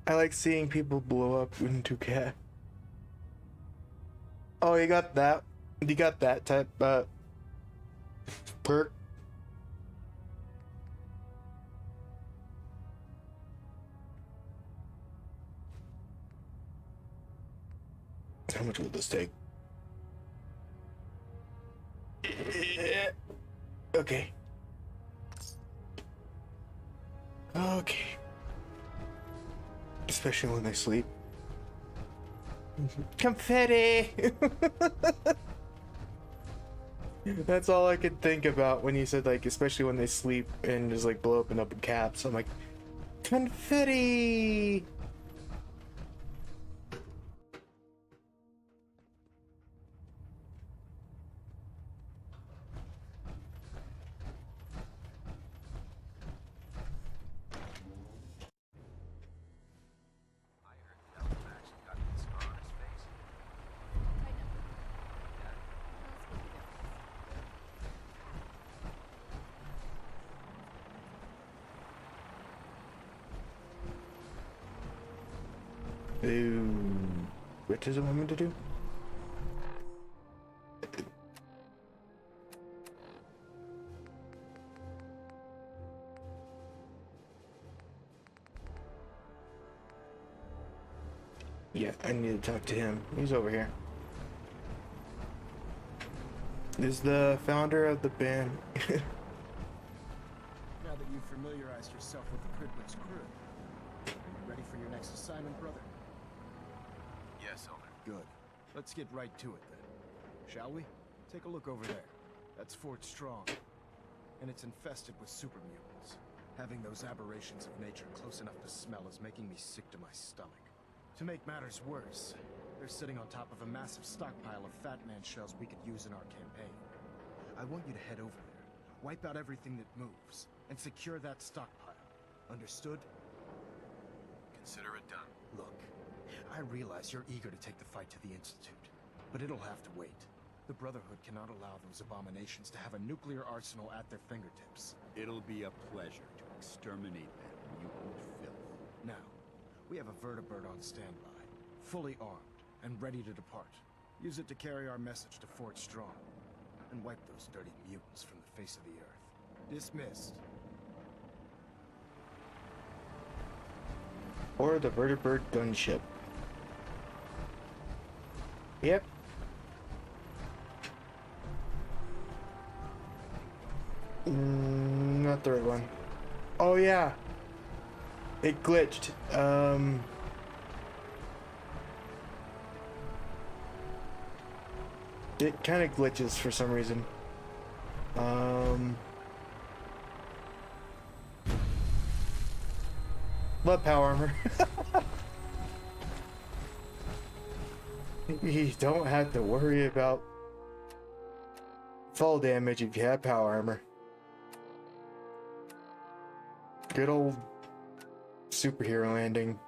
I like seeing people blow up into cat. Oh, you got that. You got that type perk. How much will this take? Okay. Okay. Especially when they sleep. Confetti! That's all I could think about when you said, like, especially when they sleep and just, like, blow up in caps. I'm like, confetti! What does it want me to do? Yeah, I need to talk to him. He's over here. Is the founder of the band. Now that you've familiarized yourself with the Pridwin's crew, are you ready for your next assignment, brother? Yes, Elder. Good. Let's get right to it then. Shall we? Take a look over there. That's Fort Strong. And it's infested with super mutants. Having those aberrations of nature close enough to smell is making me sick to my stomach. To make matters worse, they're sitting on top of a massive stockpile of Fat Man shells we could use in our campaign. I want you to head over there, wipe out everything that moves, and secure that stockpile. Understood? Consider it done. Look, I realize you're eager to take the fight to the Institute, but it'll have to wait. The Brotherhood cannot allow those abominations to have a nuclear arsenal at their fingertips. It'll be a pleasure to exterminate that mutant filth. Now, we have a vertibird on standby, fully armed, and ready to depart. Use it to carry our message to Fort Strong, and wipe those dirty mutants from the face of the earth. Dismissed. Or the vertibird gunship. Yep. that third one? Oh yeah. It glitched. It kind of glitches for some reason. Love power armor. You don't have to worry about fall damage if you have power armor. Good old superhero landing.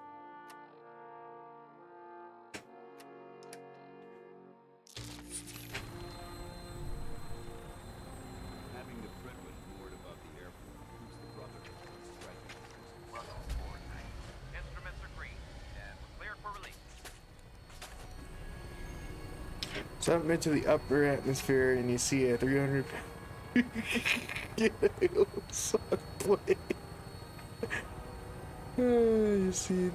Having the Brentwood moored above the airport puts the Brotherhood in striking distance. Welcome aboard, Knight. Instruments are green, and we're cleared for release. So I'm into the upper atmosphere and you see a 300 plane. You see.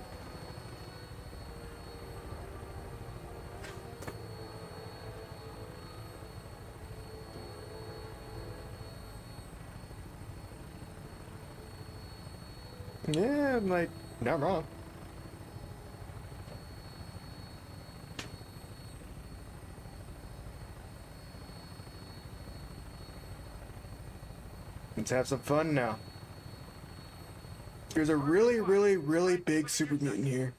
Yeah, I'm like, not wrong. Let's have some fun now. There's a really, really, really big super mutant here.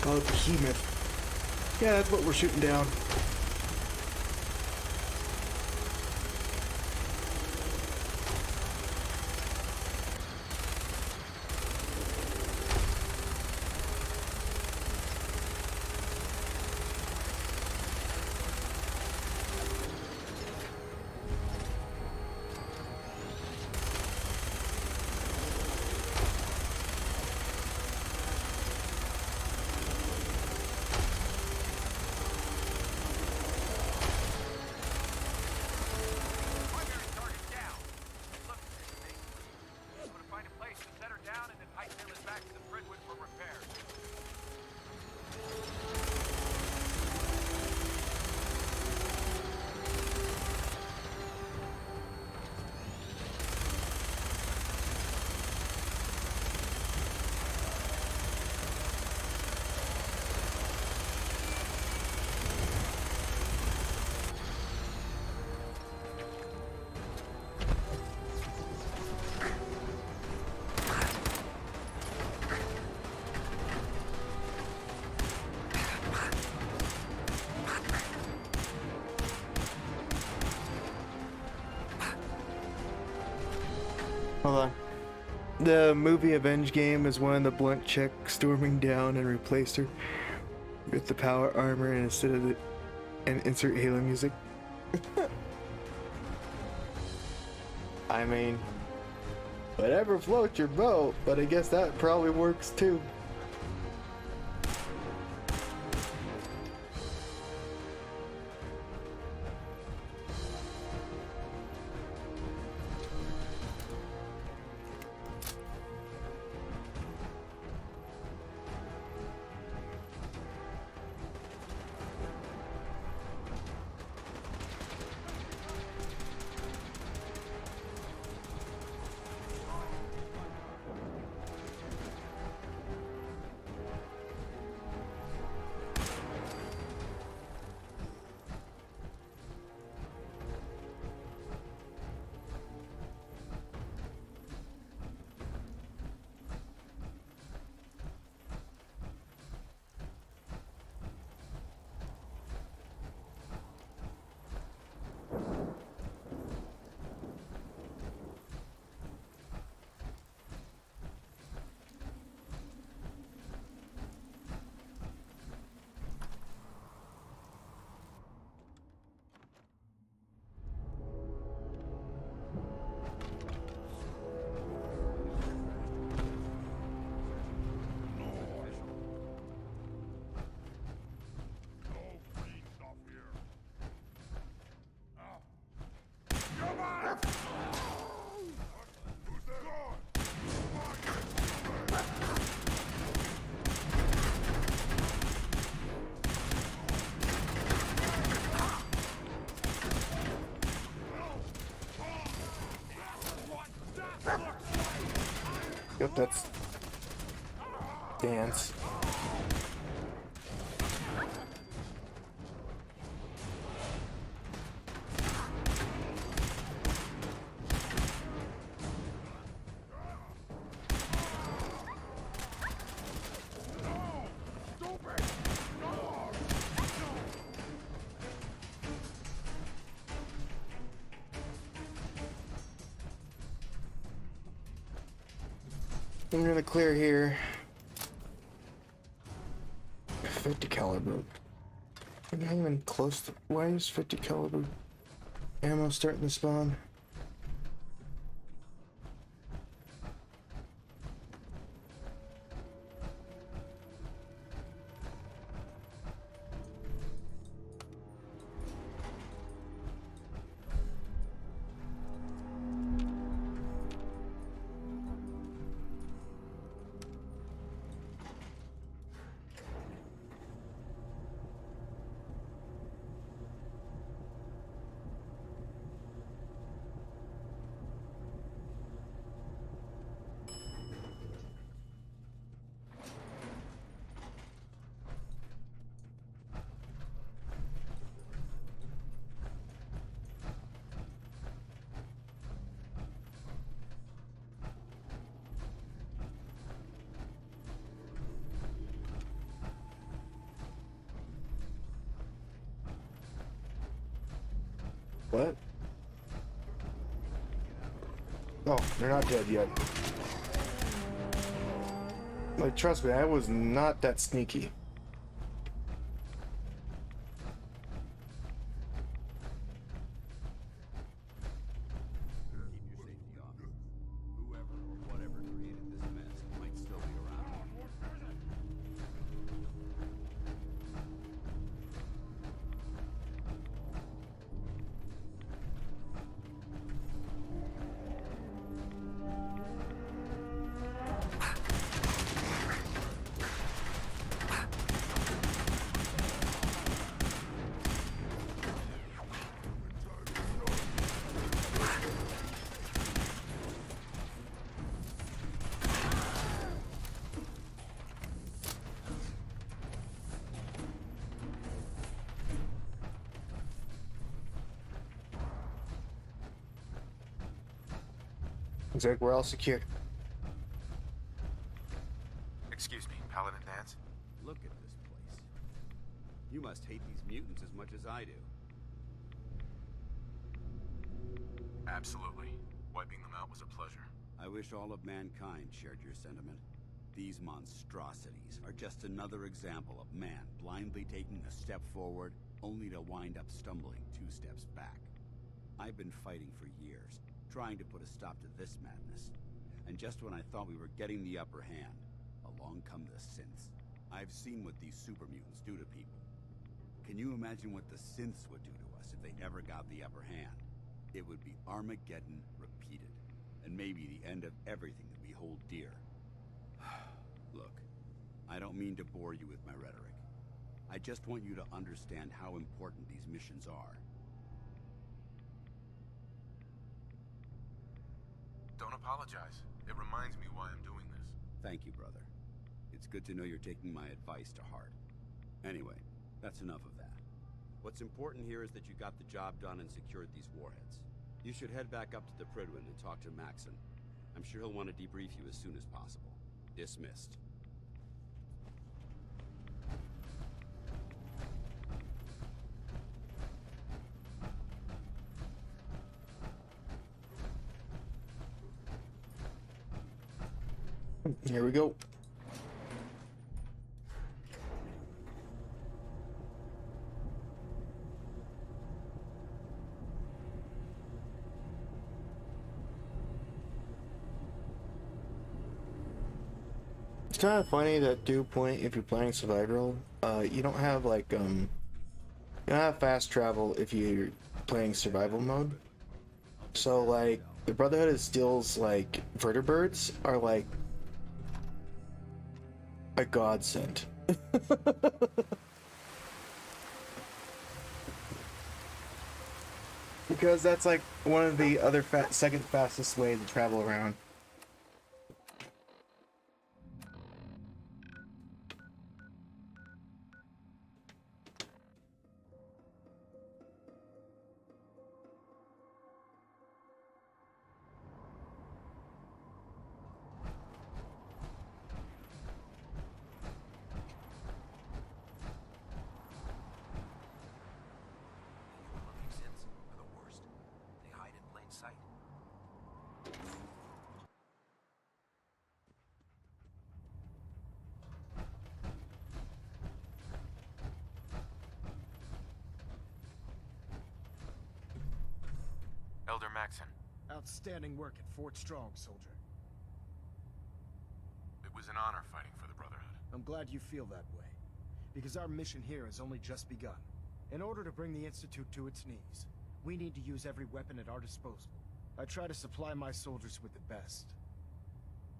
Call it Behemoth. Yeah, that's what we're shooting down. Hold on. The movie Avenge game is one of the blunt check storming down and replaced her with the power armor and instead of the and insert Halo music. I mean, whatever floats your boat, but I guess that probably works too. Yep, that's dance. I'm gonna clear here. 50 caliber. I'm not even close to. Why is 50 caliber ammo starting to spawn? What? Oh, they're not dead yet. Like, trust me, I was not that sneaky. Keep your safety off. Whoever or whatever created this mess might still be around. Looks like we're all secure. Excuse me, Paladin Dance? Look at this place. You must hate these mutants as much as I do. Absolutely. Wiping them out was a pleasure. I wish all of mankind shared your sentiment. These monstrosities are just another example of man blindly taking a step forward, only to wind up stumbling 2 steps back. I've been fighting for years, trying to put a stop to this madness. And just when I thought we were getting the upper hand, along come the synths. I've seen what these super mutants do to people. Can you imagine what the synths would do to us if they ever got the upper hand? It would be Armageddon repeated, and maybe the end of everything that we hold dear. Look, I don't mean to bore you with my rhetoric. I just want you to understand how important these missions are. Don't apologize. It reminds me why I'm doing this. Thank you, brother. It's good to know you're taking my advice to heart. Anyway, that's enough of that. What's important here is that you got the job done and secured these warheads. You should head back up to the Prydwen and talk to Maxon. I'm sure he'll want to debrief you as soon as possible. Dismissed. Here we go. It's kind of funny that dew point if you're playing survival, you don't have like you don't have fast travel if you're playing survival mode. So like the Brotherhood of Steel's like vertebrates are like a godsend. Because that's like one of the other second fastest way to travel around. Elder Maxon. Outstanding work at Fort Strong, soldier. It was an honor fighting for the Brotherhood. I'm glad you feel that way, because our mission here has only just begun. In order to bring the Institute to its knees, we need to use every weapon at our disposal. I try to supply my soldiers with the best.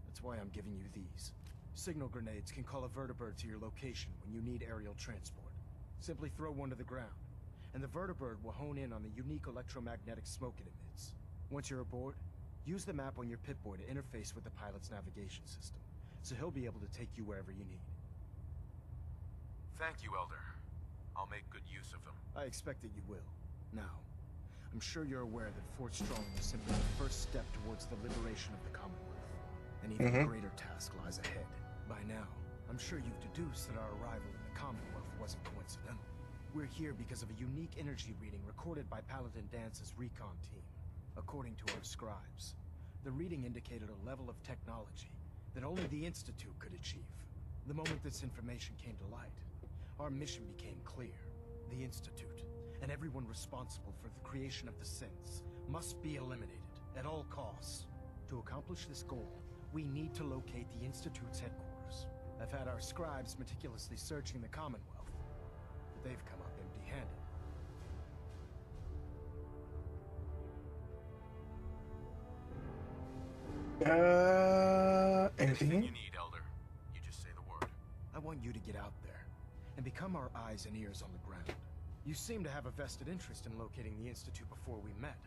That's why I'm giving you these. Signal grenades can call a vertibird to your location when you need aerial transport. Simply throw one to the ground, and the vertibird will hone in on the unique electromagnetic smoke it emits. Once you're aboard, use the map on your Pip-Boy to interface with the pilot's navigation system, so he'll be able to take you wherever you need. Thank you, Elder. I'll make good use of them. I expect that you will. Now, I'm sure you're aware that Fort Strong was simply the first step towards the liberation of the Commonwealth. An even greater task lies ahead. By now, I'm sure you've deduced that our arrival in the Commonwealth wasn't coincidental. We're here because of a unique energy reading recorded by Paladin Dance's recon team. According to our scribes, the reading indicated a level of technology that only the Institute could achieve. The moment this information came to light, our mission became clear. The Institute, and everyone responsible for the creation of the synths, must be eliminated at all costs. To accomplish this goal, we need to locate the Institute's headquarters. I've had our scribes meticulously searching the Commonwealth, but they've come up empty-handed. Anything you need, Elder. You just say the word. I want you to get out there and become our eyes and ears on the ground. You seem to have a vested interest in locating the Institute before we met,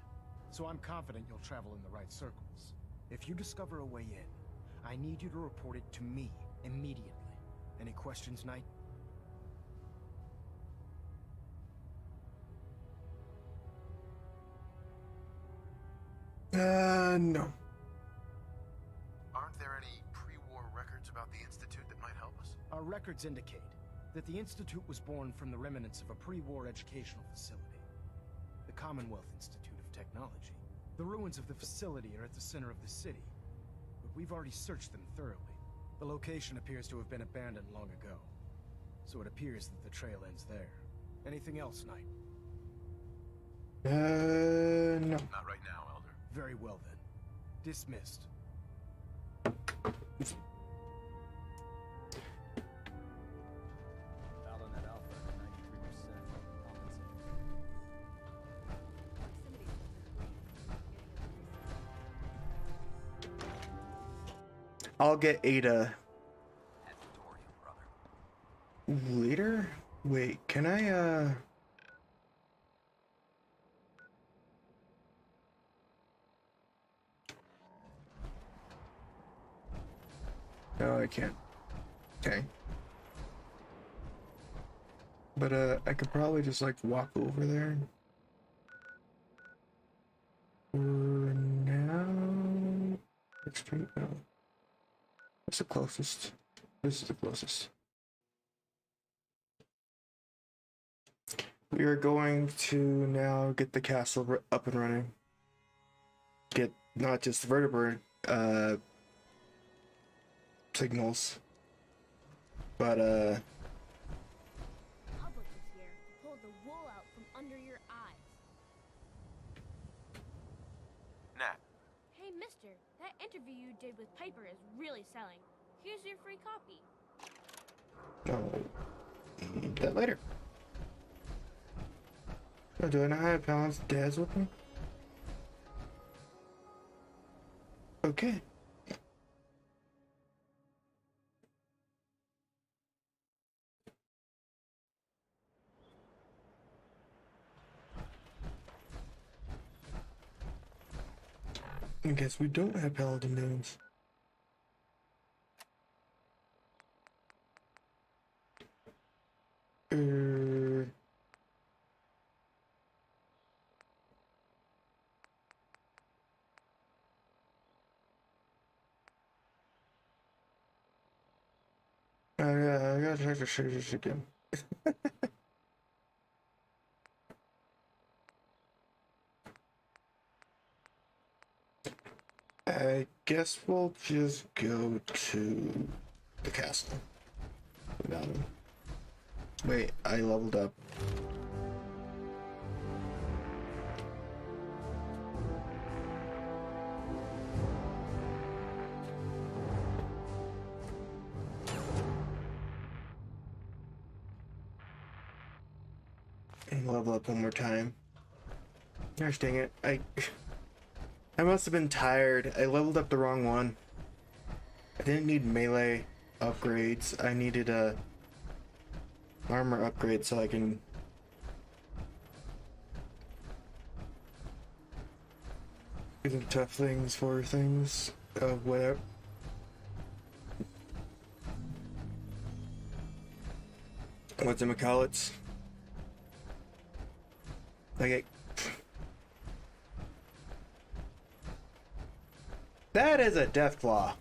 so I'm confident you'll travel in the right circles. If you discover a way in, I need you to report it to me immediately. Any questions, Knight? No. Aren't there any pre-war records about the Institute that might help us? Our records indicate that the Institute was born from the remnants of a pre-war educational facility, the Commonwealth Institute of Technology. The ruins of the facility are at the center of the city, but we've already searched them thoroughly. The location appears to have been abandoned long ago, so it appears that the trail ends there. Anything else, Knight? No. Not right now, Elder. Very well then. Dismissed. Battlenet Alpha, 93% compensated. I'll get Ada. Later? Wait, can I, No, I can't. Okay. But, I could probably just, like, walk over there. For now... Extreme... No. What's the closest? This is the closest. We are going to now get the castle up and running. Get not just the vertebrate, signals, but Public is here to pull the wool out from under your eyes. Nat. Hey, mister, that interview you did with Piper is really selling. Here's your free copy. no, need that later. Oh, do I not have Paladin's dad's with me? Okay. I guess we don't have Paladin names. I gotta try to show this again. I guess we'll just go to the castle. Wait, I leveled up. level up one more time. Gosh dang it. I must have been tired. I leveled up the wrong one. I didn't need melee upgrades. I needed a armor upgrade so I can do tough things for things of whatever. What's in McCallets? Okay. That is a Deathclaw.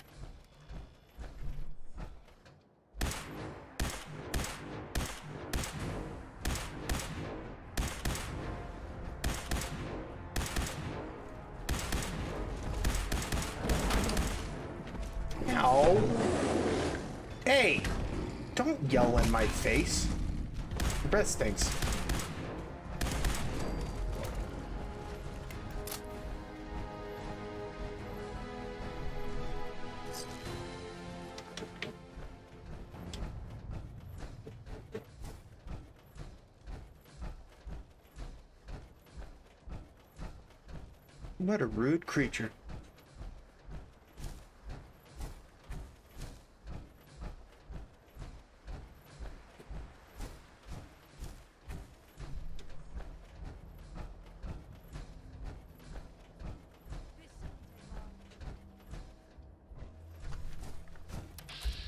Ow. Hey! Don't yell in my face. Your breath stinks. What a rude creature.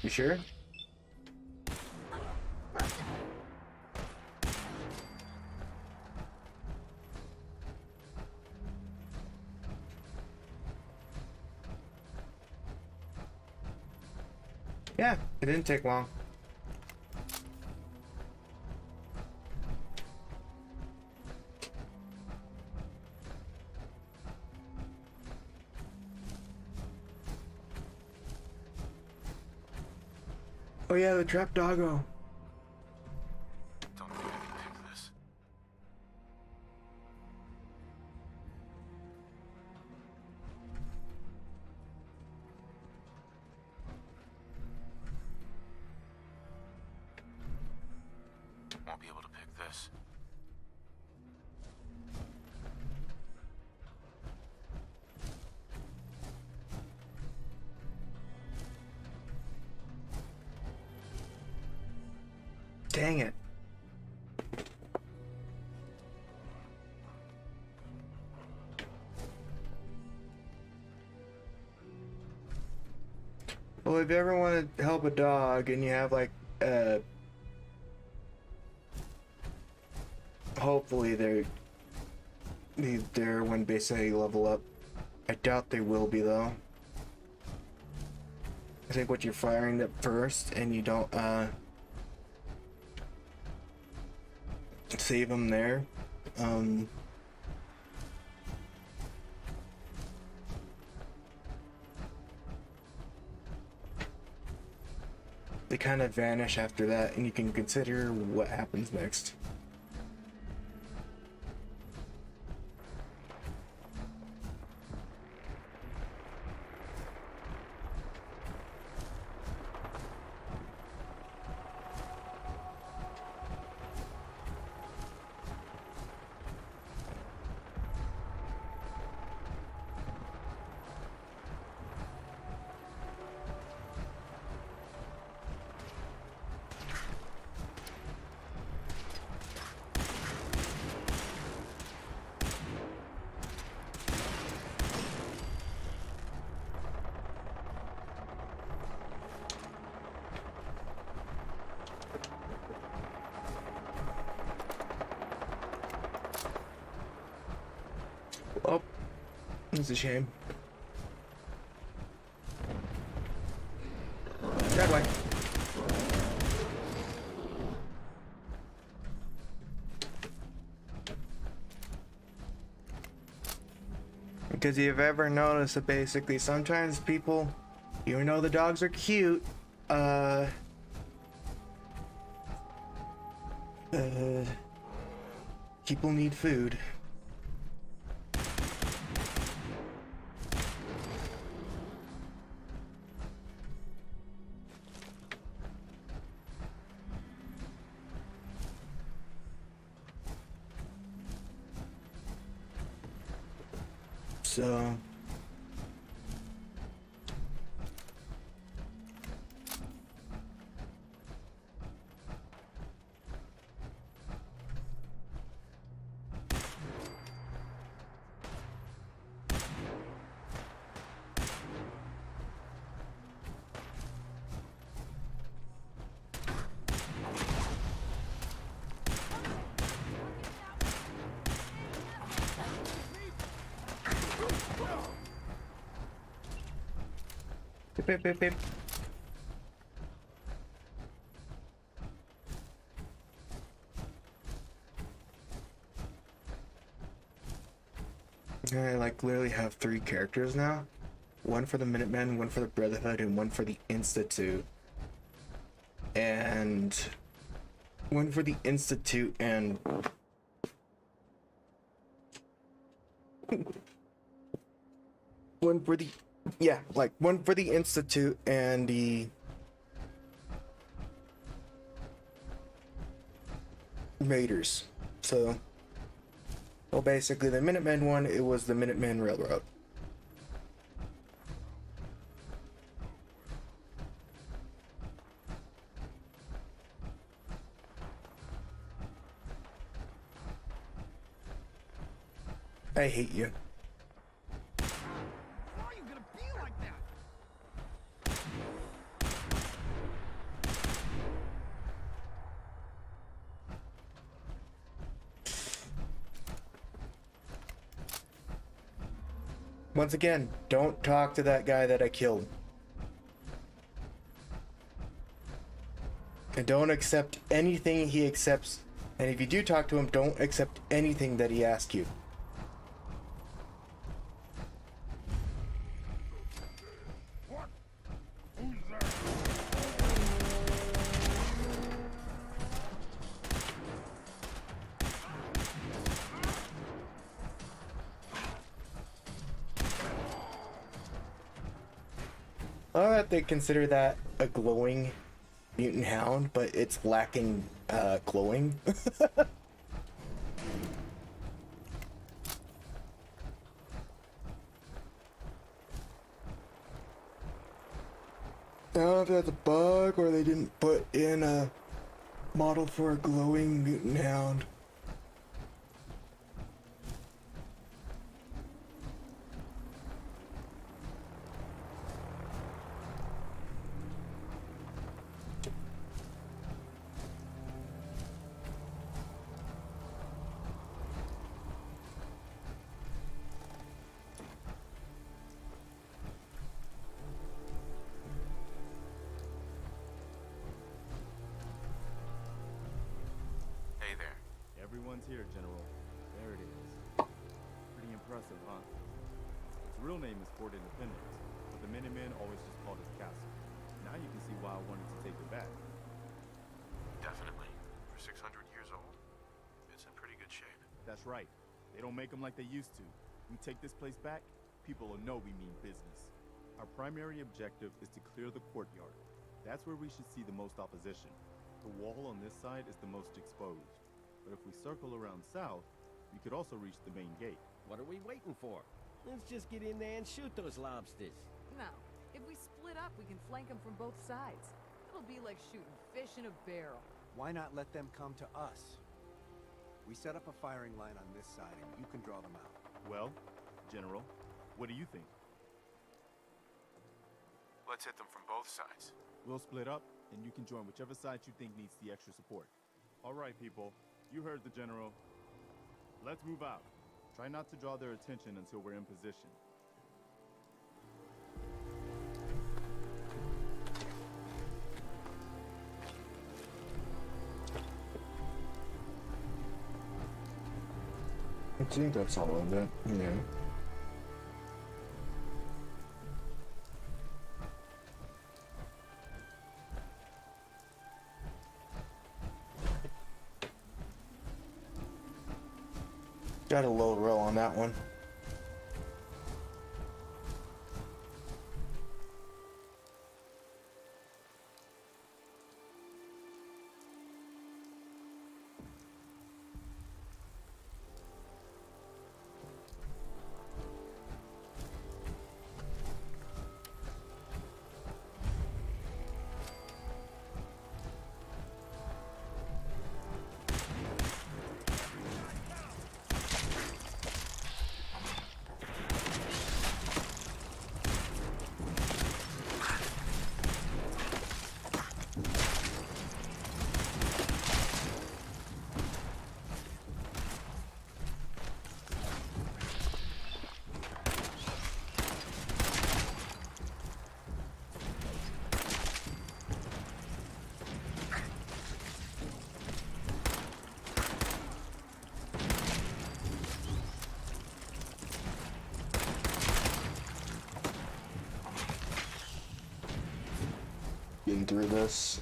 You sure? Yeah, it didn't take long. Oh yeah, the trap doggo. Don't think I can pick this. Won't be able to pick this. Dang it. Well, if you ever want to help a dog and you have like hopefully they're when they say level up. I doubt they will be though. I think what you're firing at first and you don't save them there. They kind of vanish after that, and you can consider what happens next. Oh, it's a shame. That way. Because you've ever noticed that basically sometimes people, even though the dogs are cute, people need food. so beep, beep, beep, beep. I like literally have 3 characters now. One for the Minutemen, one for the Brotherhood, and one for the Institute. And one for the Institute and one for the one for the Institute and the Raiders. So, well, basically the Minutemen one, it was the Minutemen Railroad. I hate you. Why are you gonna be like that? Once again, don't talk to that guy that I killed. And don't accept anything he accepts. And if you do talk to him, don't accept anything that he asks you. I don't know if they consider that a glowing mutant hound, but it's lacking glowing. I don't know if that's a bug or they didn't put in a model for a glowing mutant hound. Hey there. Everyone's here, General. There it is. Pretty impressive, huh? Its real name is Fort Independence, but the Minutemen always just called it Castle. Now you can see why I wanted to take it back. Definitely. For 600 years old, it's in pretty good shape. That's right. They don't make them like they used to. We take this place back, people will know we mean business. Our primary objective is to clear the courtyard. That's where we should see the most opposition. The wall on this side is the most exposed. But if we circle around south, we could also reach the main gate. What are we waiting for? Let's just get in there and shoot those lobsters. No. If we split up, we can flank them from both sides. It'll be like shooting fish in a barrel. Why not let them come to us? We set up a firing line on this side, and you can draw them out. Well, General, what do you think? Let's hit them from both sides. We'll split up, and you can join whichever side you think needs the extra support. All right, people. You heard the General. Let's move out. Try not to draw their attention until we're in position. I think that's all of it, yeah. Got a low roll on that one. getting through this.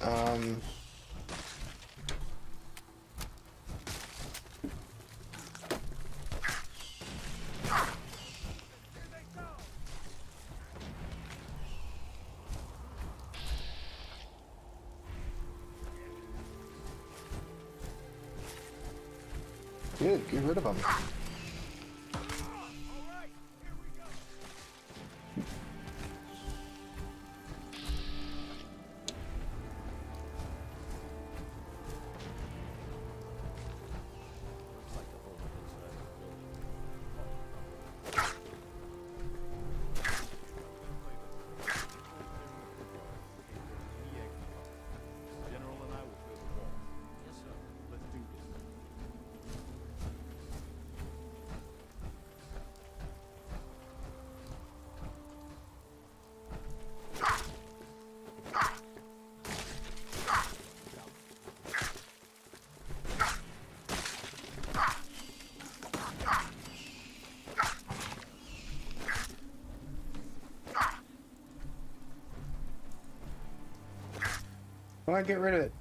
Good, get rid of them. General and I will clear the wall. Yes, sir. Let's do this. Come on, get rid of it.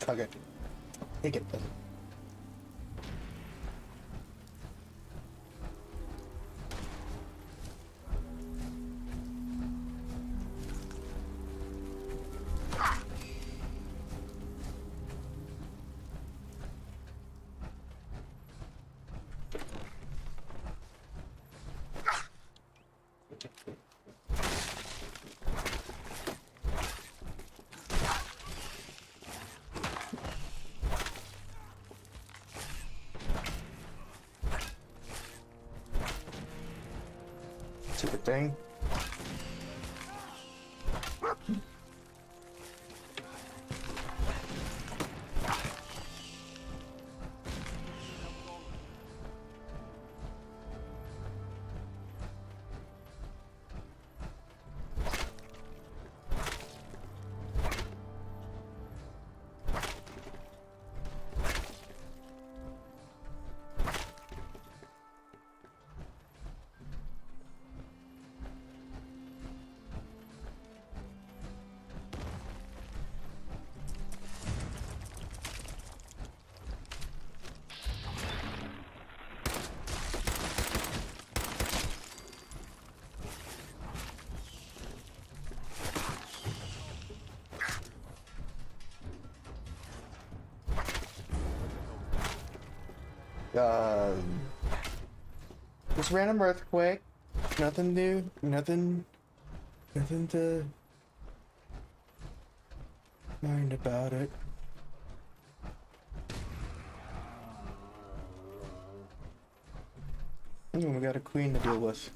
Okay. Take it then. Stupid thing. Just random earthquake. Nothing new. Nothing to mind about it. We got a queen to deal with.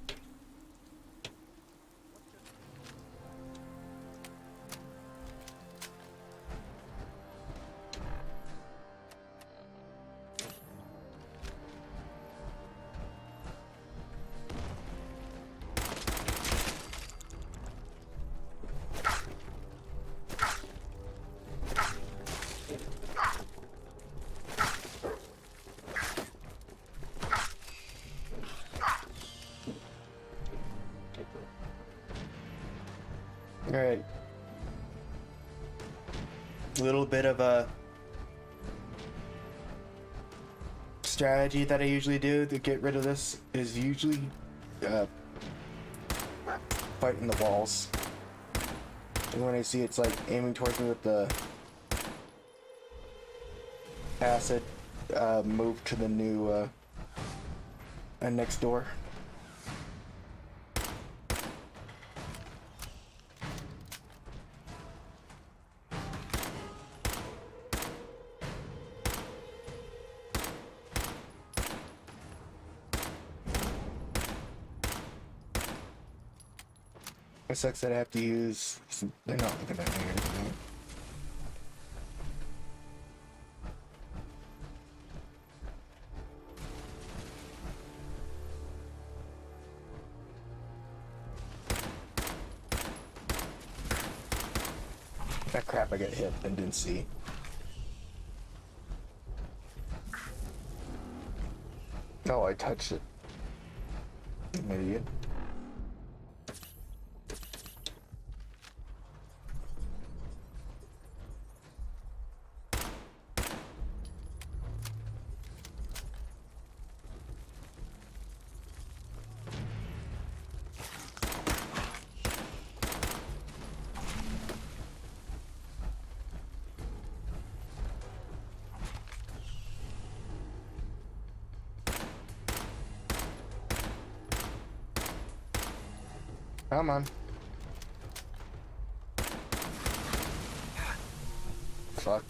Alright. A little bit of a strategy that I usually do to get rid of this is usually fighting the walls. And when I see it's like aiming towards me with the acid, move to the new next door. It sucks that I have to use. They're not looking at me or anything. That crap, I got hit and didn't see. Oh, I touched it. I'm an idiot. Come on. Fuck.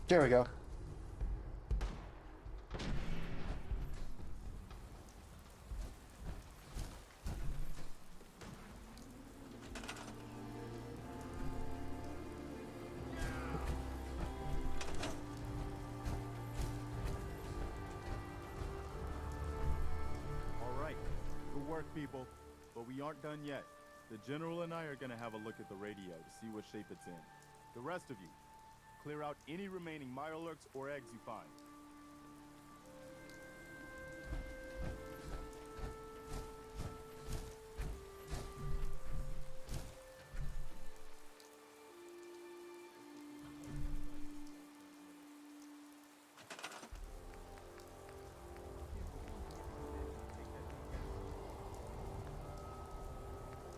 There we go. People, but we aren't done yet. The General and I are gonna have a look at the radio to see what shape it's in. The rest of you, clear out any remaining Mirelurks or eggs you find.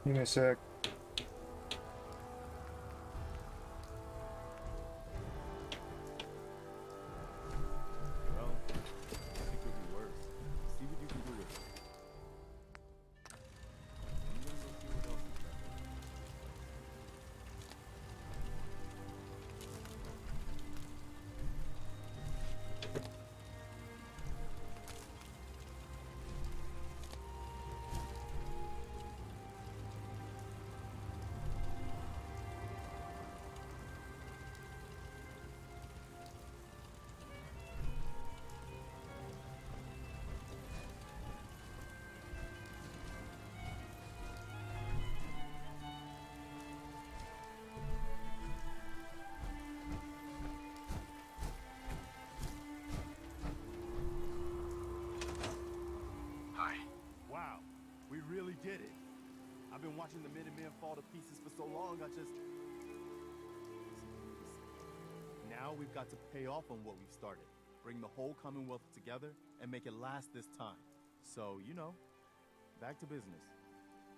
Give me a sec. Well, it could be worse. See what you can do with it. I'm gonna go see what else is there. Really did it. I've been watching the Minutemen fall to pieces for so long, Now we've got to pay off on what we've started. Bring the whole Commonwealth together and make it last this time. So, you know, back to business.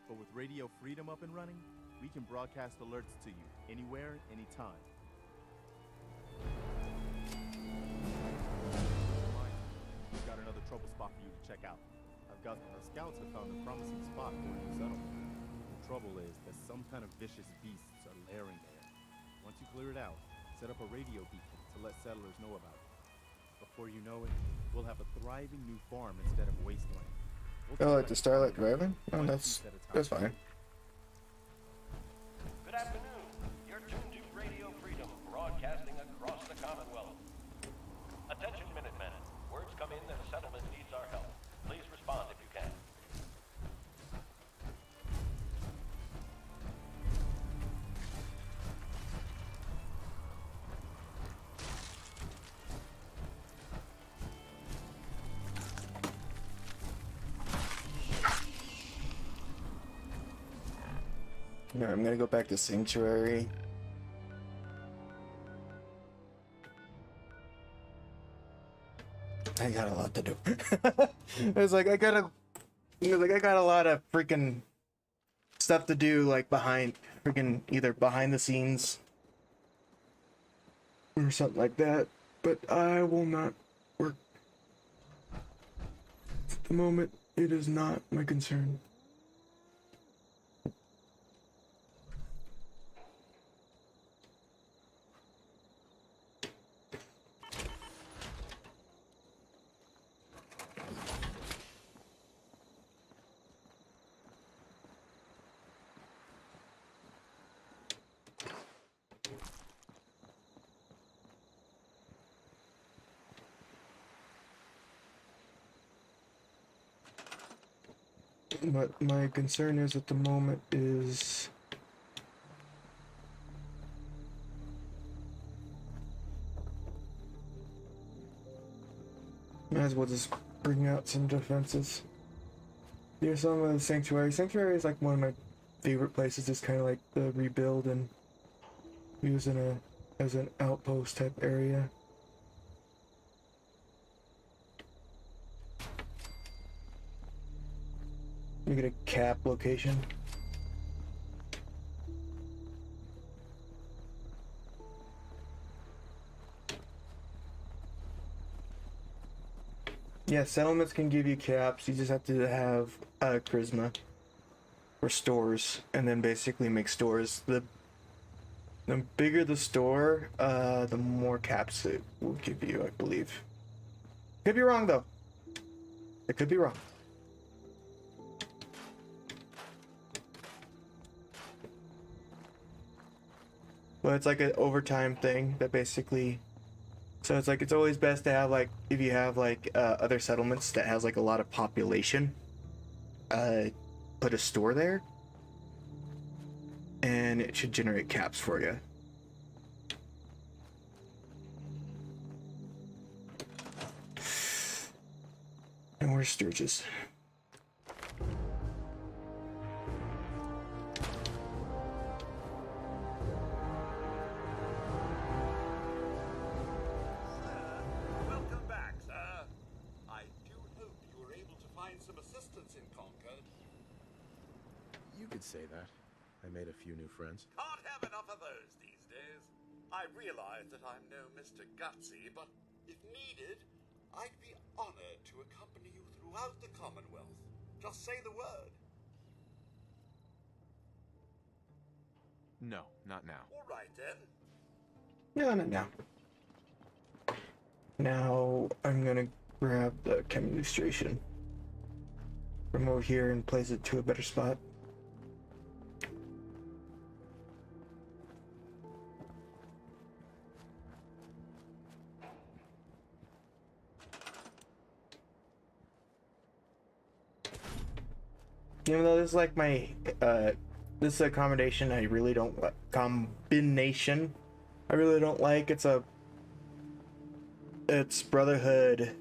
But with Radio Freedom up and running, we can broadcast alerts to you anywhere, anytime. We've got another trouble spot for you to check out. Our scouts have found a promising spot for a new settlement. The trouble is that some kind of vicious beasts are lairing there. Once you clear it out, set up a radio beacon to let settlers know about it. Before you know it, we'll have a thriving new farm instead of wasteland. Oh, like the Starlight Driving? Oh, that's fine. Good afternoon. You're tuned to Radio Freedom, broadcasting across the Commonwealth. Attention, Minutemen. Words come in that a settlement needs our help. Please respond if you can. Yeah, I'm gonna go back to Sanctuary. I got a lot to do. It's like I got a lot of freaking stuff to do, like behind either behind the scenes or something like that. But I will not work. At the moment, it is not my concern. What my concern is at the moment is might as well just bring out some defenses. Here's some of the Sanctuary. Sanctuary is like one of my favorite places, just kind of like the rebuild and use as an outpost type area. Make it a cap location. Yeah, settlements can give you caps. You just have to have charisma or stores, and then basically make stores. The bigger the store, the more caps it will give you, I believe. Could be wrong though. It could be wrong. But it's like an overtime thing that basically. So it's like it's always best to have like if you have like other settlements that has like a lot of population, put a store there, and it should generate caps for you. And where's Sturgis? Welcome back, sir. I do hope you were able to find some assistance in Concord. You could say that. I made a few new friends. Can't have enough of those these days. I realize that I'm no Mr. Gutsy, but if needed, I'd be honored to accompany you throughout the Commonwealth. Just say the word. No, not now. All right, then. No, not now. Now I'm gonna grab the chem illustration from over here and place it to a better spot. Even though this is like my, this is a combination I really don't like. Combination I really don't like. It's Brotherhood.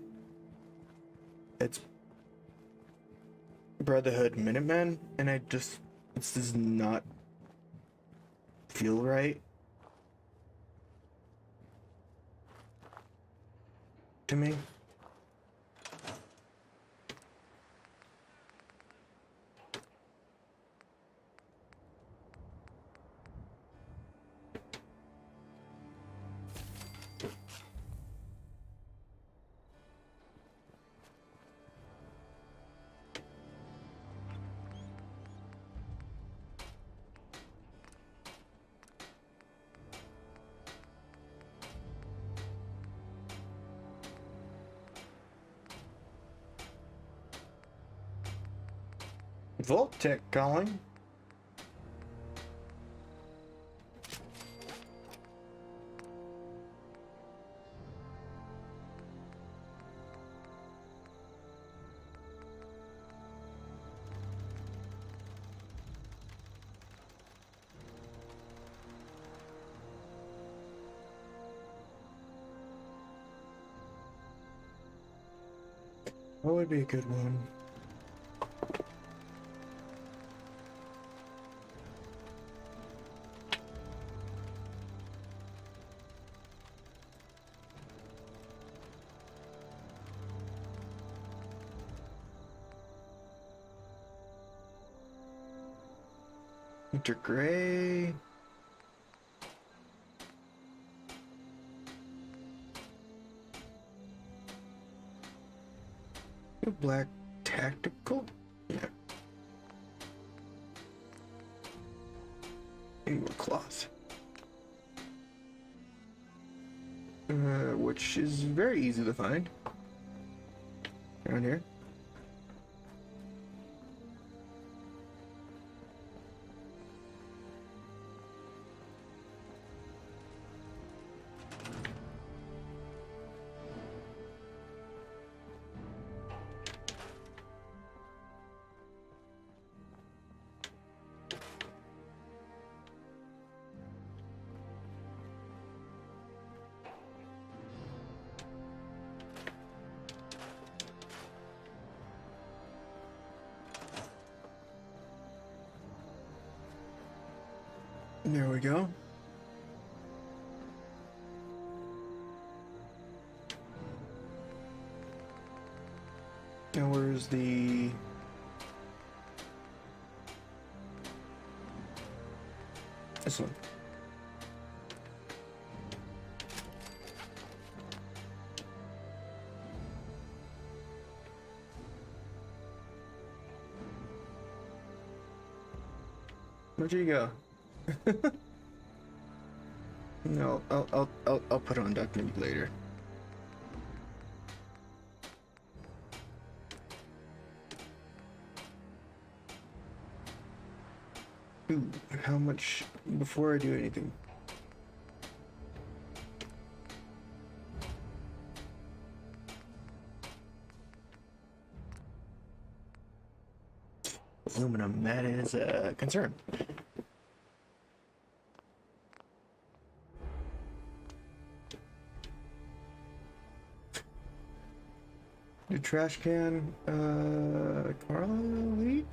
It's Brotherhood Minutemen, and it does not feel right to me. Voltec calling. What would be a good one? Winter Gray. Black Tactical? Yeah. England Cloth. Which is very easy to find. Around here. There we go. Now where's the... This one. Where'd you go? No, I'll put on duck maybe later. Ooh, how much before I do anything? Aluminum, that is a concern. The trash can, Carla leave?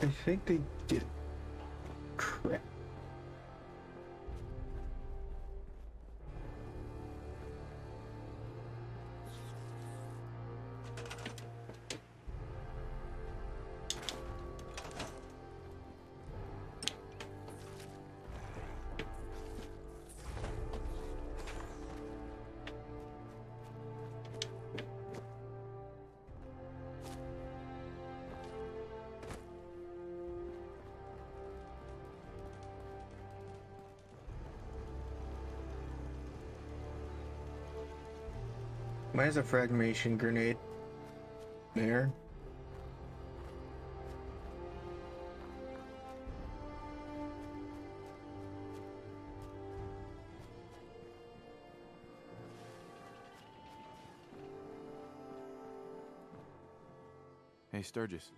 I think they did. Crap. Why is a fragmentation grenade there? Hey, Sturgis.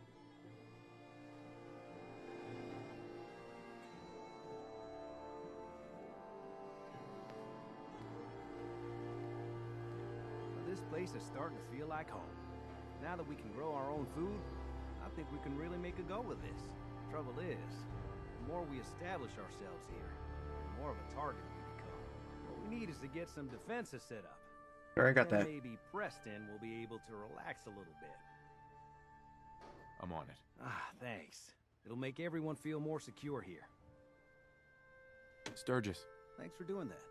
This place is starting to feel like home. Now that we can grow our own food, I think we can really make a go of this. Trouble is, the more we establish ourselves here, the more of a target we become. What we need is to get some defenses set up. Sure, I got Then that. maybe Preston will be able to relax a little bit. I'm on it. Ah, thanks. It'll make everyone feel more secure here. Sturgis. Thanks for doing that.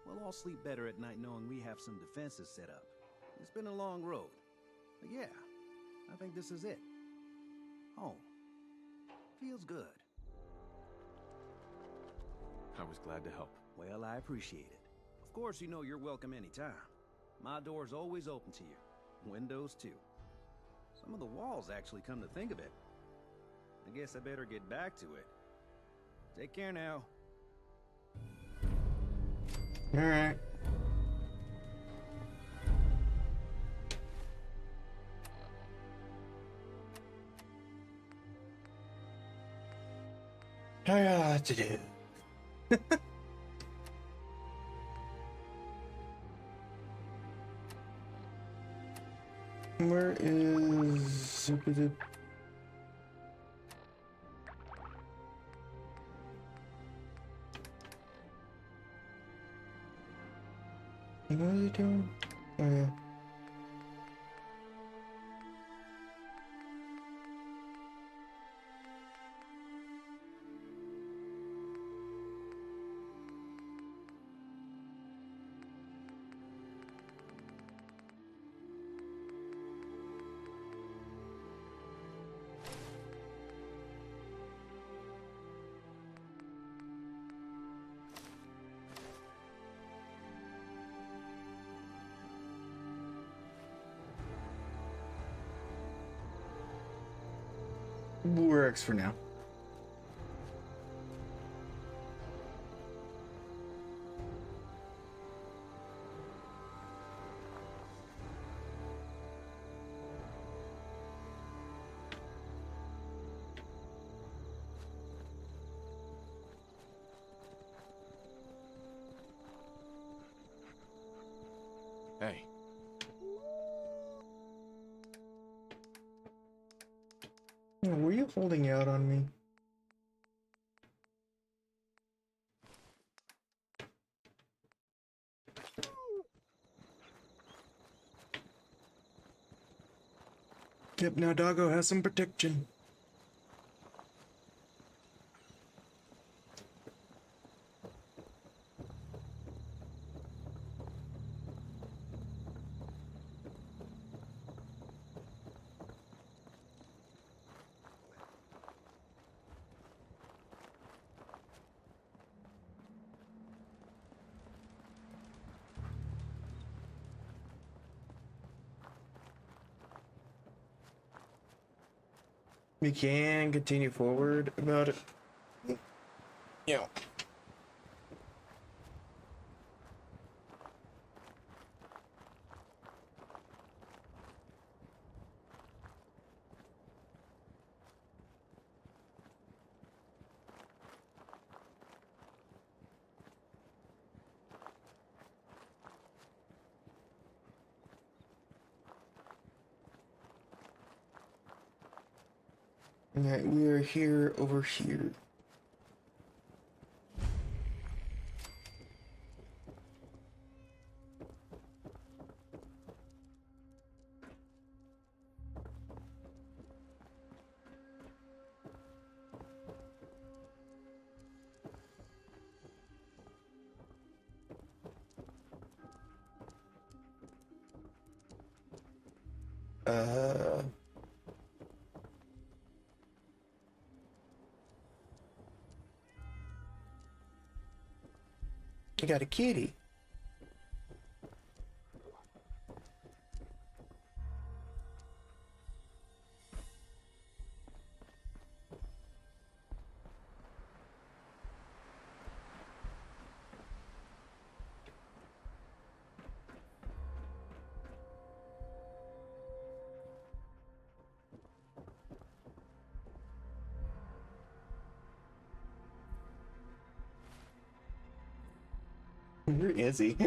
We'll all sleep better at night knowing we have some defenses set up. It's been a long road. But yeah, I think this is it. Home. Feels good. I was glad to help. Well, I appreciate it. Of course, you know you're welcome anytime. My door's always open to you. Windows, too. Some of the walls actually come to think of it. I guess I better get back to it. Take care now. All right. I got a lot to do. Where is it? What are they doing? Oh yeah. Works for now. Hey. Were you holding out on me? Yep, now Doggo has some protection. we can continue forward about it. Yeah. Alright, we are here over here. I got a kitty. Where is he?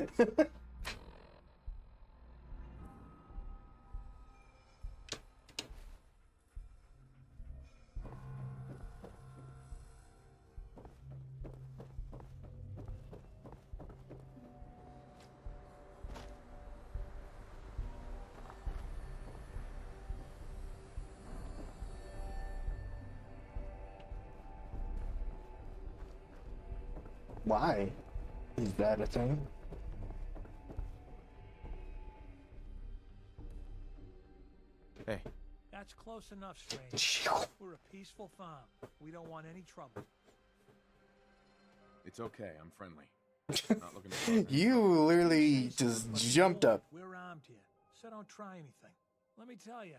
Why? Is that a thing? Hey. That's close enough, stranger. We're a peaceful farm. We don't want any trouble. It's okay, I'm friendly. Not looking to cause any You trouble. literally just jumped up. We're armed here, so don't try anything. Let me tell you,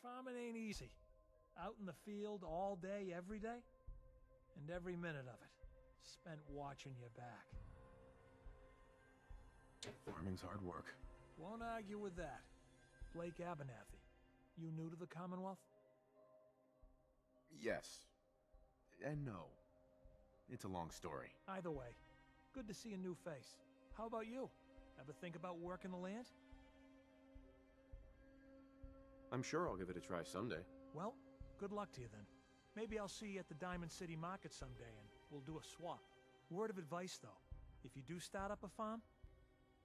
farming ain't easy. Out in the field all day, every day, and every minute of it spent watching your back. Farming's hard work. Won't argue with that. Blake Abernathy, you new to the Commonwealth? Yes. And no. It's a long story. Either way, good to see a new face. How about you? Ever think about working the land? I'm sure I'll give it a try someday. Well, good luck to you then. Maybe I'll see you at the Diamond City Market someday and we'll do a swap. Word of advice though, if you do start up a farm,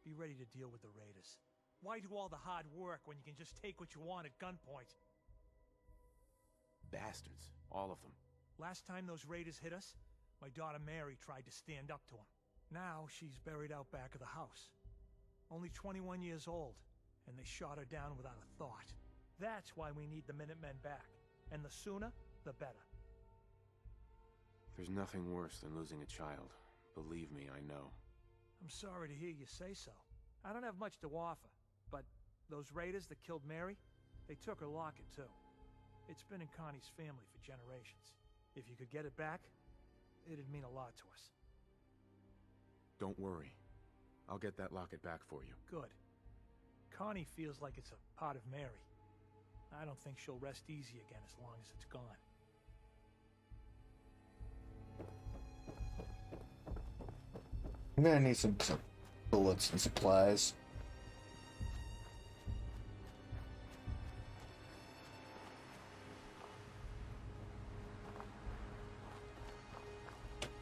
be ready to deal with the raiders. Why do all the hard work when you can just take what you want at gunpoint? Bastards. All of them. Last time those raiders hit us, my daughter Mary tried to stand up to them. Now she's buried out back of the house. Only 21 years old, and they shot her down without a thought. That's why we need the Minutemen back. And the sooner, the better. There's nothing worse than losing a child. Believe me, I know. I'm sorry to hear you say so. I don't have much to offer, but those raiders that killed Mary, they took her locket too. It's been in Connie's family for generations. If you could get it back, it'd mean a lot to us. Don't worry. I'll get that locket back for you. Good. Connie feels like it's a part of Mary. I don't think she'll rest easy again as long as it's gone. I'm gonna need some bullets and supplies.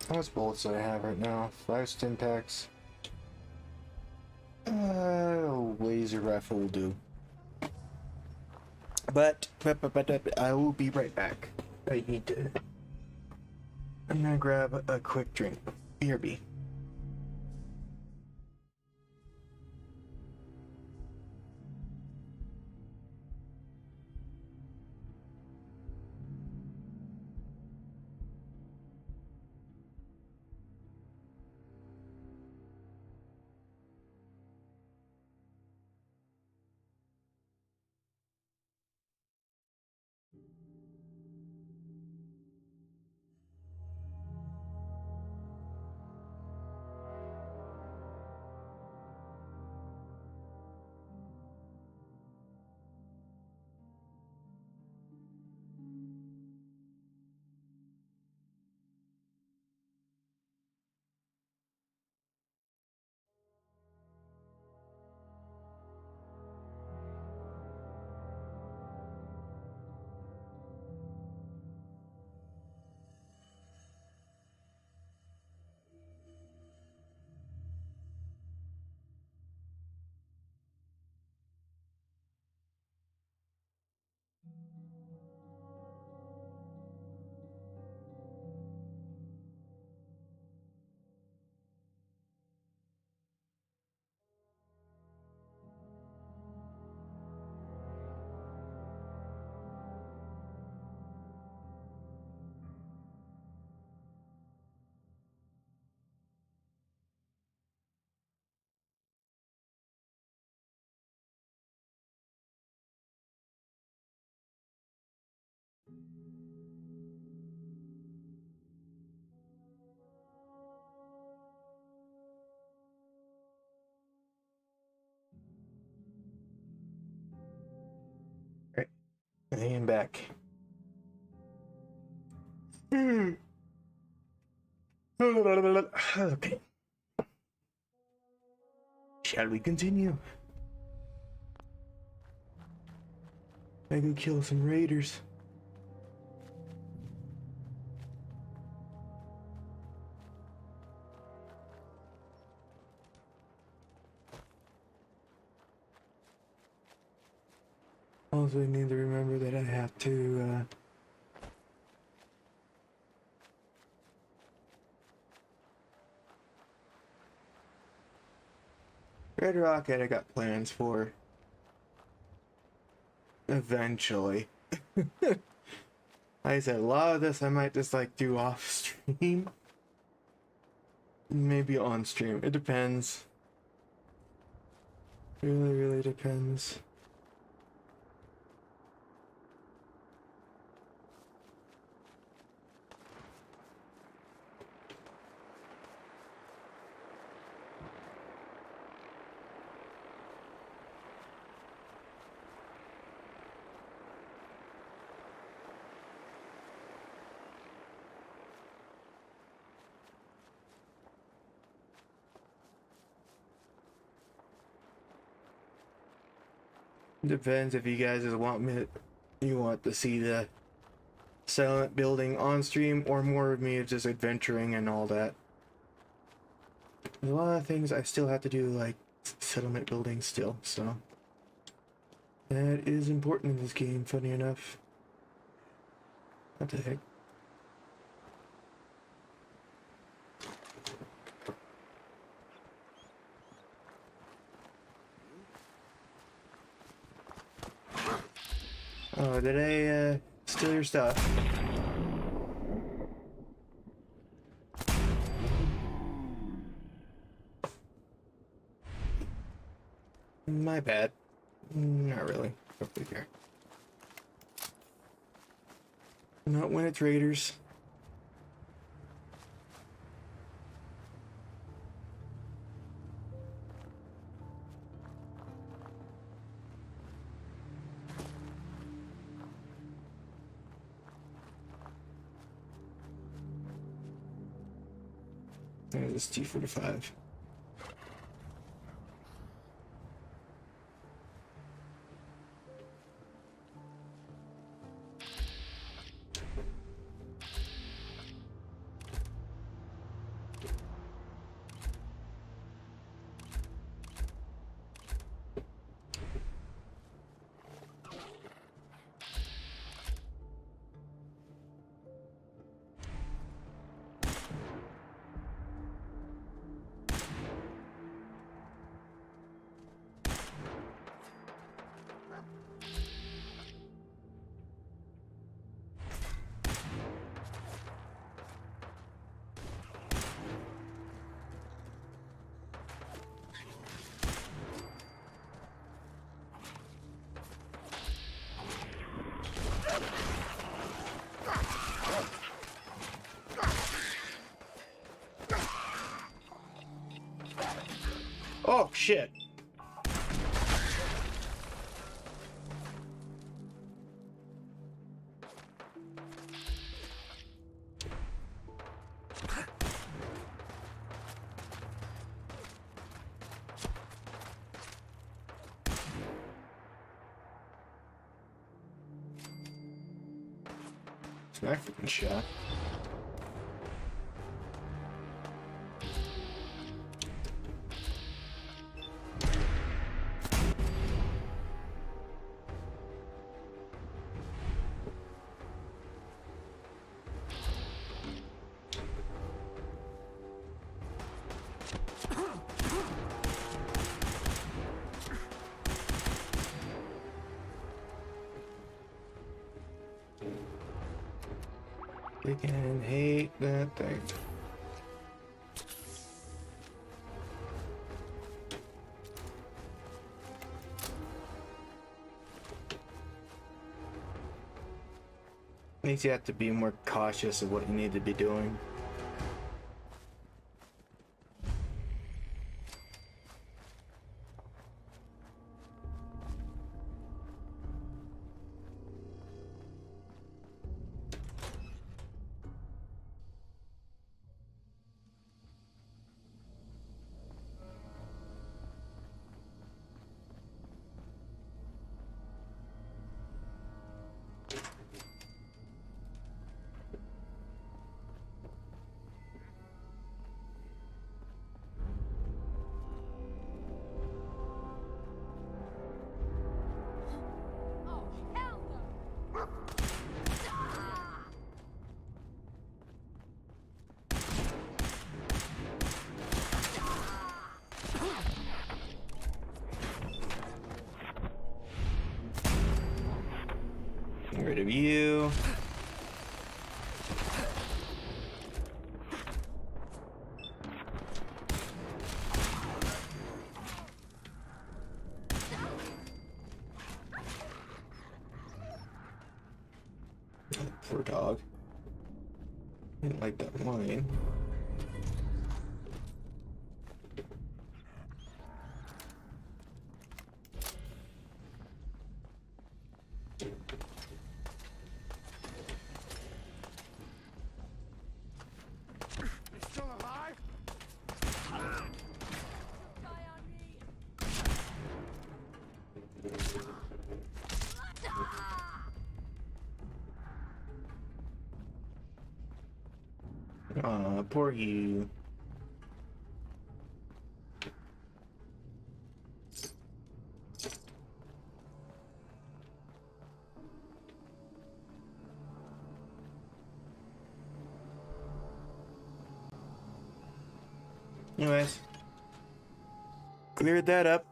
How much bullets do I have right now? 5 stim packs. Laser rifle will do. But I will be right back. I need to. I'm gonna grab a quick drink. BRB. I am back. Okay. Shall we continue? I go kill some raiders. Also, I need to remember that I have to, Red Rocket I got plans for. Eventually. Like I said, a lot of this I might just like do off stream. Maybe on stream. It depends. Really depends. Depends if you guys just want to see the settlement building on stream or more of me just adventuring and all that. There's a lot of things I still have to do, like settlement building still, so that is important in this game, funny enough. What the heck? Oh, did I steal your stuff? My bad. Not really. Don't really care. Not when it's raiders. There's this T-45. Oh, shit. It's my freaking shot. They can hate that thing. Makes you have to be more cautious of what you need to be doing. rid of you. Poor dog. Didn't like that wine. It's still alive? Aw, poor you. Anyways, cleared that up.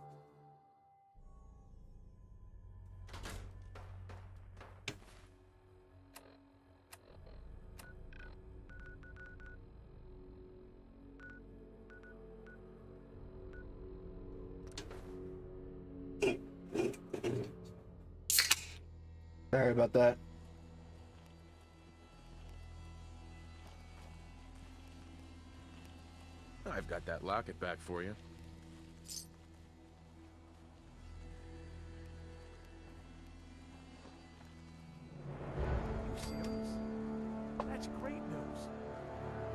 Sorry about that. I've got that locket back for you. You serious? That's great news.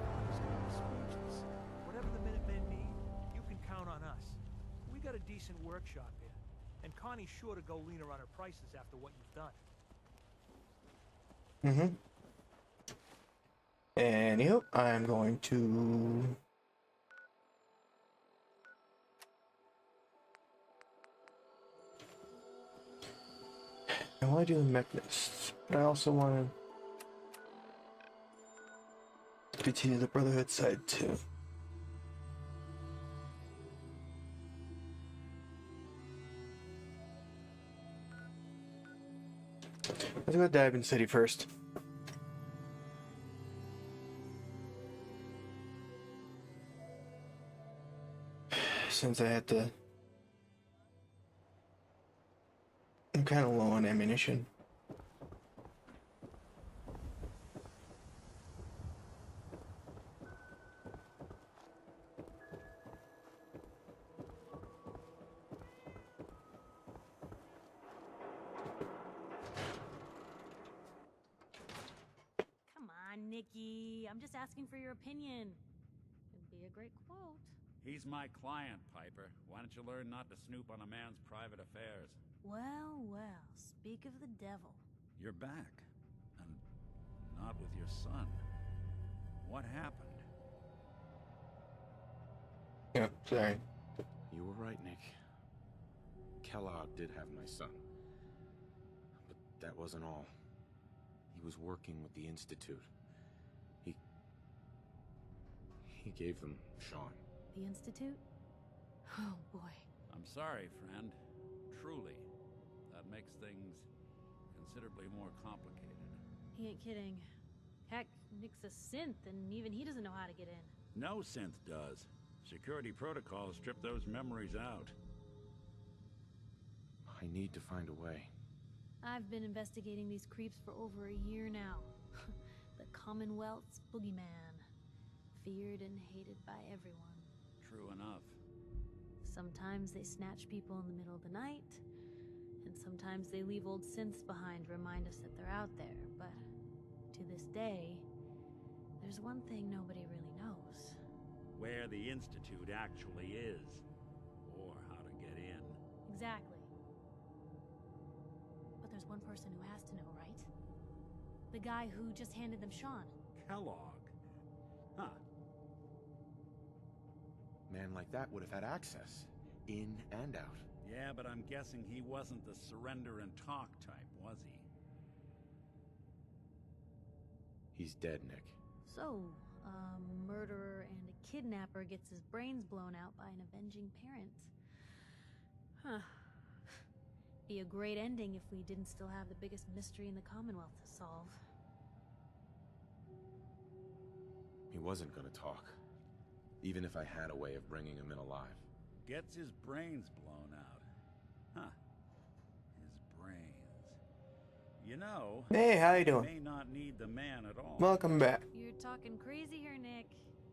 Connie's gonna be speechless. Whatever the Minutemen need, you can count on us. We got a decent workshop here, and Connie's sure to go leaner on her prices after what you've done. Anywho, I'm going to... I want to do the mechanists, but I also want to continue the Brotherhood side too. Let's go to Diamond City first. Since I had to... I'm kind of low on ammunition. Come on, Nikki. I'm just asking for your opinion. It'd be a great quote. He's my client, Piper. Why don't you learn not to snoop on a man's private affairs? Well, well, speak of the devil. You're back. And not with your son. What happened? Yeah, sorry. You were right, Nick. Kellogg did have my son. But that wasn't all. He was working with the Institute. He gave them Sean. The Institute? Oh, boy. I'm sorry, friend. Truly. That makes things considerably more complicated. He ain't kidding. Heck, Nick's a synth, and even he doesn't know how to get in. No synth does. Security protocols strip those memories out. I need to find a way. I've been investigating these creeps for over a year now. The Commonwealth's boogeyman. Feared and hated by everyone. True enough. Sometimes they snatch people in the middle of the night, and sometimes they leave old synths behind to remind us that they're out there, but to this day, there's one thing nobody really knows. Where the Institute actually is. Or how to get in. Exactly. But there's one person who has to know, right? The guy who just handed them Sean. Kellogg. Huh. Man like that would have had access. In and out. Yeah, but I'm guessing he wasn't the surrender and talk type, was he? He's dead, Nick. So, a murderer and a kidnapper gets his brains blown out by an avenging parent. Huh. Be a great ending if we didn't still have the biggest mystery in the Commonwealth to solve. He wasn't gonna talk. Even if I had a way of bringing him in alive. Gets his brains blown out. Huh. His brains. You know, Hey, how you he doing? may not need the man at all. Welcome back. You're talking crazy here, Nick.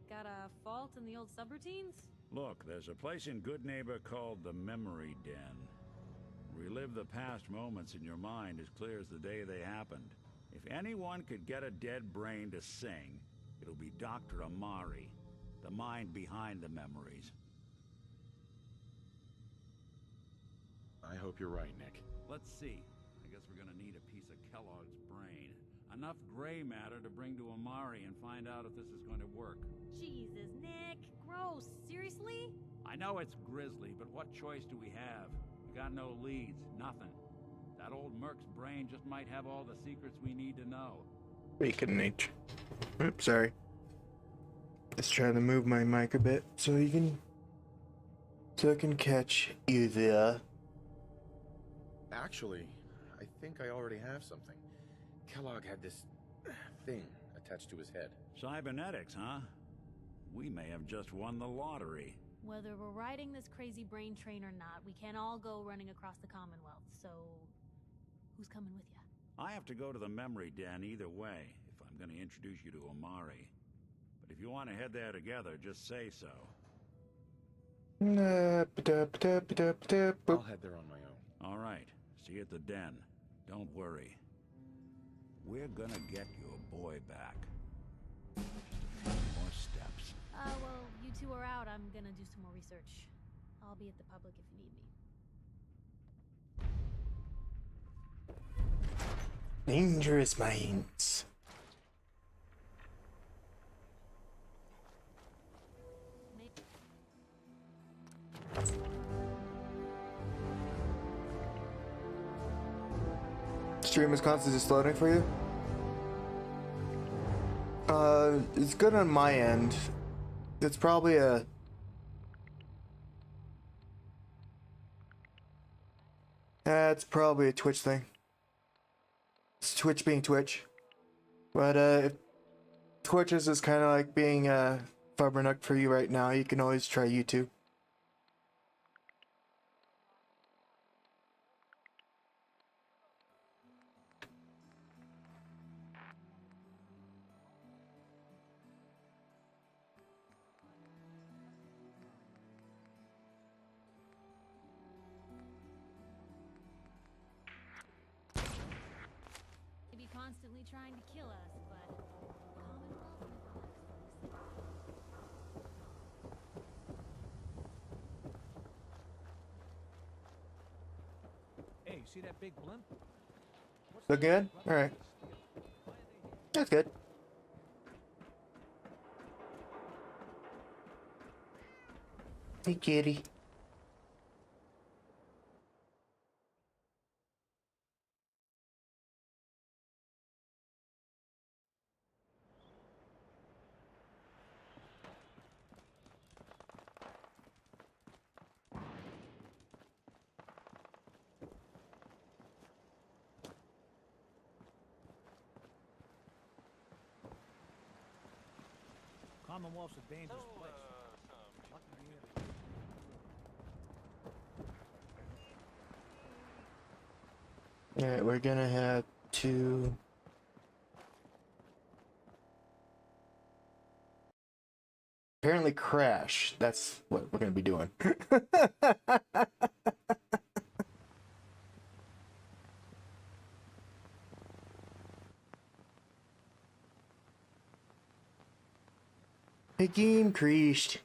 Got a fault in the old subroutines? Look, there's a place in Good Neighbor called the Memory Den. Relive the past moments in your mind as clear as the day they happened. If anyone could get a dead brain to sing, it'll be Dr. Amari, the mind behind the memories. I hope you're right, Nick. Let's see. I guess we're gonna need a piece of Kellogg's brain. Enough gray matter to bring to Amari and find out if this is going to work. Jesus, Nick. Gross. Seriously? I know it's grisly, but what choice do we have? We got no leads, nothing. That old Merc's brain just might have all the secrets we need to know. Bacon nature. Oops, sorry. Just trying to move my mic a bit so I can catch you there. Actually, I think I already have something. Kellogg had this thing attached to his head. Cybernetics, huh? We may have just won the lottery. Whether we're riding this crazy brain train or not, we can't all go running across the Commonwealth, so who's coming with you? I have to go to the Memory Den either way, if I'm going to introduce you to Amari. But if you want to head there together, just say so. I'll head there on my own. All right. See you at the den. Don't worry. We're gonna get your boy back. Just a few more steps. Well, you two are out. I'm gonna do some more research. I'll be at the public if you need me. Dangerous minds. Stream is constantly just loading for you? It's good on my end. It's probably it's probably a Twitch thing. It's Twitch being Twitch. But if Twitch is just kind of like being Fubbernuck for you right now, you can always try YouTube. Maybe constantly trying to kill us, but Hey, see that big blimp? Look good? Alright. That's good. Hey, kitty. Commonwealth's a dangerous place. Alright, we're gonna have to... apparently crash. That's what we're gonna be doing. The game crashed.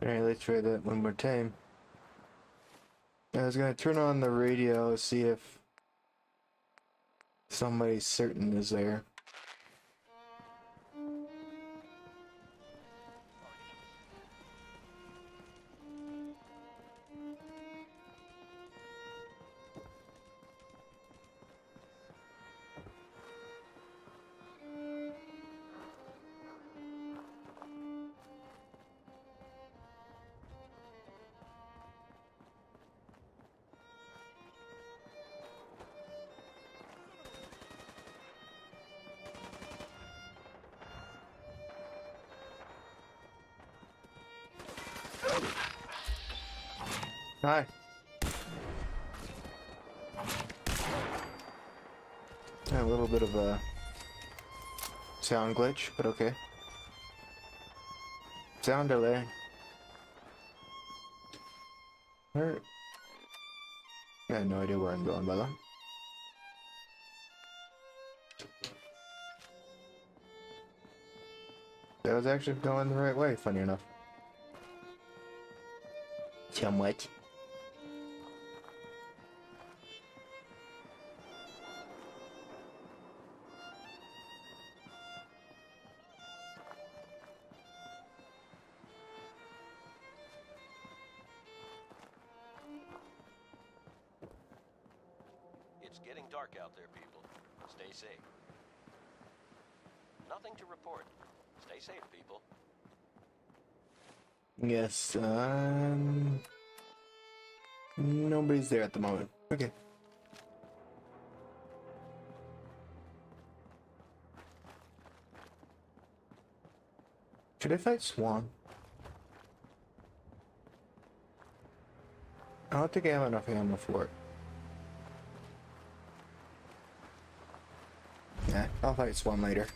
Alright, let's try that one more time. I was gonna turn on the radio, see if somebody certain is there. Hi. A little bit of a sound glitch, but okay. Sound delay. Alright. I have no idea where I'm going, Bella. That was actually going the right way, funny enough. Somewhat. It's getting dark out there, people. Stay safe. Nothing to report. Stay safe, people. Yes, nobody's there at the moment. Okay. Should I fight Swan? I don't think I have enough ammo for it. Yeah, I'll fight Swan later.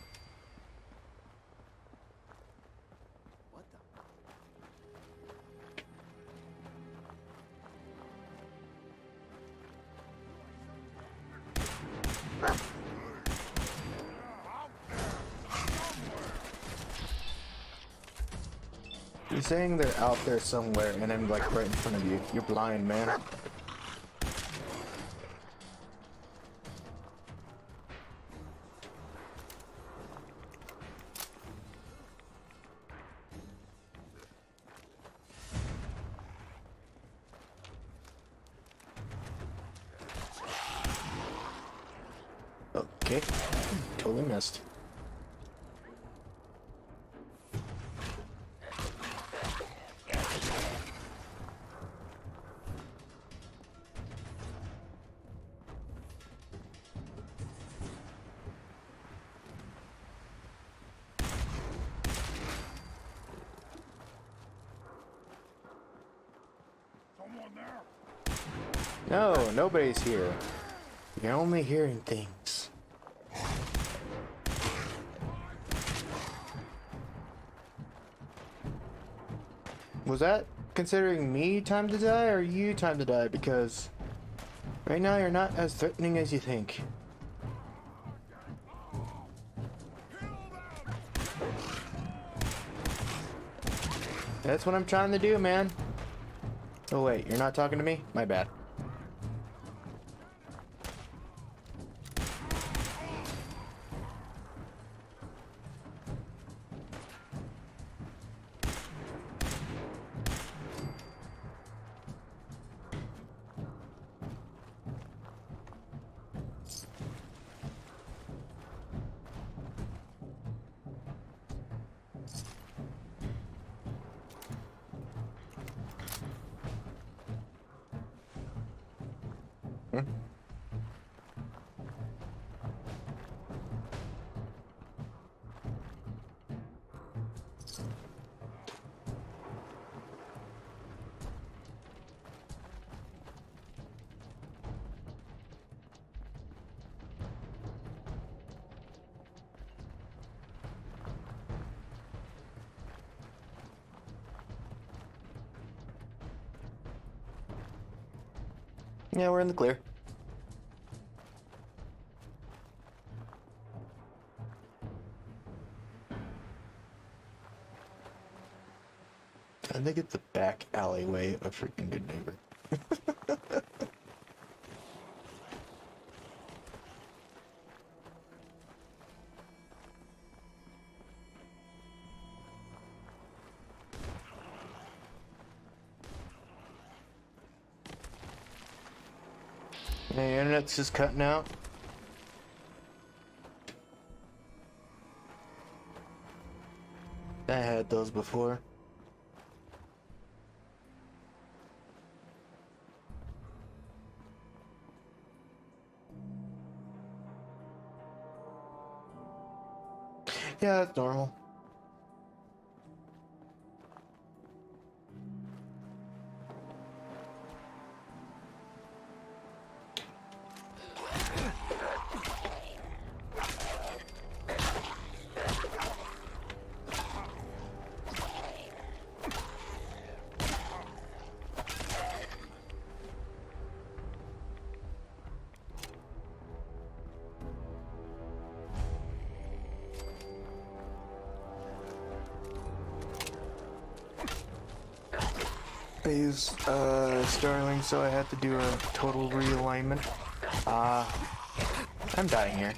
You're saying they're out there somewhere and I'm like right in front of you. You're blind, man. Okay. Totally missed. No, nobody's here. You're only hearing things. Was that considering me time to die or you time to die? Because right now you're not as threatening as you think. That's what I'm trying to do, man. Oh wait, you're not talking to me? My bad. Yeah, we're in the clear. I think it's the back alleyway of freaking Good Neighbor. The internet's just cutting out. I had those before. Yeah, that's normal. I use Starling, so I had to do a total realignment. I'm dying here.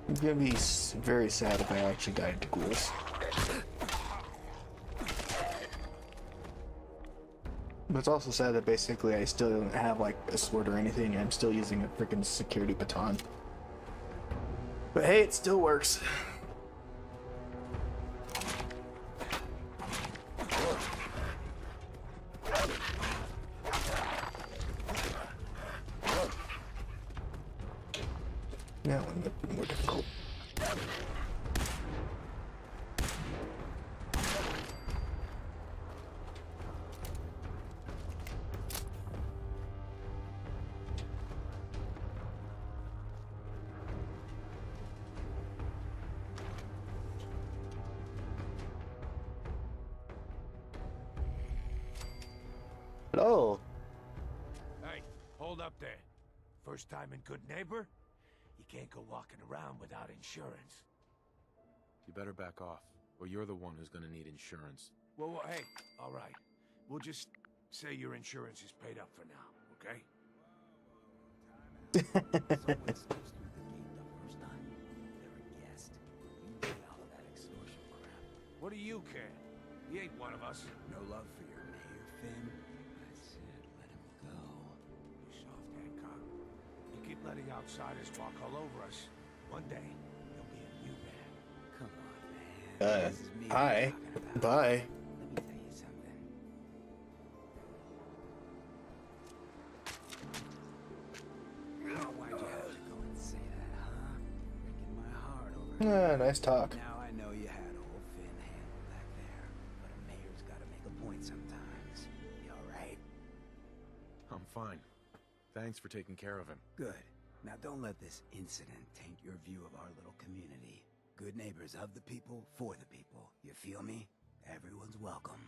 I'm gonna be very sad if I actually died to ghouls. But it's also sad that basically I still don't have like a sword or anything. I'm still using a freaking security baton. But hey, it still works. That one would be more difficult. Hello. Hey, hold up there. First time in Good Neighbor? You can't go walking around without insurance. You better back off, or you're the one who's gonna need insurance. Well, hey, all right. We'll just say your insurance is paid up for now, okay? What do you care? He ain't one of us. No love for your mayor, Finn? That's it. Let him go. You soft, Hancock. You keep letting outsiders walk all over us. One day, there'll be a new man. Come on, man. This is me Hi. talking about. Bye. Let me tell you something. Why'd you have to go and say that, huh? Breaking my heart over Yeah, nice talk. Now I know you had old Finn handled back there, but a mayor's gotta make a point sometimes. You alright? I'm fine. Thanks for taking care of him. Good. Now don't let this incident taint your view of our little community. Good neighbors of the people, for the people. You feel me? Everyone's welcome.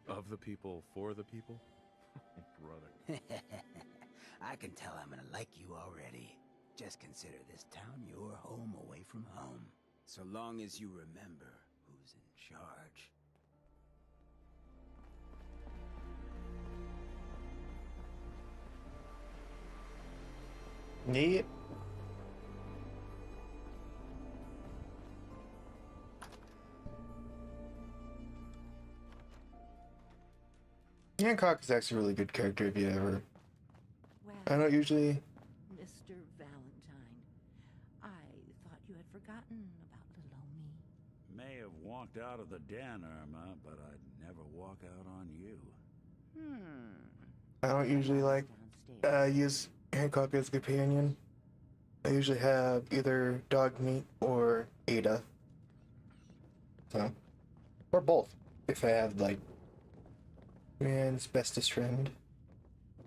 Of the people, for the people? Brother. I can tell I'm gonna like you already. Just consider this town your home away from home. So long as you remember who's in charge. Neat. Hancock is actually a really good character if you ever. I don't usually. Mr. Valentine, I thought you had forgotten about little old me. May have walked out of the den, Irma, but I'd never walk out on you. I don't usually like use Hancock as a companion. I usually have either Dog Meat or Ada. So, or both. If I have like man's bestest friend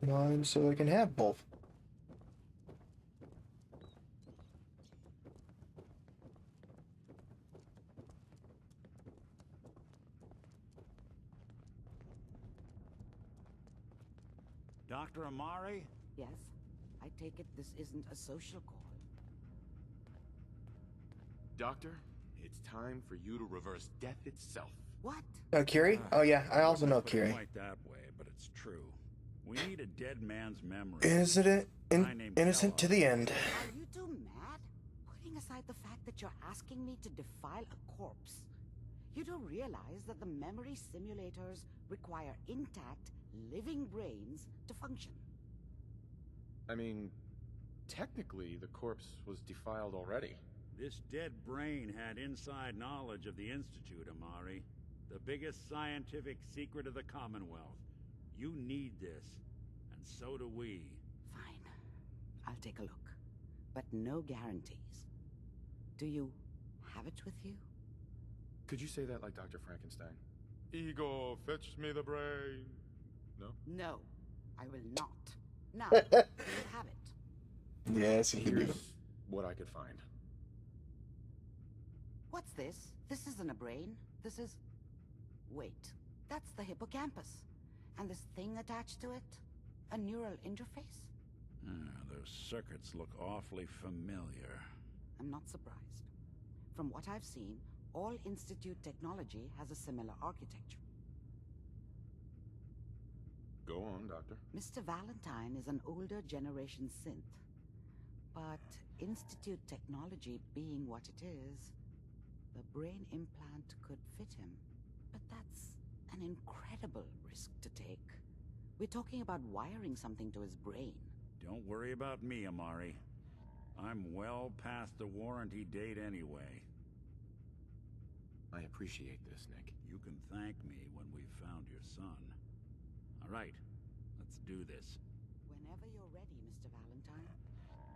mine, so I can have both. Dr. Amari? Yes? I take it this isn't a social call. Doctor, it's time for you to reverse death itself. What? Oh, Curie? Oh, yeah, I also know Put it Curie. quite that way, but it's true. We need a dead man's memory. Innocent to the end. Are you two mad? Putting aside the fact that you're asking me to defile a corpse, you don't realize that the memory simulators require intact, living brains to function. I mean, technically, the corpse was defiled already. This dead brain had inside knowledge of the Institute, Amari. The biggest scientific secret of the Commonwealth. You need this, and so do we. Fine. I'll take a look. But no guarantees. Do you have it with you? Could you say that like Dr. Frankenstein? Ego, fetch me the brain. No? No, I will not. Now, do you have it? Yes, here's what I could find. What's this? This isn't a brain. This is... Wait, that's the hippocampus. And this thing attached to it? A neural interface? Those circuits look awfully familiar. I'm not surprised. From what I've seen, all Institute technology has a similar architecture. Go on, Doctor. Mr. Valentine is an older generation synth. But Institute technology being what it is, the brain implant could fit him. But that's an incredible risk to take. We're talking about wiring something to his brain. Don't worry about me, Amari. I'm well past the warranty date anyway. I appreciate this, Nick. You can thank me when we've found your son. All right, let's do this. Whenever you're ready, Mr. Valentine.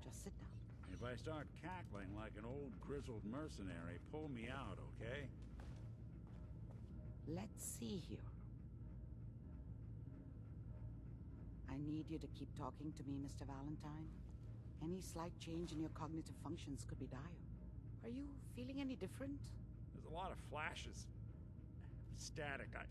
Just sit down. If I start cackling like an old grizzled mercenary, pull me out, okay? Let's see here. I need you to keep talking to me, Mr. Valentine. Any slight change in your cognitive functions could be dire. Are you feeling any different? There's a lot of flashes. Static. I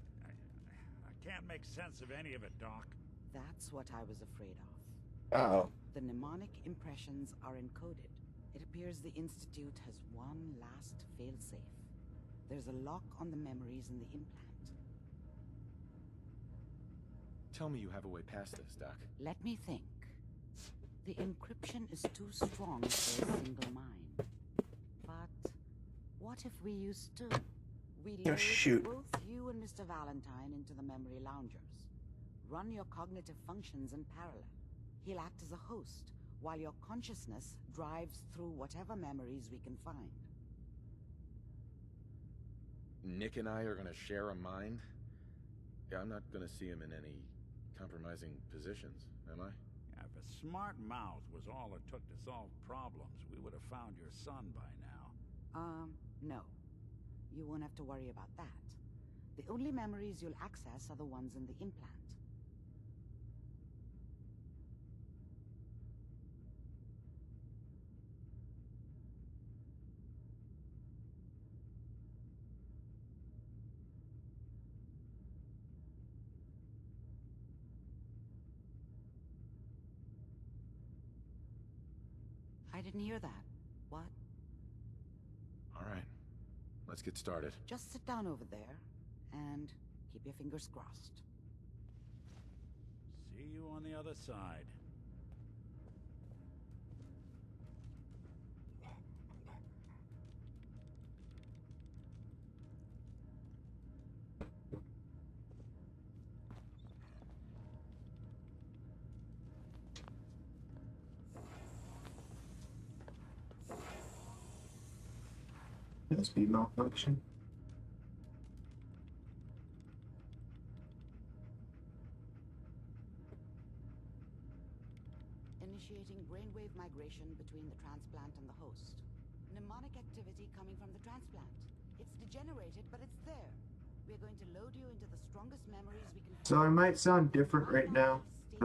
can't make sense of any of it, Doc. That's what I was afraid of. Uh-oh. The mnemonic impressions are encoded. It appears the Institute has one last failsafe. There's a lock on the memories in the implant. Tell me you have a way past this, Doc. Let me think. The encryption is too strong for a single mind. But what if we use two? We load both you and Mr. Valentine into the memory loungers. Run your cognitive functions in parallel. He'll act as a host, while your consciousness drives through whatever memories we can find. Nick and I are gonna share a mind? Yeah, I'm not gonna see him in any compromising positions, am I? Yeah, if a smart mouth was all it took to solve problems, we would have found your son by now. No. You won't have to worry about that. The only memories you'll access are the ones in the implant. I didn't hear that. What? All right. Let's get started. Just sit down over there and keep your fingers crossed. See you on the other side. Must be malfunction. Initiating brainwave migration between the transplant and the host. Mnemonic activity coming from the transplant. It's degenerated, but it's there. We're going to load you into the strongest memories we can find. So I might sound different right now. Just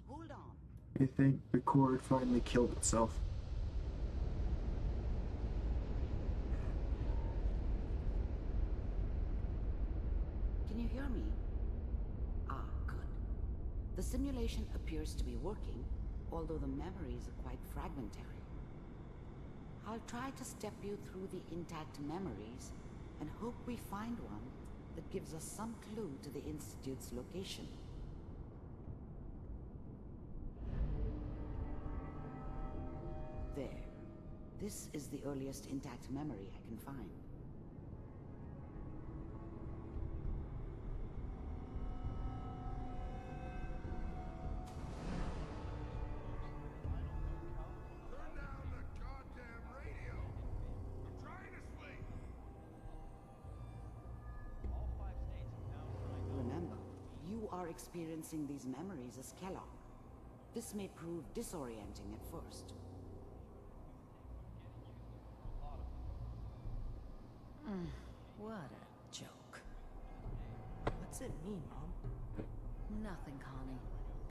hold on. I think the cord finally killed itself. Can you hear me? Ah, good. The simulation appears to be working, although the memories are quite fragmentary. I'll try to step you through the intact memories and hope we find one that gives us some clue to the Institute's location. There. This is the earliest intact memory I can find. Remember, you are experiencing these memories as Kellogg. This may prove disorienting at first. What a joke. What's it mean, Mom? Nothing, Connie.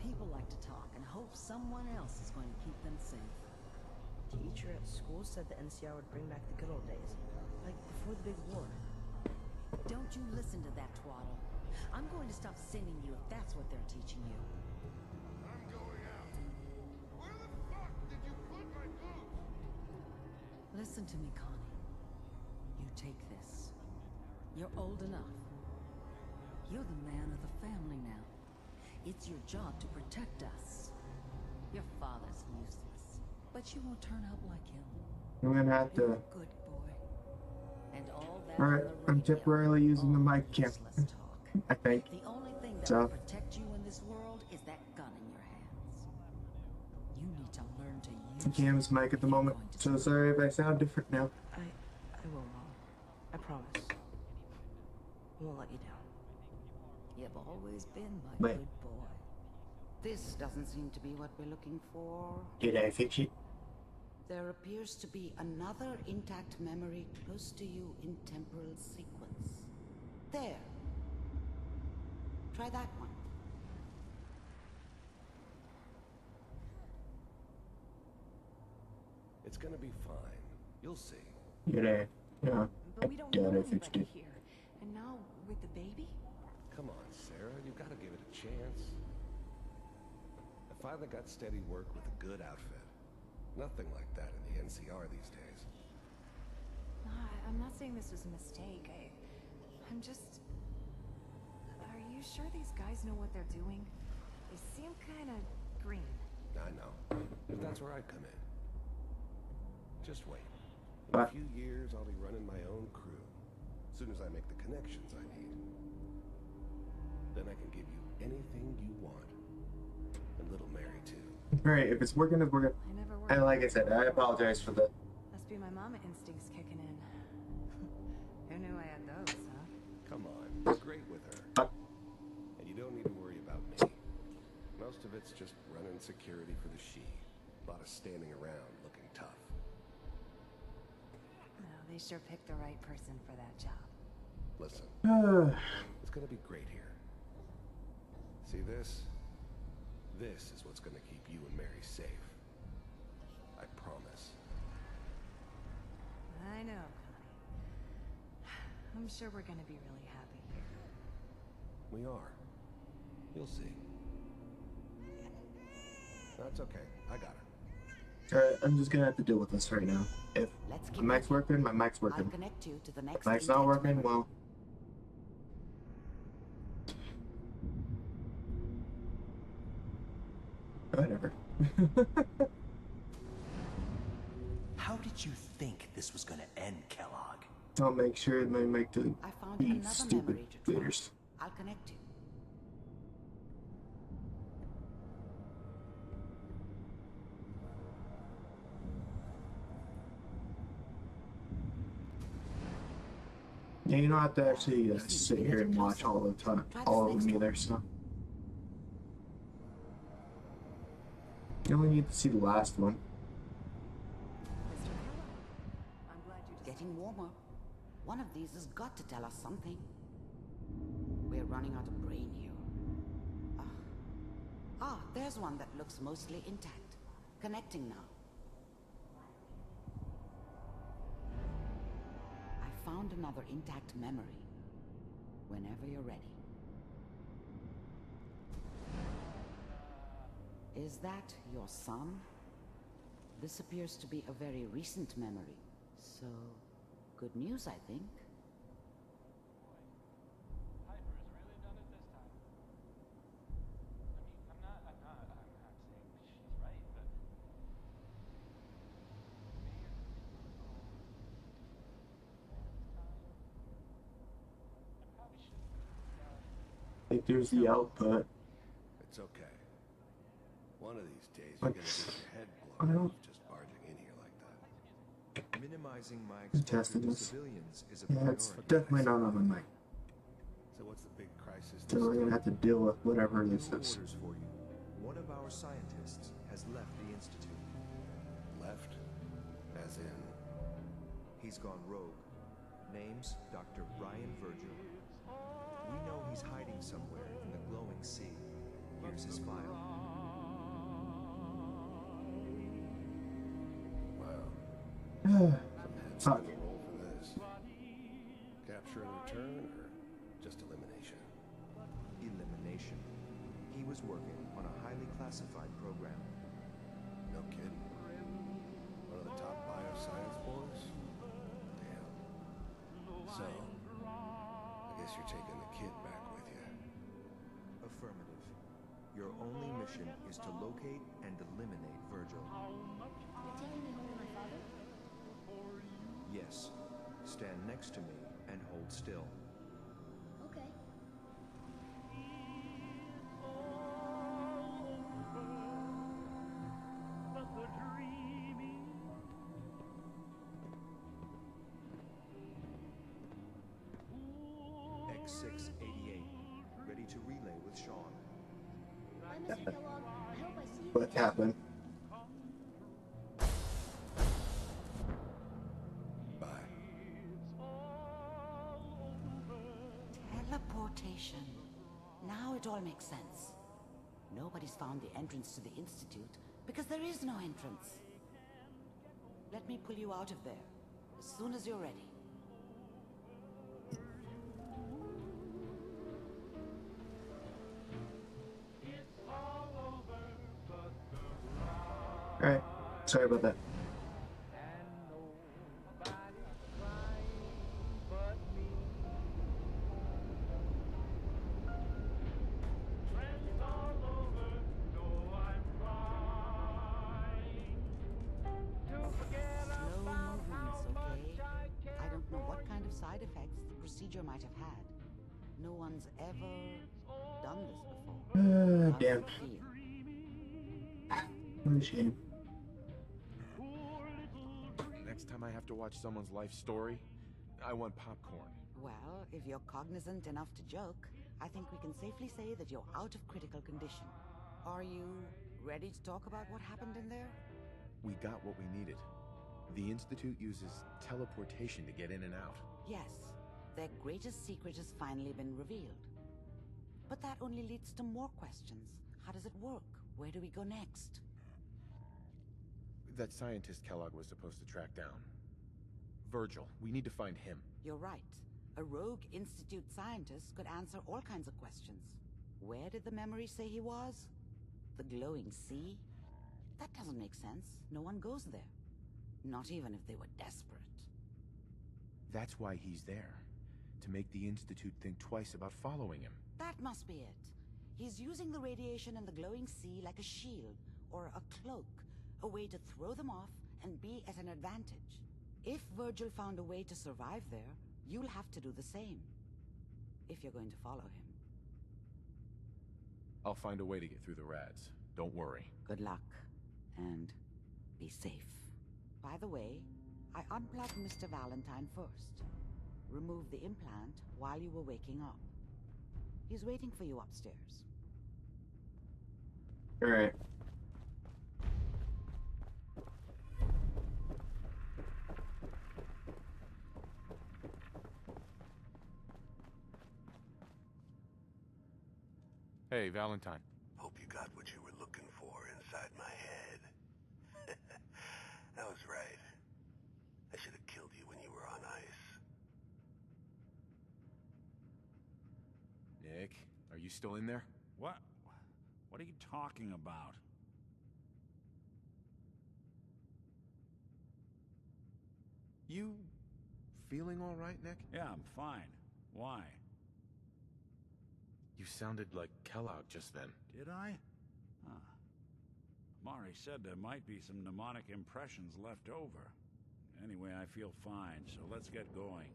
People like to talk and hope someone else is going to keep them safe. Teacher at school said the NCR would bring back the good old days. Like before the big war. Don't you listen to that twaddle. I'm going to stop sending you if that's what they're teaching you. I'm going out. Where the fuck did you put my boots? Listen to me, Connie. You take this. You're old enough. You're the man of the family now. It's your job to protect us. Your father's useless, but you won't turn out like him. I'm gonna have You're to. a good boy. And all that Alright, on the I'm radio, temporarily using the all mic cam. useless talk. I think. The only thing that So. will protect you in this world is that gun in your hands. You need to learn to use Cam's mic at the moment, so sorry if I sound different now. I will, Mom. I promise. I won't let you down. You've always been my Wait. good boy. This doesn't seem to be what we're looking for. Did I fix it? There appears to be another intact memory close to you in temporal sequence. There. Try that one. It's gonna be fine. You'll see. Did I? Yeah. But we don't Doubt know I fixed anybody it. here. And now with the baby? Come on, Sarah. You gotta give it a chance. I finally got steady work with a good outfit. Nothing like that in the NCR these days. No, I'm not saying this was a mistake. I'm just... Are you sure these guys know what they're doing? They seem kind of green. I know. But that's where I come in. Just wait. In What? a few years, I'll be running my own crew. As soon as I make the connections I need. Then I can give you anything you want. And little Mary, too. Alright, if it's working, it's working. I never worked. And like I said, I apologize for the. Must be my mama instincts kicking in. Who knew I had those, huh? Come on. You're great with her. And you don't need to worry about me. Most of it's just running security for the she. A lot of standing around looking tough. No, they sure picked the right person for that job. Listen. It's gonna be great here. See this? This is what's gonna keep you and Mary safe. I promise. I know, Connie. I'm sure we're gonna be really happy here. We are. You'll see. That's okay. I got it. Alright, I'm just gonna have to deal with this right now. If my mic's working, my mic's I'll working. connect you to the next If mic's not intact working, well. Whatever. How did you think this was gonna end, Kellogg? I'll make sure my mic doesn't I found be another stupid memory to try. laters. I'll connect you. Yeah, you don't have to actually sit here and watch all the time, all of them either, so. You only need to see the last one. Getting warmer. One of these has got to tell us something. We're running out of brain here. There's one that looks mostly intact. Connecting now. I found another intact memory. Whenever you're ready. Is that your son? This appears to be a very recent memory. So, good news, I think. Like there's the output. It's okay. One of these days you're gonna get your head I blown don't off just barging in here like that. Minimizing my testing exposure to this. civilians is a Yeah, priority. it's definitely not on my mic. So what's the big crisis? So we're gonna have to deal with whatever this New is. orders for you. One of our scientists has left the institute. Left? As in? He's gone rogue. Name's Dr. Brian Virgil. We know he's hiding somewhere in the glowing sea. Here's his file. Wow. Some heads gonna roll for this. Capture and return, or just elimination? Elimination. He was working on a highly classified program. No kidding. One of the top bioscience boys? Damn. So, I guess you're taking the kid back with you. Affirmative. Your only mission is to locate and eliminate Virgil. You're taking me home to my father? Yes. Stand next to me and hold still. Okay. X688. Ready to relay with Sean. Bye, Mr. Kellogg. I hope I see you What again. happened? Bye. Teleportation. Now it all makes sense. Nobody's found the entrance to the Institute because there is no entrance. Let me pull you out of there as soon as you're ready. Alright. Sorry about that. Slow movements, okay? I don't know what kind of side effects the procedure might have had. No one's ever done this before. Damn. What a shame. Next time I have to watch someone's life story, I want popcorn. Well, if you're cognizant enough to joke, I think we can safely say that you're out of critical condition. Are you ready to talk about what happened in there? We got what we needed. The Institute uses teleportation to get in and out. Yes, their greatest secret has finally been revealed. But that only leads to more questions. How does it work? Where do we go next? That scientist Kellogg was supposed to track down. Virgil, we need to find him. You're right. A rogue Institute scientist could answer all kinds of questions. Where did the memory say he was? The glowing sea? That doesn't make sense. No one goes there. Not even if they were desperate. That's why he's there. To make the Institute think twice about following him. That must be it. He's using the radiation in the glowing sea like a shield or a cloak, a way to throw them off and be at an advantage. If Virgil found a way to survive there, you'll have to do the same. If you're going to follow him. I'll find a way to get through the rads. Don't worry. Good luck. And be safe. By the way, I unplugged Mr. Valentine first. Remove the implant while you were waking up. He's waiting for you upstairs. Alright. Hey, Valentine. Hope you got what you were looking for inside my head. I was right. I should have killed you when you were on ice. Nick, are you still in there? What? What are you talking about? You feeling all right, Nick? Yeah, I'm fine. Why? You sounded like Kellogg just then. Did I? Huh. Mari said there might be some mnemonic impressions left over. Anyway, I feel fine, so let's get going.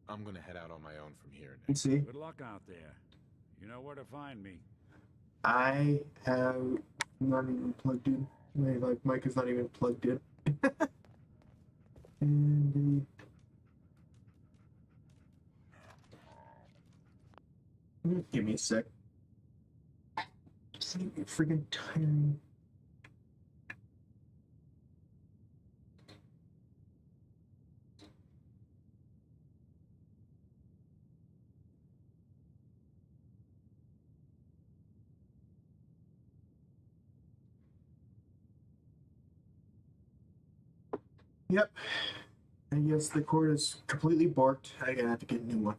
I'm gonna head out on my own from here, Nick. Let's see. Good luck out there. You know where to find me. I have not even plugged in. My mic is not even plugged in. And give me a sec. It's freaking tiring. Yep. I guess the cord is completely borked. I'm gonna have to get a new one.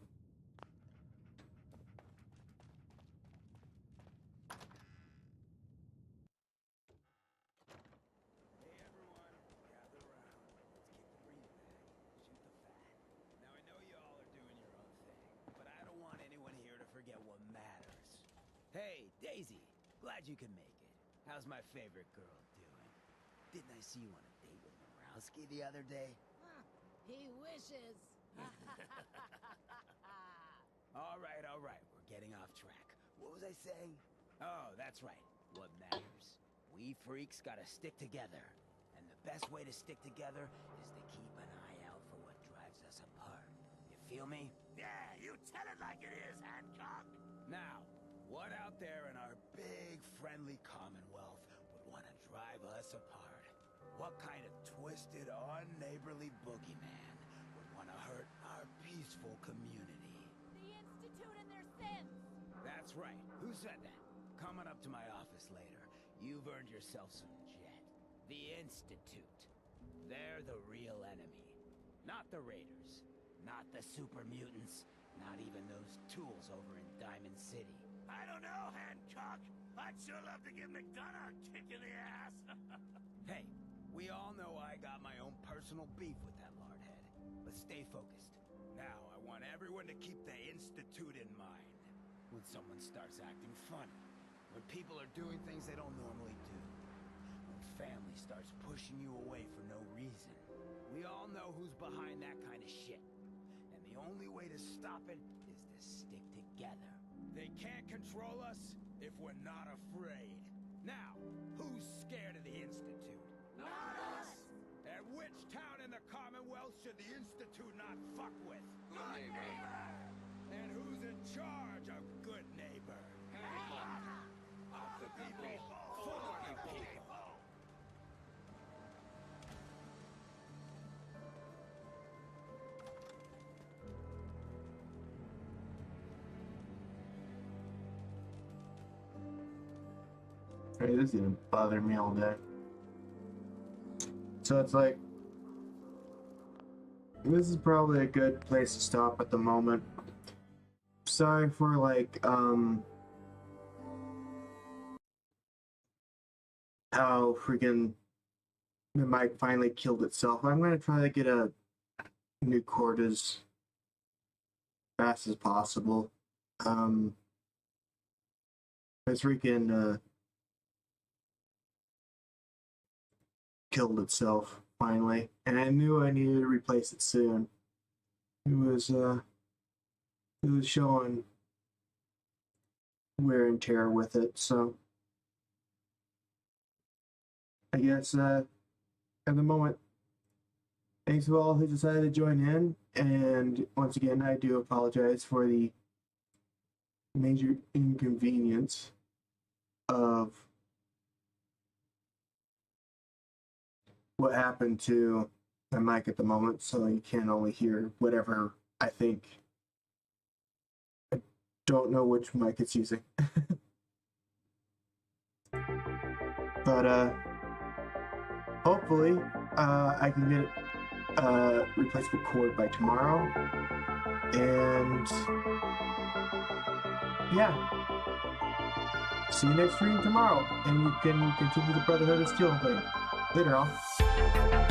Now, I know you all are doing your own thing, but I don't want anyone here to forget what matters. Hey, Daisy, glad you could make it. How's my favorite girl doing? Didn't I see you on a date with Morowski the other day? He wishes. All right, we're getting off track. What was I saying? Oh, that's right. What matters. We freaks gotta stick together. And the best way to stick together is to keep an eye out for what drives us apart. You feel me? Yeah, you tell it like it is, Hancock. Now, what out there in our big, friendly Commonwealth would want to drive us apart? What kind of twisted, unneighborly boogeyman would want to hurt our peaceful community? The Institute and their sins. That's right. Who said that? Coming up to my office later. You've earned yourself some jet. The Institute. They're the real enemy. Not the Raiders. Not the super mutants. Not even those tools over in Diamond City. I don't know, Hancock. I'd sure love to give McDonough a kick in the ass. Hey, we all know I got my own personal beef with that lardhead. But stay focused. Now, I want everyone to keep the Institute in mind. When someone starts acting funny. When people are doing things they don't normally do. When family starts pushing you away for no reason. We all know who's behind that kind of shit. And the only way to stop it is to stick together. They can't control us if we're not afraid. Now, who's scared of the Institute? Not us! And which town in the Commonwealth should the Institute not fuck with? My neighbor! And who's in charge of good neighbor? Of the people, for the people. Hey, this didn't bother me all day. So it's like, this is probably a good place to stop at the moment. Sorry for like, how freaking the mic finally killed itself. I'm gonna try to get a new cord as fast as possible. It's freaking, killed itself finally, and I knew I needed to replace it soon. It was showing wear and tear with it, so I guess at the moment, thanks to all who decided to join in, and once again I do apologize for the major inconvenience of what happened to my mic at the moment, so you can only hear whatever I think. I don't know which mic it's using. But hopefully I can get a replacement cord by tomorrow, and yeah, See you next stream tomorrow, and we can continue the Brotherhood of Steel thing. Later, all.